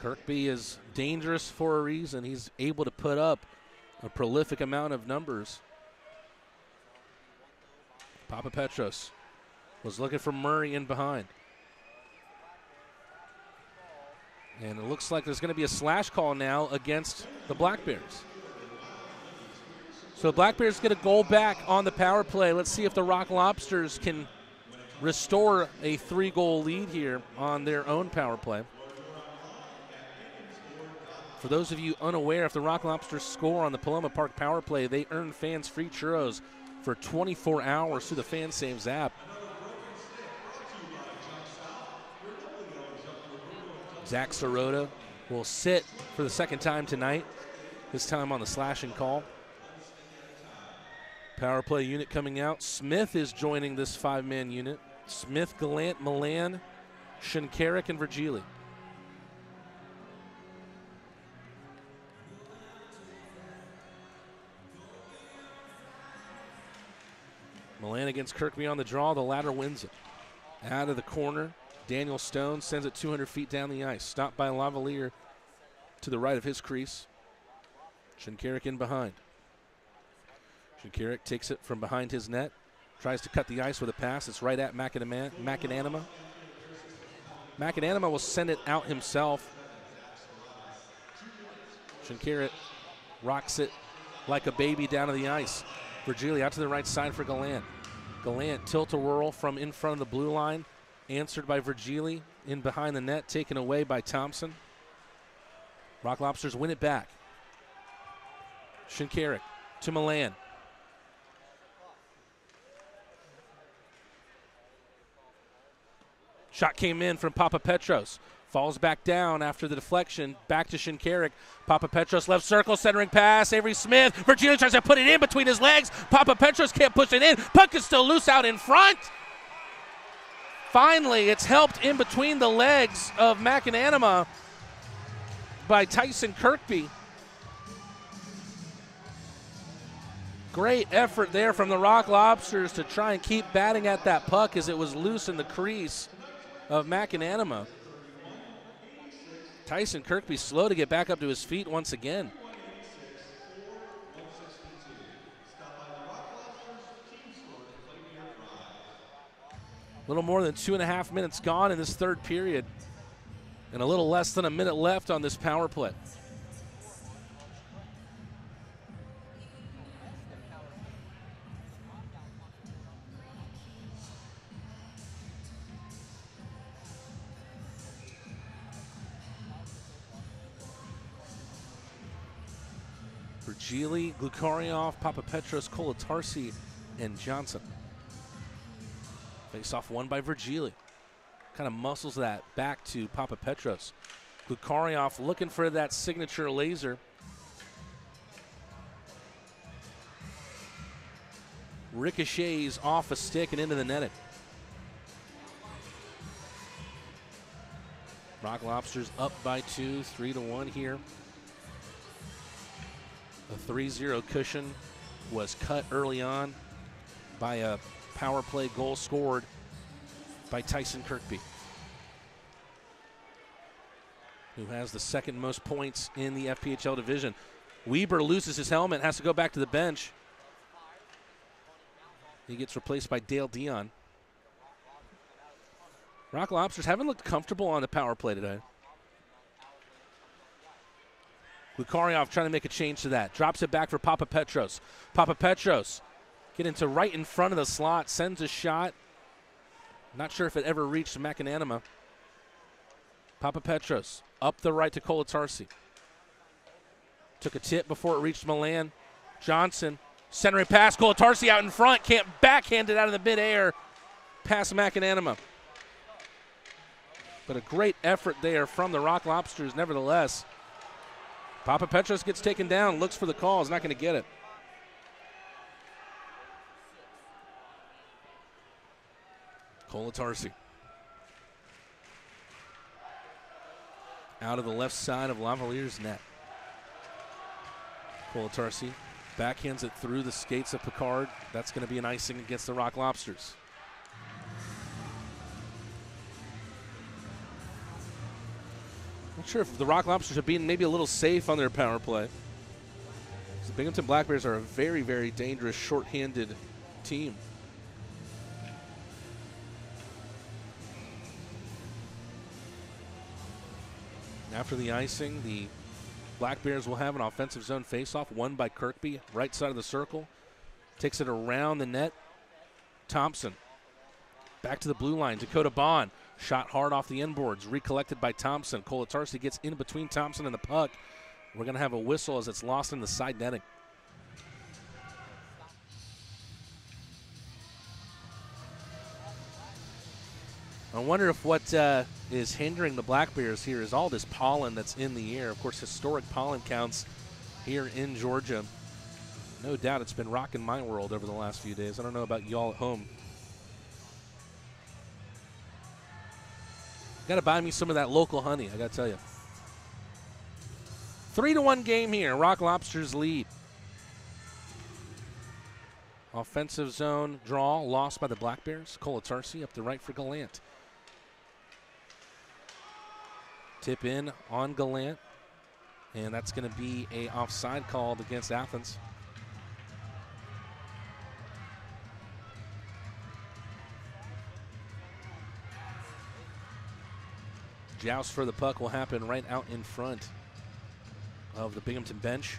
Kirkby is dangerous for a reason. He's able to put up a prolific amount of numbers. Papa Petros was looking for Murray in behind. And it looks like there's going to be a slash call now against the Black Bears. So Black Bears get a goal back on the power play. Let's see if the Rock Lobsters can restore a 3-goal lead here on their own power play. For those of you unaware, if the Rock Lobsters score on the Paloma Park power play, they earn fans free churros for 24 hours through the FanSaves app. Zach Sirota will sit for the second time tonight, this time on the slashing call. Power play unit coming out. Smith is joining this 5-man unit. Smith, Galant, Milan, Shinkarik, and Virgili. Milan against Kirkby on the draw. The latter wins it. Out of the corner, Daniel Stone sends it 200 feet down the ice. Stopped by Lavalier to the right of his crease. Shinkarik in behind. Shinkarik takes it from behind his net. Tries to cut the ice with a pass. It's right at McAnama. McAnama will send it out himself. Shinkarik rocks it like a baby down to the ice. Virgili out to the right side for Galant. Galant tilt-a-whirl from in front of the blue line. Answered by Virgili in behind the net. Taken away by Thompson. Rock Lobsters win it back. Shinkarik to Milan. Shot came in from Papa Petros. Falls back down after the deflection. Back to Shinkarik. Papa Petros left circle, centering pass. Avery Smith. Virgili tries to put it in between his legs. Papa Petros can't push it in. Puck is still loose out in front. Finally, it's helped in between the legs of McAnama by Tyson Kirkby. Great effort there from the Rock Lobsters to try and keep batting at that puck as it was loose in the crease of McAnama. Tyson Kirkby slow to get back up to his feet once again. A little more than 2.5 minutes gone in this third period, and a little less than a minute left on this power play. Virgili, Glukaryov, Papa Petros, Kolatarsi, and Johnson. Face off won by Virgili. Kind of muscles that back to Papa Petros. Glukaryov looking for that signature laser. Ricochets off a stick and into the netting. Rock Lobsters up by 2, 3-1 here. A 3-0 cushion was cut early on by a power play goal scored by Tyson Kirkby, who has the second most points in the FPHL division. Weber loses his helmet, has to go back to the bench. He gets replaced by Dale Dion. Rock Lobsters haven't looked comfortable on the power play today. Lukarioff trying to make a change to that. Drops it back for Papa Petros. Papa Petros getting to right in front of the slot. Sends a shot. Not sure if it ever reached McAnanima. Papa Petros up the right to Kolatarsi. Took a tip before it reached Milan. Johnson centering pass. Kolatarsi out in front. Can't backhand it out of the midair. Past McAnanima. But a great effort there from the Rock Lobsters nevertheless. Papa Petros gets taken down, looks for the call, is not going to get it. Kolatarsi. Out of the left side of Lavalier's net. Kolatarsi backhands it through the skates of Picard. That's going to be an icing against the Rock Lobsters. Not sure if the Rock Lobsters are being maybe a little safe on their power play. The Binghamton Black Bears are a very, very dangerous shorthanded team. After the icing, the Black Bears will have an offensive zone faceoff, won by Kirkby, right side of the circle. Takes it around the net. Thompson. Back to the blue line. Dakota Bond. Shot hard off the inboards. Recollected by Thompson. Kolatarsi gets in between Thompson and the puck. We're going to have a whistle as it's lost in the side netting. I wonder if what is hindering the Black Bears here is all this pollen that's in the air. Of course, historic pollen counts here in Georgia. No doubt it's been rocking my world over the last few days. I don't know about y'all at home. Got to buy me some of that local honey, I got to tell you. 3-1 game here. Rock Lobsters lead. Offensive zone draw lost by the Black Bears. Kolatarsi up the right for Galant. Tip in on Galant. And that's going to be a offside called against Athens. Joust for the puck will happen right out in front of the Binghamton bench.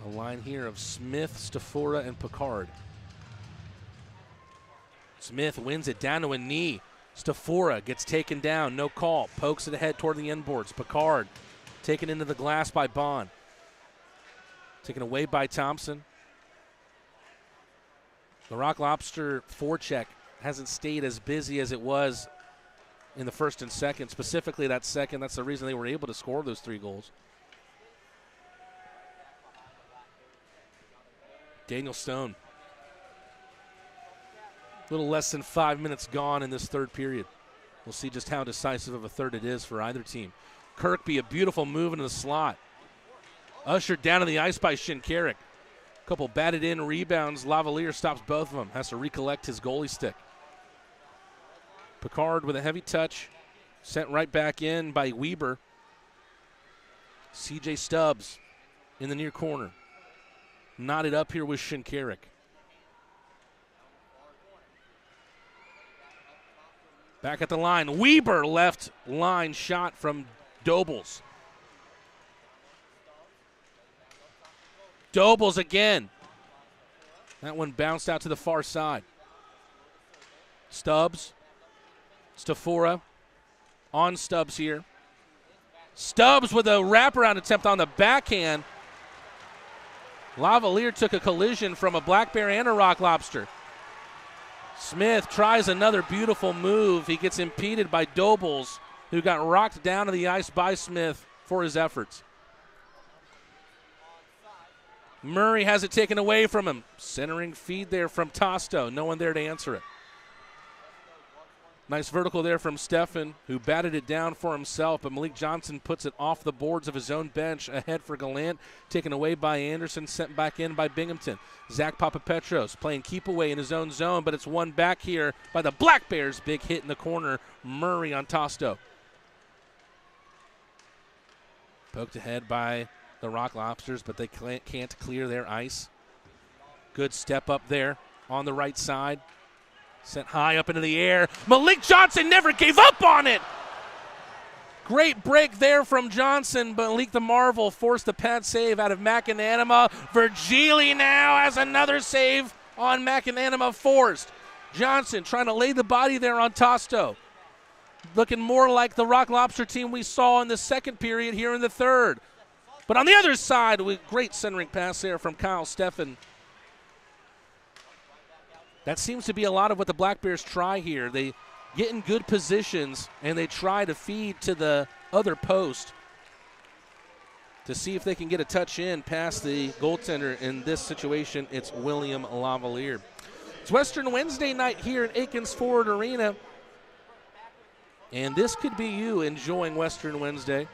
A line here of Smith, Stafora, and Picard. Smith wins it down to a knee. Stafora gets taken down, no call. Pokes it ahead toward the inboards. Picard taken into the glass by Bond. Taken away by Thompson. The Rock Lobster forecheck hasn't stayed as busy as it was in the first and second. Specifically that second, that's the reason they were able to score those 3 goals. Daniel Stone. A little less than 5 minutes gone in this third period. We'll see just how decisive of a third it is for either team. Kirkby, a beautiful move into the slot. Ushered down to the ice by Shinkarik. Couple batted in rebounds. Lavalier stops both of them. Has to recollect his goalie stick. Picard with a heavy touch. Sent right back in by Weber. CJ Stubbs in the near corner. Knotted up here with Shinkarik. Back at the line. Weber left line shot from Dobles. Dobles again. That one bounced out to the far side. Stubbs. Stafora on Stubbs here. Stubbs with a wraparound attempt on the backhand. Lavalier took a collision from a Black Bear and a Rock Lobster. Smith tries another beautiful move. He gets impeded by Dobles, who got rocked down to the ice by Smith for his efforts. Murray has it taken away from him. Centering feed there from Tosto. No one there to answer it. Nice vertical there from Stefan, who batted it down for himself, but Malik Johnson puts it off the boards of his own bench, ahead for Galant, taken away by Anderson, sent back in by Binghamton. Zach Papapetros playing keep away in his own zone, but it's won back here by the Black Bears. Big hit in the corner. Murray on Tosto. Poked ahead by the Rock Lobsters, but they can't clear their ice. Good step up there on the right side. Sent high up into the air. Malik Johnson never gave up on it. Great break there from Johnson, but Malik the Marvel forced the pad save out of McAnanima. Virgili now has another save on McAnanima forced. Johnson trying to lay the body there on Tosto. Looking more like the Rock Lobster team we saw in the second period here in the third. But on the other side, with great centering pass there from Kyle Steffen. That seems to be a lot of what the Black Bears try here. They get in good positions, and they try to feed to the other post to see if they can get a touch in past the goaltender. In this situation, it's William Lavalier. It's Western Wednesday night here at Akins Ford Arena, and this could be you enjoying Western Wednesday.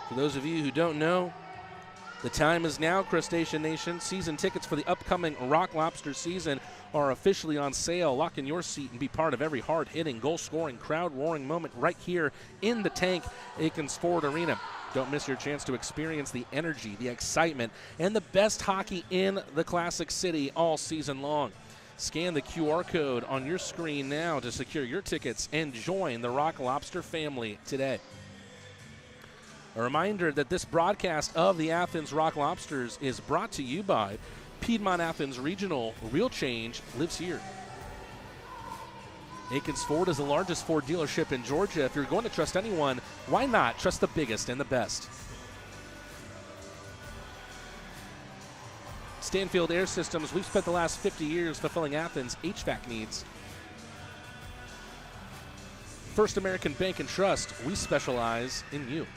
For those of you who don't know, the time is now, Crustacean Nation. Season tickets for the upcoming Rock Lobster season are officially on sale. Lock in your seat and be part of every hard-hitting, goal-scoring, crowd-roaring moment right here in the tank, Akins Ford Arena. Don't miss your chance to experience the energy, the excitement, and the best hockey in the Classic City all season long. Scan the QR code on your screen now to secure your tickets and join the Rock Lobster family today. A reminder that this broadcast of the Athens Rock Lobsters is brought to you by Piedmont Athens Regional. Real change lives here. Akins Ford is the largest Ford dealership in Georgia. If you're going to trust anyone, why not trust the biggest and the best? Stanfield Air Systems, we've spent the last 50 years fulfilling Athens' HVAC needs. First American Bank and Trust, we specialize in you.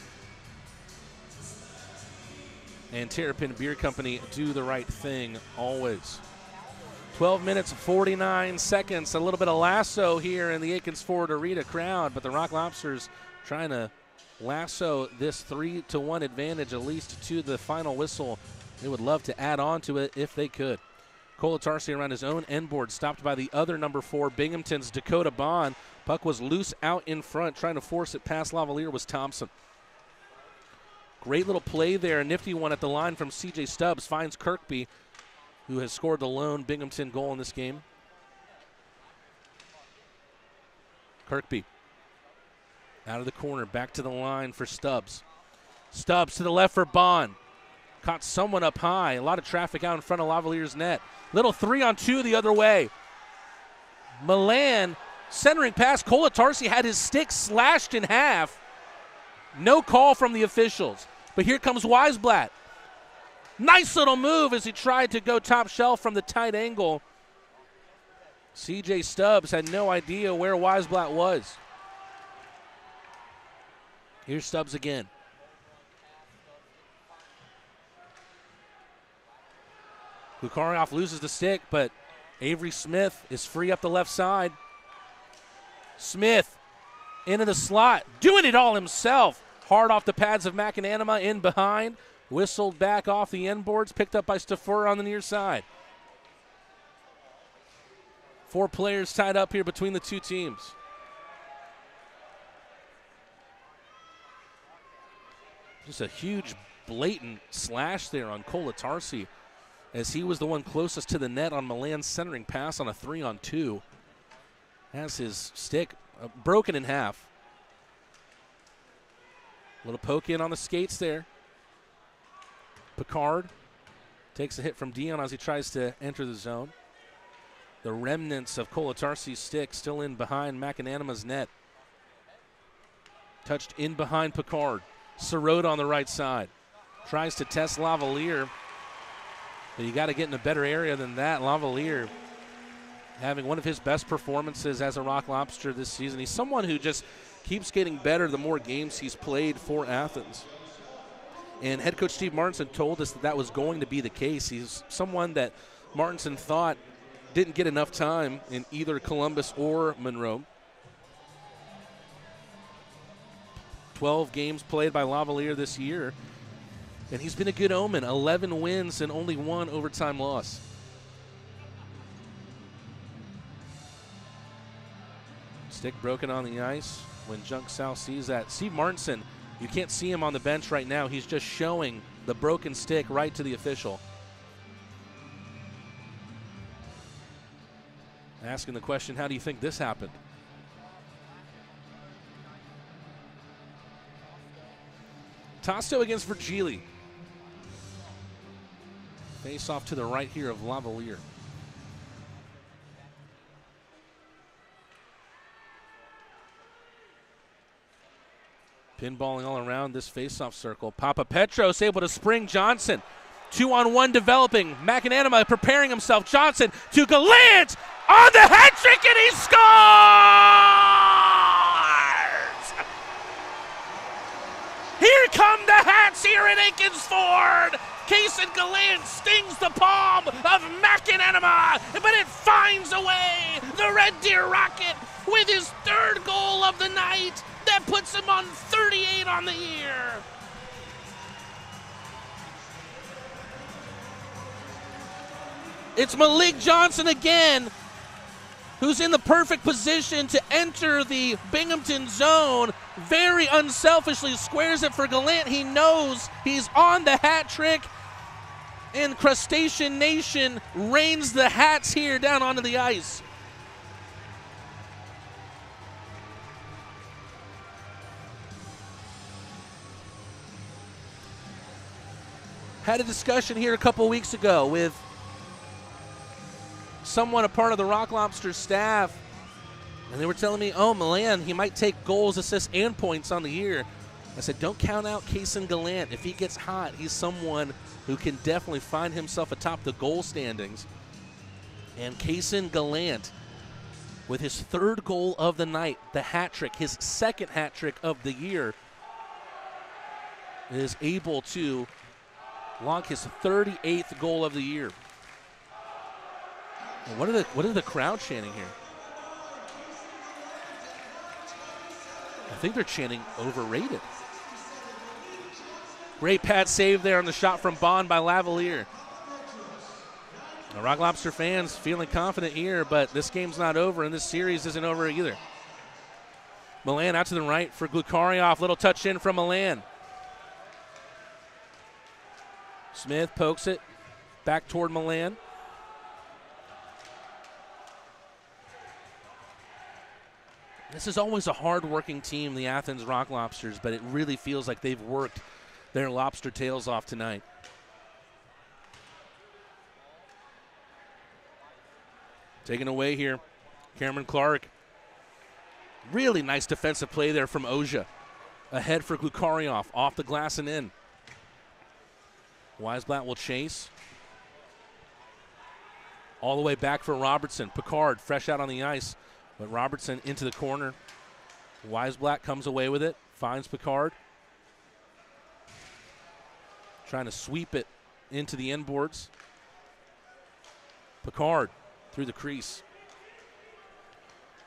And Terrapin Beer Company, do the right thing always. 12 minutes, 49 seconds. A little bit of lasso here in the Akins Ford Arena crowd, but the Rock Lobsters trying to lasso this 3-1 advantage at least to the final whistle. They would love to add on to it if they could. Colatarsi around his own end board, stopped by the other number 4, Binghamton's Dakota Bond. Puck was loose out in front, trying to force it past Lavalier was Thompson. Great little play there, a nifty one at the line from C.J. Stubbs, finds Kirkby, who has scored the lone Binghamton goal in this game. Kirkby out of the corner, back to the line for Stubbs. Stubbs to the left for Bond. Caught someone up high. A lot of traffic out in front of Lavalier's net. Little 3-on-2 the other way. Milan centering pass. Colatarsi had his stick slashed in half. No call from the officials. But here comes Weisblatt. Nice little move as he tried to go top shelf from the tight angle. C.J. Stubbs had no idea where Weisblatt was. Here's Stubbs again. Kukarioff loses the stick, but Avery Smith is free up the left side. Smith into the slot, doing it all himself. Hard off the pads of McAnanima in behind. Whistled back off the end boards, picked up by Staffer on the near side. 4 players tied up here between the two teams. Just a huge, blatant slash there on Colatarsi, as he was the one closest to the net on Milan's centering pass on a 3-on-2. Has his stick broken in half. Little poke in on the skates there. Picard takes a hit from Dion as he tries to enter the zone. The remnants of Colatarsi's stick still in behind McAnanima's net. Touched in behind Picard. Sirota on the right side. Tries to test Lavalier. But you got to get in a better area than that. Lavalier having one of his best performances as a Rock Lobster this season. He's someone who just keeps getting better the more games he's played for Athens. And head coach Steve Martinson told us that that was going to be the case. He's someone that Martinson thought didn't get enough time in either Columbus or Monroe. 12 games played by Lavalier this year, and he's been a good omen. 11 wins and only 1 overtime loss. Stick broken on the ice when Junk South sees that. Steve Martinson, you can't see him on the bench right now. He's just showing the broken stick right to the official. Asking the question, how do you think this happened? Tosto against Virgili. Face off to the right here of Lavalier. Pinballing all around this face-off circle. Papa Petros able to spring Johnson. 2-on-1 developing. McAnanima preparing himself. Johnson to Galant on the hat trick, and he scores! Here come the hats here at Akins Ford. Kason Galant stings the palm of McAnanima, but it finds a way. The Red Deer Rocket with his third goal of the night. That puts him on 38 on the year. It's Malik Johnson again, who's in the perfect position to enter the Binghamton zone. Very unselfishly squares it for Galant. He knows he's on the hat trick, and Crustacean Nation rains the hats here down onto the ice. Had a discussion here a couple weeks ago with someone a part of the Rock Lobsters staff, and they were telling me, oh, Milan, he might take goals, assists, and points on the year. I said, don't count out Kason Galant. If he gets hot, he's someone who can definitely find himself atop the goal standings. And Kason Galant, with his third goal of the night, the hat trick, his second hat trick of the year, is able to log his 38th goal of the year. And what are the crowd chanting here? I think they're chanting overrated. Great pad save there on the shot from Bond by Lavalier. The Rock Lobster fans feeling confident here, but this game's not over, and this series isn't over either. Milan out to the right for Glukarioff. Little touch in from Milan. Smith pokes it back toward Milan. This is always a hard-working team, the Athens Rock Lobsters, but it really feels like they've worked their lobster tails off tonight. Taken away here, Cameron Clark. Really nice defensive play there from Oja. Ahead for Glukarioff, off the glass and in. Weisblatt will chase. All the way back for Robertson. Picard fresh out on the ice, but Robertson into the corner. Weisblatt comes away with it, finds Picard. Trying to sweep it into the inboards. Picard through the crease.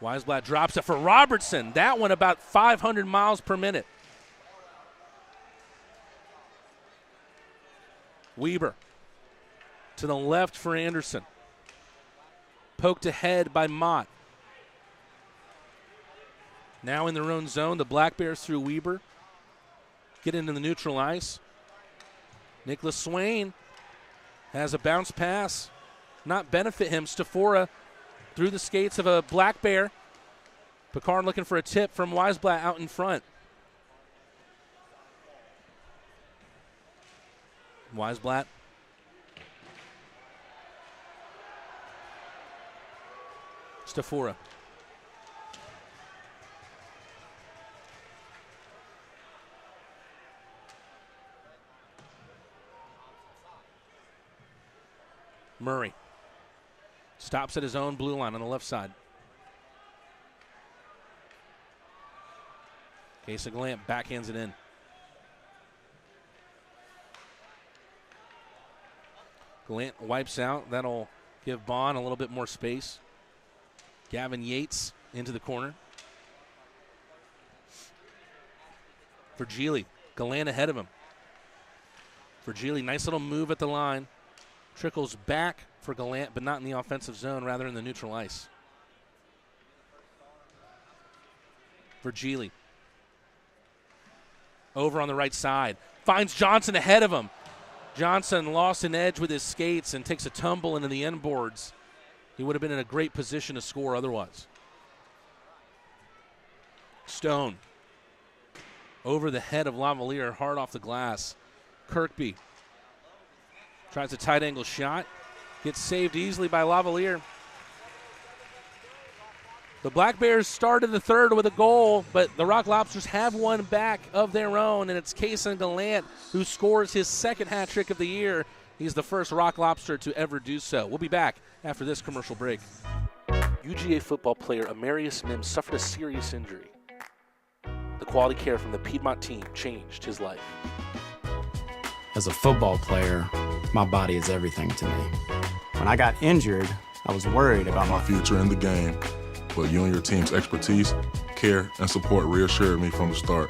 Weisblatt drops it for Robertson. That one about 500 miles per minute. Weber to the left for Anderson. Poked ahead by Mott. Now in their own zone, the Black Bears through Weber. Get into the neutral ice. Nicholas Swain has a bounce pass. Not benefit him. Stafora through the skates of a Black Bear. Picard looking for a tip from Weisblatt out in front. Weisblatt. Stafora. Murray stops at his own blue line on the left side. Kason Galant backhands it in. Galant wipes out. That'll give Bond a little bit more space. Gavin Yates into the corner. Virgili. Galant ahead of him. Virgili, nice little move at the line. Trickles back for Galant, but not in the offensive zone, rather in the neutral ice. Virgili. Over on the right side. Finds Johnson ahead of him. Johnson lost an edge with his skates and takes a tumble into the end boards. He would have been in a great position to score otherwise. Stone. Over the head of Lavalier, hard off the glass. Kirkby tries a tight angle shot. Gets saved easily by Lavalier. The Black Bears started the third with a goal, but the Rock Lobsters have one back of their own, and it's Kason Galant who scores his second hat trick of the year. He's the first Rock Lobster to ever do so. We'll be back after this commercial break. UGA football player Amarius Mims suffered a serious injury. The quality care from the Piedmont team changed his life. As a football player, my body is everything to me. When I got injured, I was worried about my future in the game. But you and your team's expertise, care, and support reassured me from the start.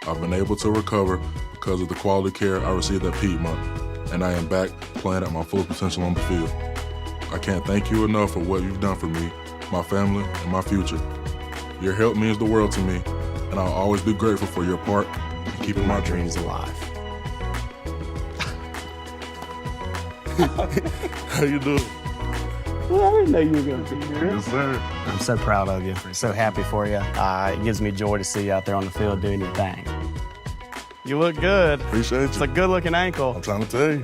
I've been able to recover because of the quality care I received at Piedmont, and I am back playing at my full potential on the field. I can't thank you enough for what you've done for me, my family, and my future. Your help means the world to me, and I'll always be grateful for your part in keeping my dreams alive. How you doing? Well, I didn't know you were going to be here. Yes, sir. I'm so proud of you. So happy for you. It gives me joy to see you out there on the field doing your thing. You look good. Appreciate you. It's a good-looking ankle. I'm trying to tell you.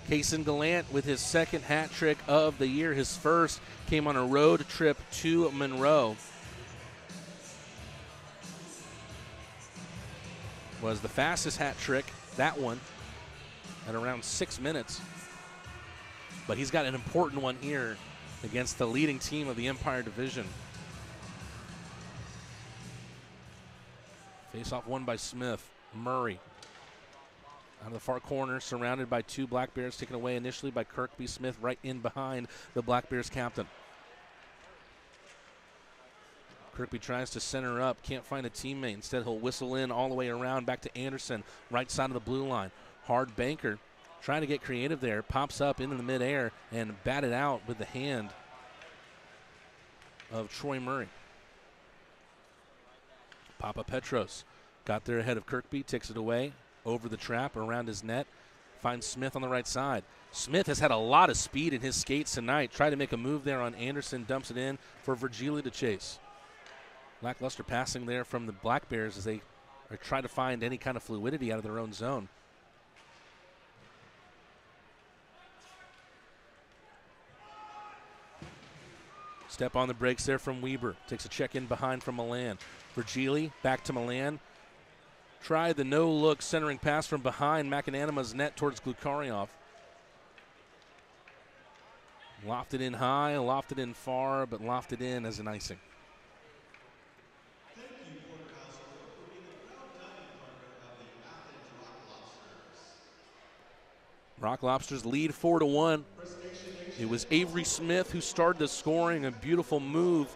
Kason Galant with his second hat trick of the year. His first came on a road trip to Monroe. Was the fastest hat trick, that one, at around 6 minutes. But he's got an important one here against the leading team of the Empire Division. Face-off won by Smith. Murray out of the far corner, surrounded by two Black Bears, taken away initially by Kirkby. Smith right in behind the Black Bears captain. Kirkby tries to center up, can't find a teammate. Instead, he'll whistle in all the way around back to Anderson, right side of the blue line. Hard banker, trying to get creative there, pops up into the midair and batted out with the hand of Troy Murray. Papa Petros got there ahead of Kirkby, takes it away, over the trap, around his net, finds Smith on the right side. Smith has had a lot of speed in his skates tonight. Tried to make a move there on Anderson, dumps it in for Virgili to chase. Lackluster passing there from the Black Bears as they are trying to find any kind of fluidity out of their own zone. Step on the brakes there from Weber. Takes a check in behind from Milan. Virgili back to Milan. Tried the no-look centering pass from behind McAnanima's net towards Glukaryov. Lofted in high, lofted in far, but lofted in as an icing. Rock Lobsters lead 4-1. It was Avery Smith who started the scoring. A beautiful move,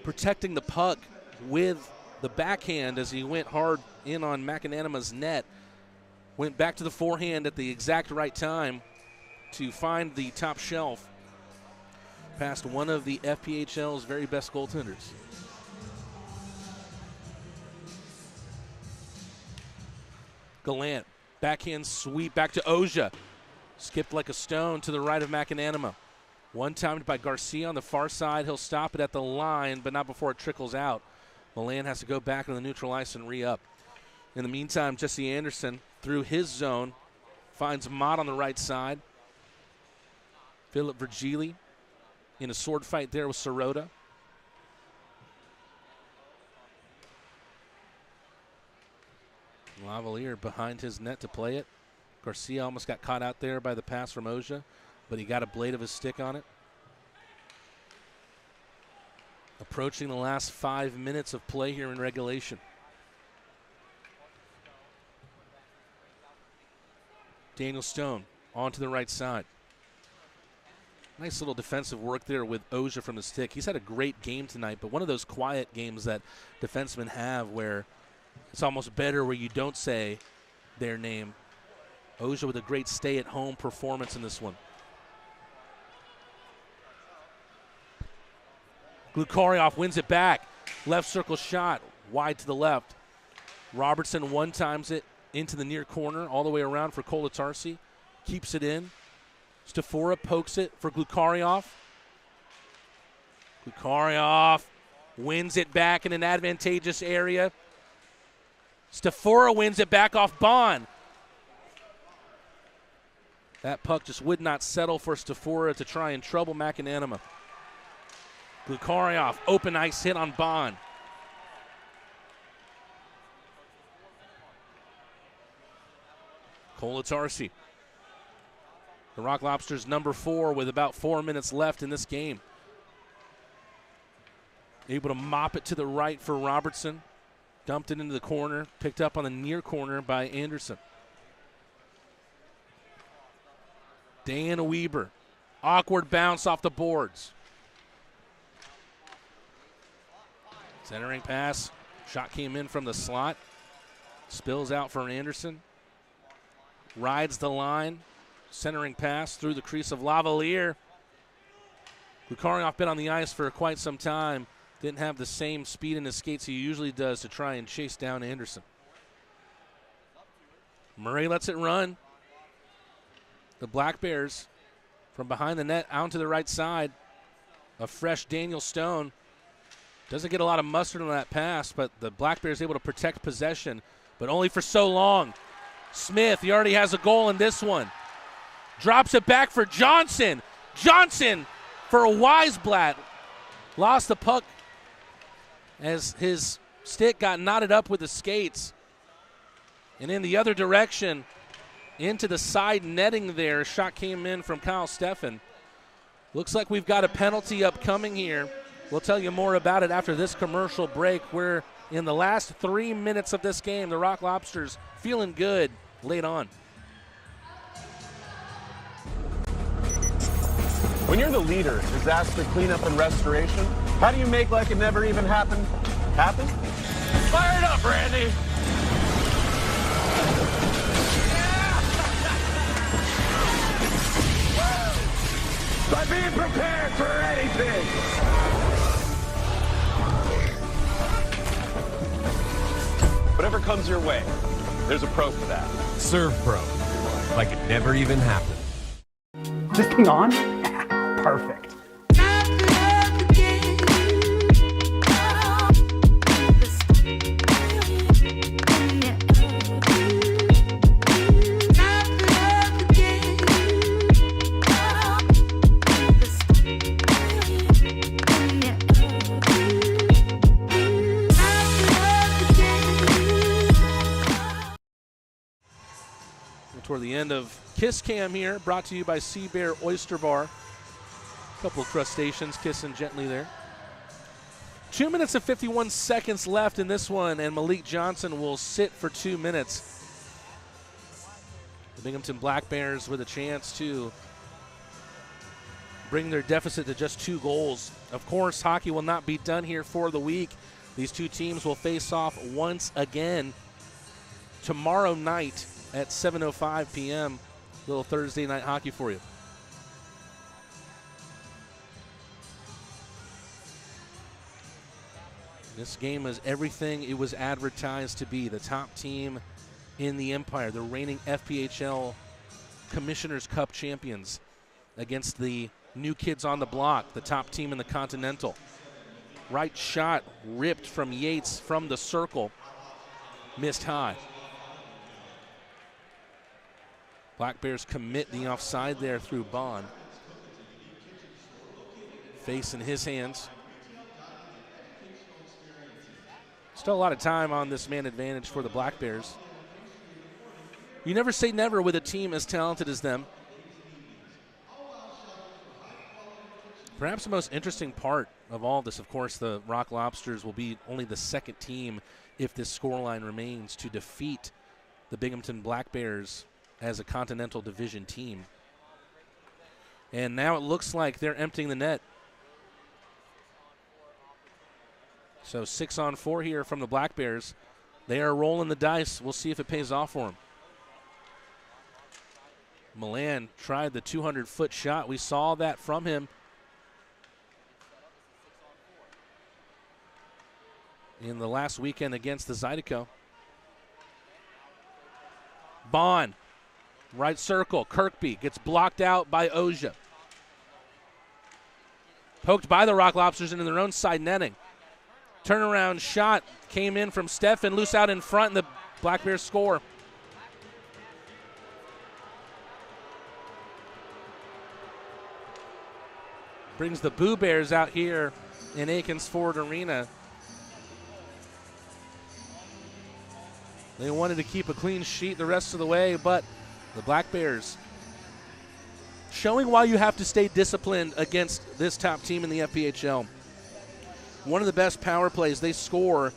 protecting the puck with the backhand as he went hard in on McAnanima's net. Went back to the forehand at the exact right time to find the top shelf past one of the FPHL's very best goaltenders. Galant, backhand sweep back to Oja. Skipped like a stone to the right of McAnanima. One-timed by Garcia on the far side. He'll stop it at the line, but not before it trickles out. Milan has to go back on the neutral ice and re-up. In the meantime, Jesse Anderson through his zone finds Mott on the right side. Philip Virgili in a sword fight there with Sirota. Lavalier behind his net to play it. Garcia almost got caught out there by the pass from Oja, but he got a blade of his stick on it. Approaching the last 5 minutes of play here in regulation. Daniel Stone onto the right side. Nice little defensive work there with Oja from the stick. He's had a great game tonight, but one of those quiet games that defensemen have where it's almost better where you don't say their name. Oja with a great stay-at-home performance in this one. Glukarioff wins it back. Left circle shot, wide to the left. Robertson one-times it into the near corner, all the way around for Kolatarsi. Keeps it in. Stafora pokes it for Glukarioff. Glukarioff wins it back in an advantageous area. Stafora wins it back off Bond. That puck just would not settle for Stafora to try and trouble McAnanima. Glukarioff, open ice hit on Bond. Kolatarsi. The Rock Lobsters number 4 with about 4 minutes left in this game. Able to mop it to the right for Robertson. Dumped it into the corner. Picked up on the near corner by Anderson. Dan Weber. Awkward bounce off the boards. Centering pass. Shot came in from the slot. Spills out for Anderson. Rides the line. Centering pass through the crease of Lavalier. Glukarioff been on the ice for quite some time. Didn't have the same speed in his skates he usually does to try and chase down Anderson. Murray lets it run. The Black Bears from behind the net out to the right side. A fresh Daniel Stone. Doesn't get a lot of mustard on that pass, but the Black Bears able to protect possession, but only for so long. Smith, he already has a goal in this one. Drops it back for Johnson. Johnson for Weisblatt. Lost the puck as his stick got knotted up with the skates. And in the other direction, into the side netting there. A shot came in from Kyle Steffen. Looks like we've got a penalty upcoming here. We'll tell you more about it after this commercial break. We're in the last 3 minutes of this game. The Rock Lobsters feeling good late on. When you're the leader, disaster cleanup and restoration, how do you make like it never even happened happen? Fire it up, Randy! By being prepared for anything! Whatever comes your way, there's a pro for that. Serve Pro, like it never even happened. This thing on? Perfect. Toward the end of Kiss Cam here, brought to you by Sea Bear Oyster Bar. Couple of crustaceans kissing gently there. 2 minutes and 51 seconds left in this one, and Malik Johnson will sit for 2 minutes. The Binghamton Black Bears with a chance to bring their deficit to just 2 goals. Of course, hockey will not be done here for the week. These two teams will face off once again tomorrow night at 7:05 p.m. Little Thursday night hockey for you. This game is everything it was advertised to be. The top team in the Empire, the reigning FPHL Commissioner's Cup champions, against the new kids on the block, the top team in the Continental. Right shot ripped from Yates from the circle. Missed high. Black Bears commit the offside there through Bond. Face in his hands. Still a lot of time on this man advantage for the Black Bears. You never say never with a team as talented as them. Perhaps the most interesting part of all this, of course, the Rock Lobsters will be only the second team, if this scoreline remains, to defeat the Binghamton Black Bears as a Continental Division team. And now it looks like they're emptying the net. So 6-on-4 here from the Black Bears. They are rolling the dice. We'll see if it pays off for them. Milan tried the 200-foot shot. We saw that from him. in the last weekend against the Zydeco. Bond, right circle. Kirkby gets blocked out by Oja. Poked by the Rock Lobsters into their own side netting. Turnaround shot came in from Steffen, loose out in front, and the Black Bears score. Brings the Boo Bears out here in Akins Ford Arena. They wanted to keep a clean sheet the rest of the way, but the Black Bears showing why you have to stay disciplined against this top team in the FPHL. One of the best power plays. They score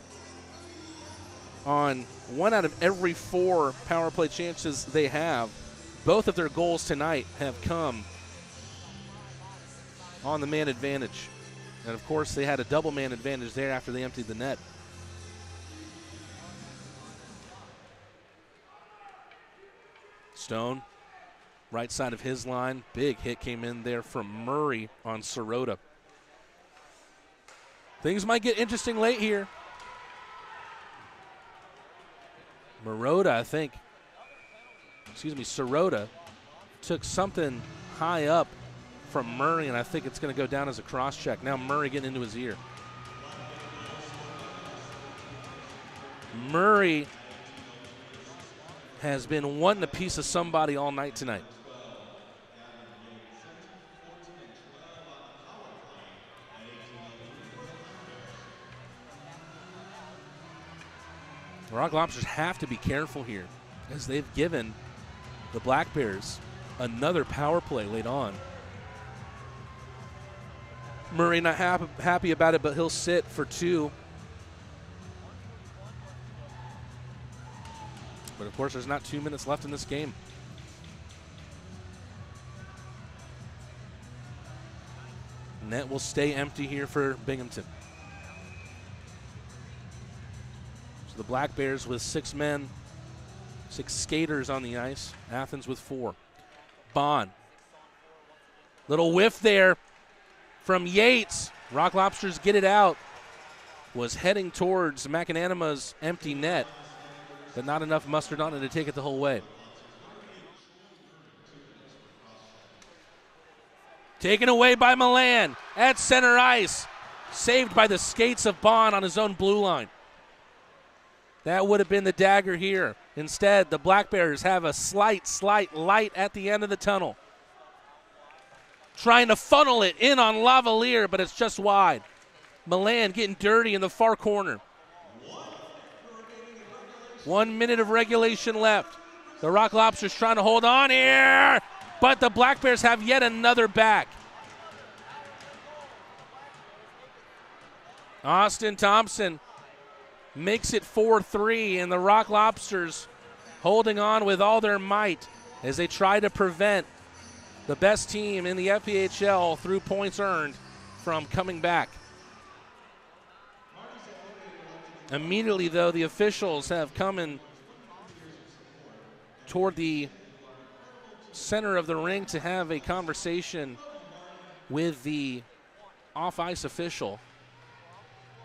on 1 out of every 4 power play chances they have. Both of their goals tonight have come on the man advantage. And, of course, they had a double man advantage there after they emptied the net. Stone, right side of his line. Big hit came in there from Murray on Sirota. Things might get interesting late here. Sirota took something high up from Murray, and I think it's going to go down as a cross check. Now Murray getting into his ear. Murray has been wanting a piece of somebody all night tonight. The Rock Lobsters have to be careful here, as they've given the Black Bears another power play late on. Murray not happy about it, but he'll sit for 2. But, of course, there's not 2 minutes left in this game. Net will stay empty here for Binghamton. So the Black Bears with 6 men, 6 skaters on the ice. Athens with 4. Bond. Little whiff there from Yates. Rock Lobsters get it out. Was heading towards McAnanima's empty net, but not enough mustard on it to take it the whole way. Taken away by Milan at center ice. Saved by the skates of Bond on his own blue line. That would have been the dagger here. Instead, the Black Bears have a slight light at the end of the tunnel. Trying to funnel it in on Lavalier, but it's just wide. Milan getting dirty in the far corner. 1 minute of regulation left. The Rock Lobsters trying to hold on here, but the Black Bears have yet another back. Austin Thompson makes it 4-3, and the Rock Lobsters holding on with all their might as they try to prevent the best team in the FPHL through points earned from coming back. Immediately, though, the officials have come in toward the center of the ring to have a conversation with the off-ice official.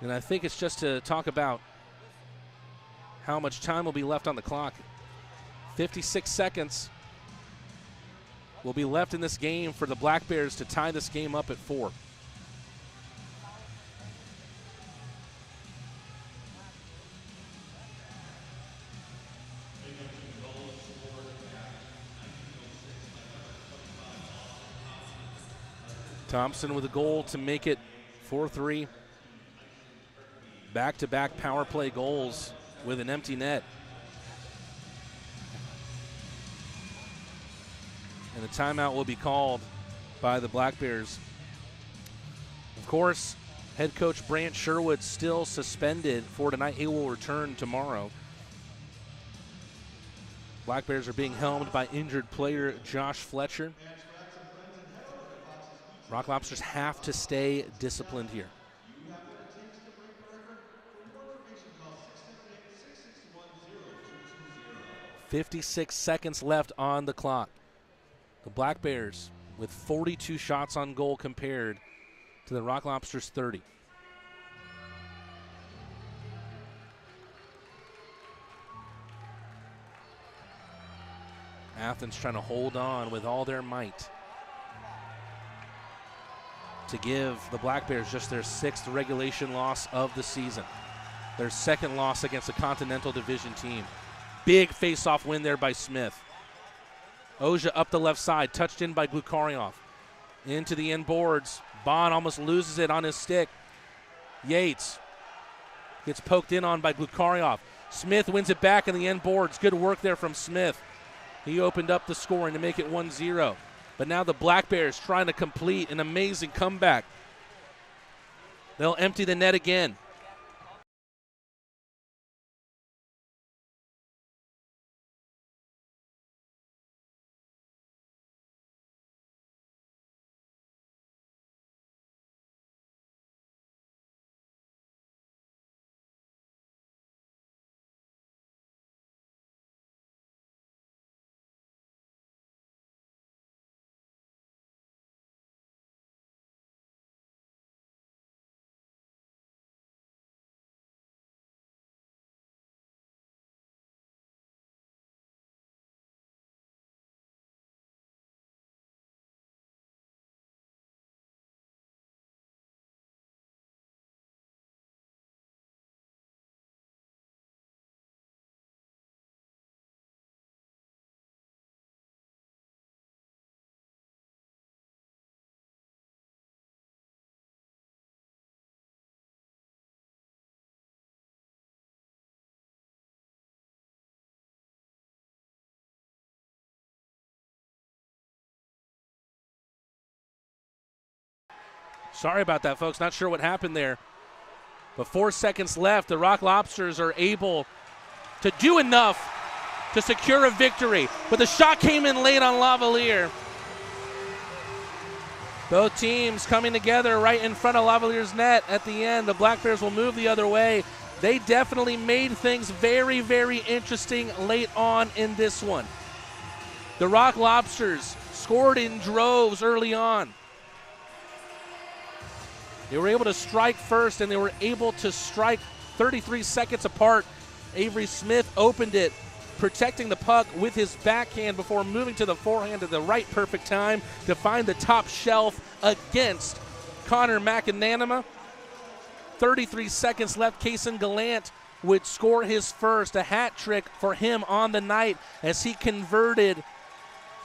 And I think it's just to talk about how much time will be left on the clock. 56 seconds will be left in this game for the Black Bears to tie this game up at 4. Thompson with a goal to make it 4-3. Back-to-back power play goals with an empty net. And a timeout will be called by the Black Bears. Of course, head coach Brant Sherwood still suspended for tonight. He will return tomorrow. Black Bears are being helmed by injured player Josh Fletcher. Rock Lobsters have to stay disciplined here. .56 seconds left on the clock. The Black Bears with 42 shots on goal compared to the Rock Lobsters 30. Athens trying to hold on with all their might to give the Black Bears just their 6th regulation loss of the season. Their 2nd loss against a Continental Division team. Big face-off win there by Smith. Oja up the left side, touched in by Glukaryov. Into the end boards. Bond almost loses it on his stick. Yates gets poked in on by Glukaryov. Smith wins it back in the end boards. Good work there from Smith. He opened up the scoring to make it 1-0. But now the Black Bears trying to complete an amazing comeback. They'll empty the net again. Sorry about that, folks. Not sure what happened there. But 4 seconds left. The Rock Lobsters are able to do enough to secure a victory. But the shot came in late on Lavalier. Both teams coming together right in front of Lavalier's net at the end. The Black Bears will move the other way. They definitely made things very, very interesting late on in this one. The Rock Lobsters scored in droves early on. They were able to strike first, and they were able to strike 33 seconds apart. Avery Smith opened it, protecting the puck with his backhand before moving to the forehand at the right perfect time to find the top shelf against Connor McAnanima. 33 seconds left. Kaysen Galant would score his first, a hat trick for him on the night as he converted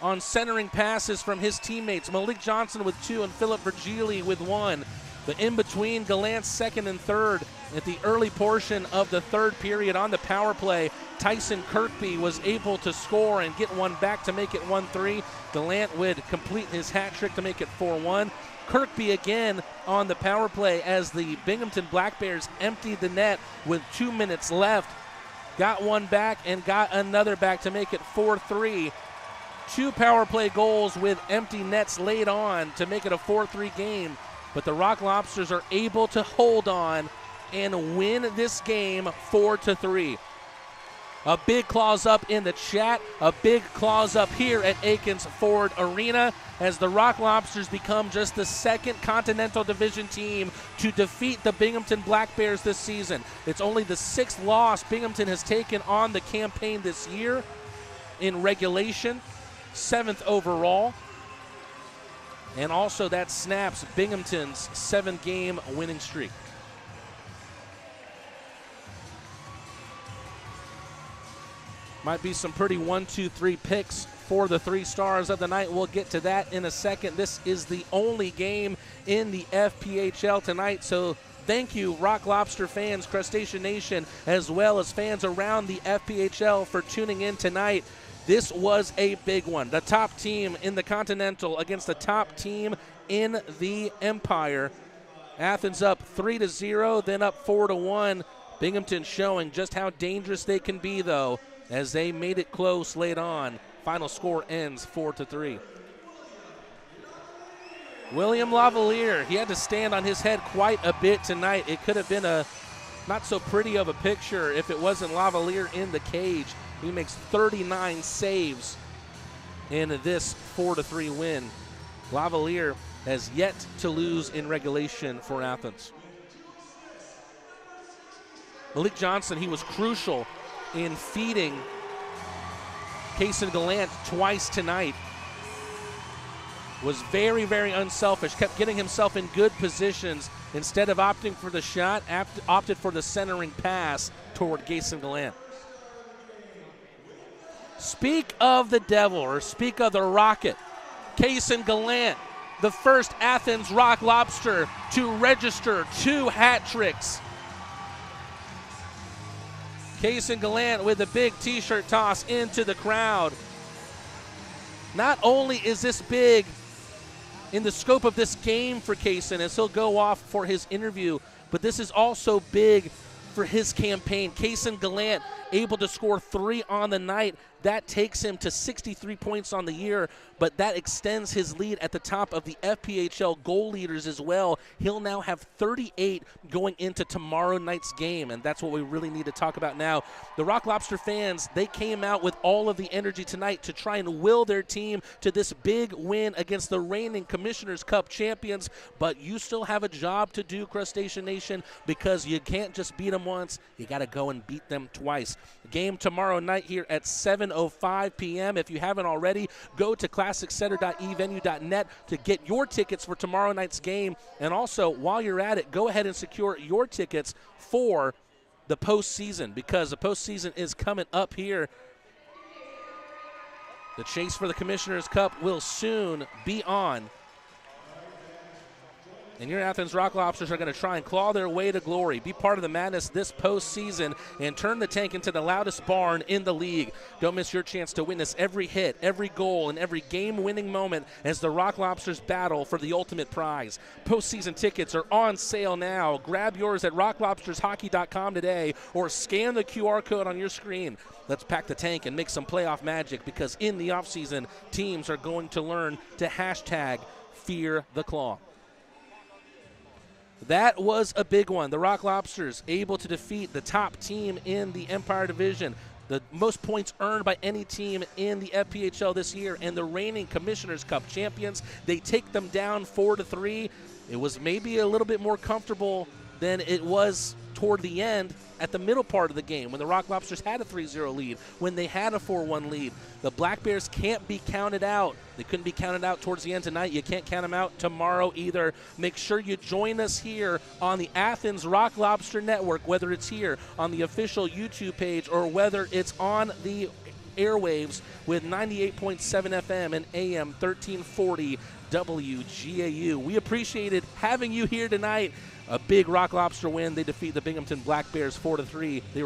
on centering passes from his teammates. Malik Johnson with 2 and Philip Virgili with 1. But in between Galant's 2nd and 3rd, at the early portion of the 3rd period on the power play, Tyson Kirkby was able to score and get one back to make it 1-3. Galant would complete his hat trick to make it 4-1. Kirkby again on the power play as the Binghamton Black Bears emptied the net with 2 minutes left. Got one back and got another back to make it 4-3. 2 power play goals with empty nets laid on to make it a 4-3 game. But the Rock Lobsters are able to hold on and win this game 4-3. A big clause up in the chat, a big clause up here at Akins Ford Arena as the Rock Lobsters become just the 2nd Continental Division team to defeat the Binghamton Black Bears this season. It's only the 6th loss Binghamton has taken on the campaign this year in regulation, 7th overall. And also that snaps Binghamton's 7-game winning streak. Might be some pretty 1-2-3 picks for the 3 stars of the night. We'll get to that in a second. This is the only game in the FPHL tonight, so thank you, Rock Lobster fans, Crustacean Nation, as well as fans around the FPHL for tuning in tonight. This was a big one. The top team in the Continental against the top team in the Empire. Athens up 3-0, then up 4-1. Binghamton showing just how dangerous they can be, though, as they made it close late on. Final score ends 4-3. William Lavalier, he had to stand on his head quite a bit tonight. It could have been a not so pretty of a picture if it wasn't Lavalier in the cage. He makes 39 saves in this 4-3 win. Lavalier has yet to lose in regulation for Athens. Malik Johnson, he was crucial in feeding Kaysen Galant twice tonight. Was very, very unselfish, kept getting himself in good positions. Instead of opting for the shot, opted for the centering pass toward Kaysen Galant. Speak of the devil, or speak of the rocket. Kaysen Galant, the first Athens Rock Lobster to register 2 hat tricks. Kaysen Galant with a big t-shirt toss into the crowd. Not only is this big in the scope of this game for Kaysen as he'll go off for his interview, but this is also big for his campaign. Kaysen Galant able to score 3 on the night. That takes him to 63 points on the year, but that extends his lead at the top of the FPHL goal leaders as well. He'll now have 38 going into tomorrow night's game, and that's what we really need to talk about now. The Rock Lobster fans, they came out with all of the energy tonight to try and will their team to this big win against the reigning Commissioner's Cup champions, but you still have a job to do, Crustacean Nation, because you can't just beat them once. You got to go and beat them twice. Game tomorrow night here at 7:05 p.m. If you haven't already, go to classicsetter.evenue.net to get your tickets for tomorrow night's game. And also, while you're at it, go ahead and secure your tickets for the postseason, because the postseason is coming up here. The chase for the Commissioner's Cup will soon be on. And your Athens Rock Lobsters are going to try and claw their way to glory, be part of the madness this postseason, and turn the tank into the loudest barn in the league. Don't miss your chance to witness every hit, every goal, and every game-winning moment as the Rock Lobsters battle for the ultimate prize. Postseason tickets are on sale now. Grab yours at rocklobstershockey.com today or scan the QR code on your screen. Let's pack the tank and make some playoff magic, because in the offseason, teams are going to learn to hashtag Fear the Claw. That was a big one. The Rock Lobsters able to defeat the top team in the Empire Division, the most points earned by any team in the FPHL this year, and the reigning Commissioner's Cup champions. They take them down 4-3. It was maybe a little bit more comfortable than it was toward the end at the middle part of the game when the Rock Lobsters had a 3-0 lead, when they had a 4-1 lead. The Black Bears can't be counted out. They couldn't be counted out towards the end tonight. You can't count them out tomorrow either. Make sure you join us here on the Athens Rock Lobster Network, whether it's here on the official YouTube page or whether it's on the airwaves with 98.7 FM and AM 1340 WGAU. We appreciated having you here tonight. A big Rock Lobster win. They defeat the Binghamton Black Bears 4-3. They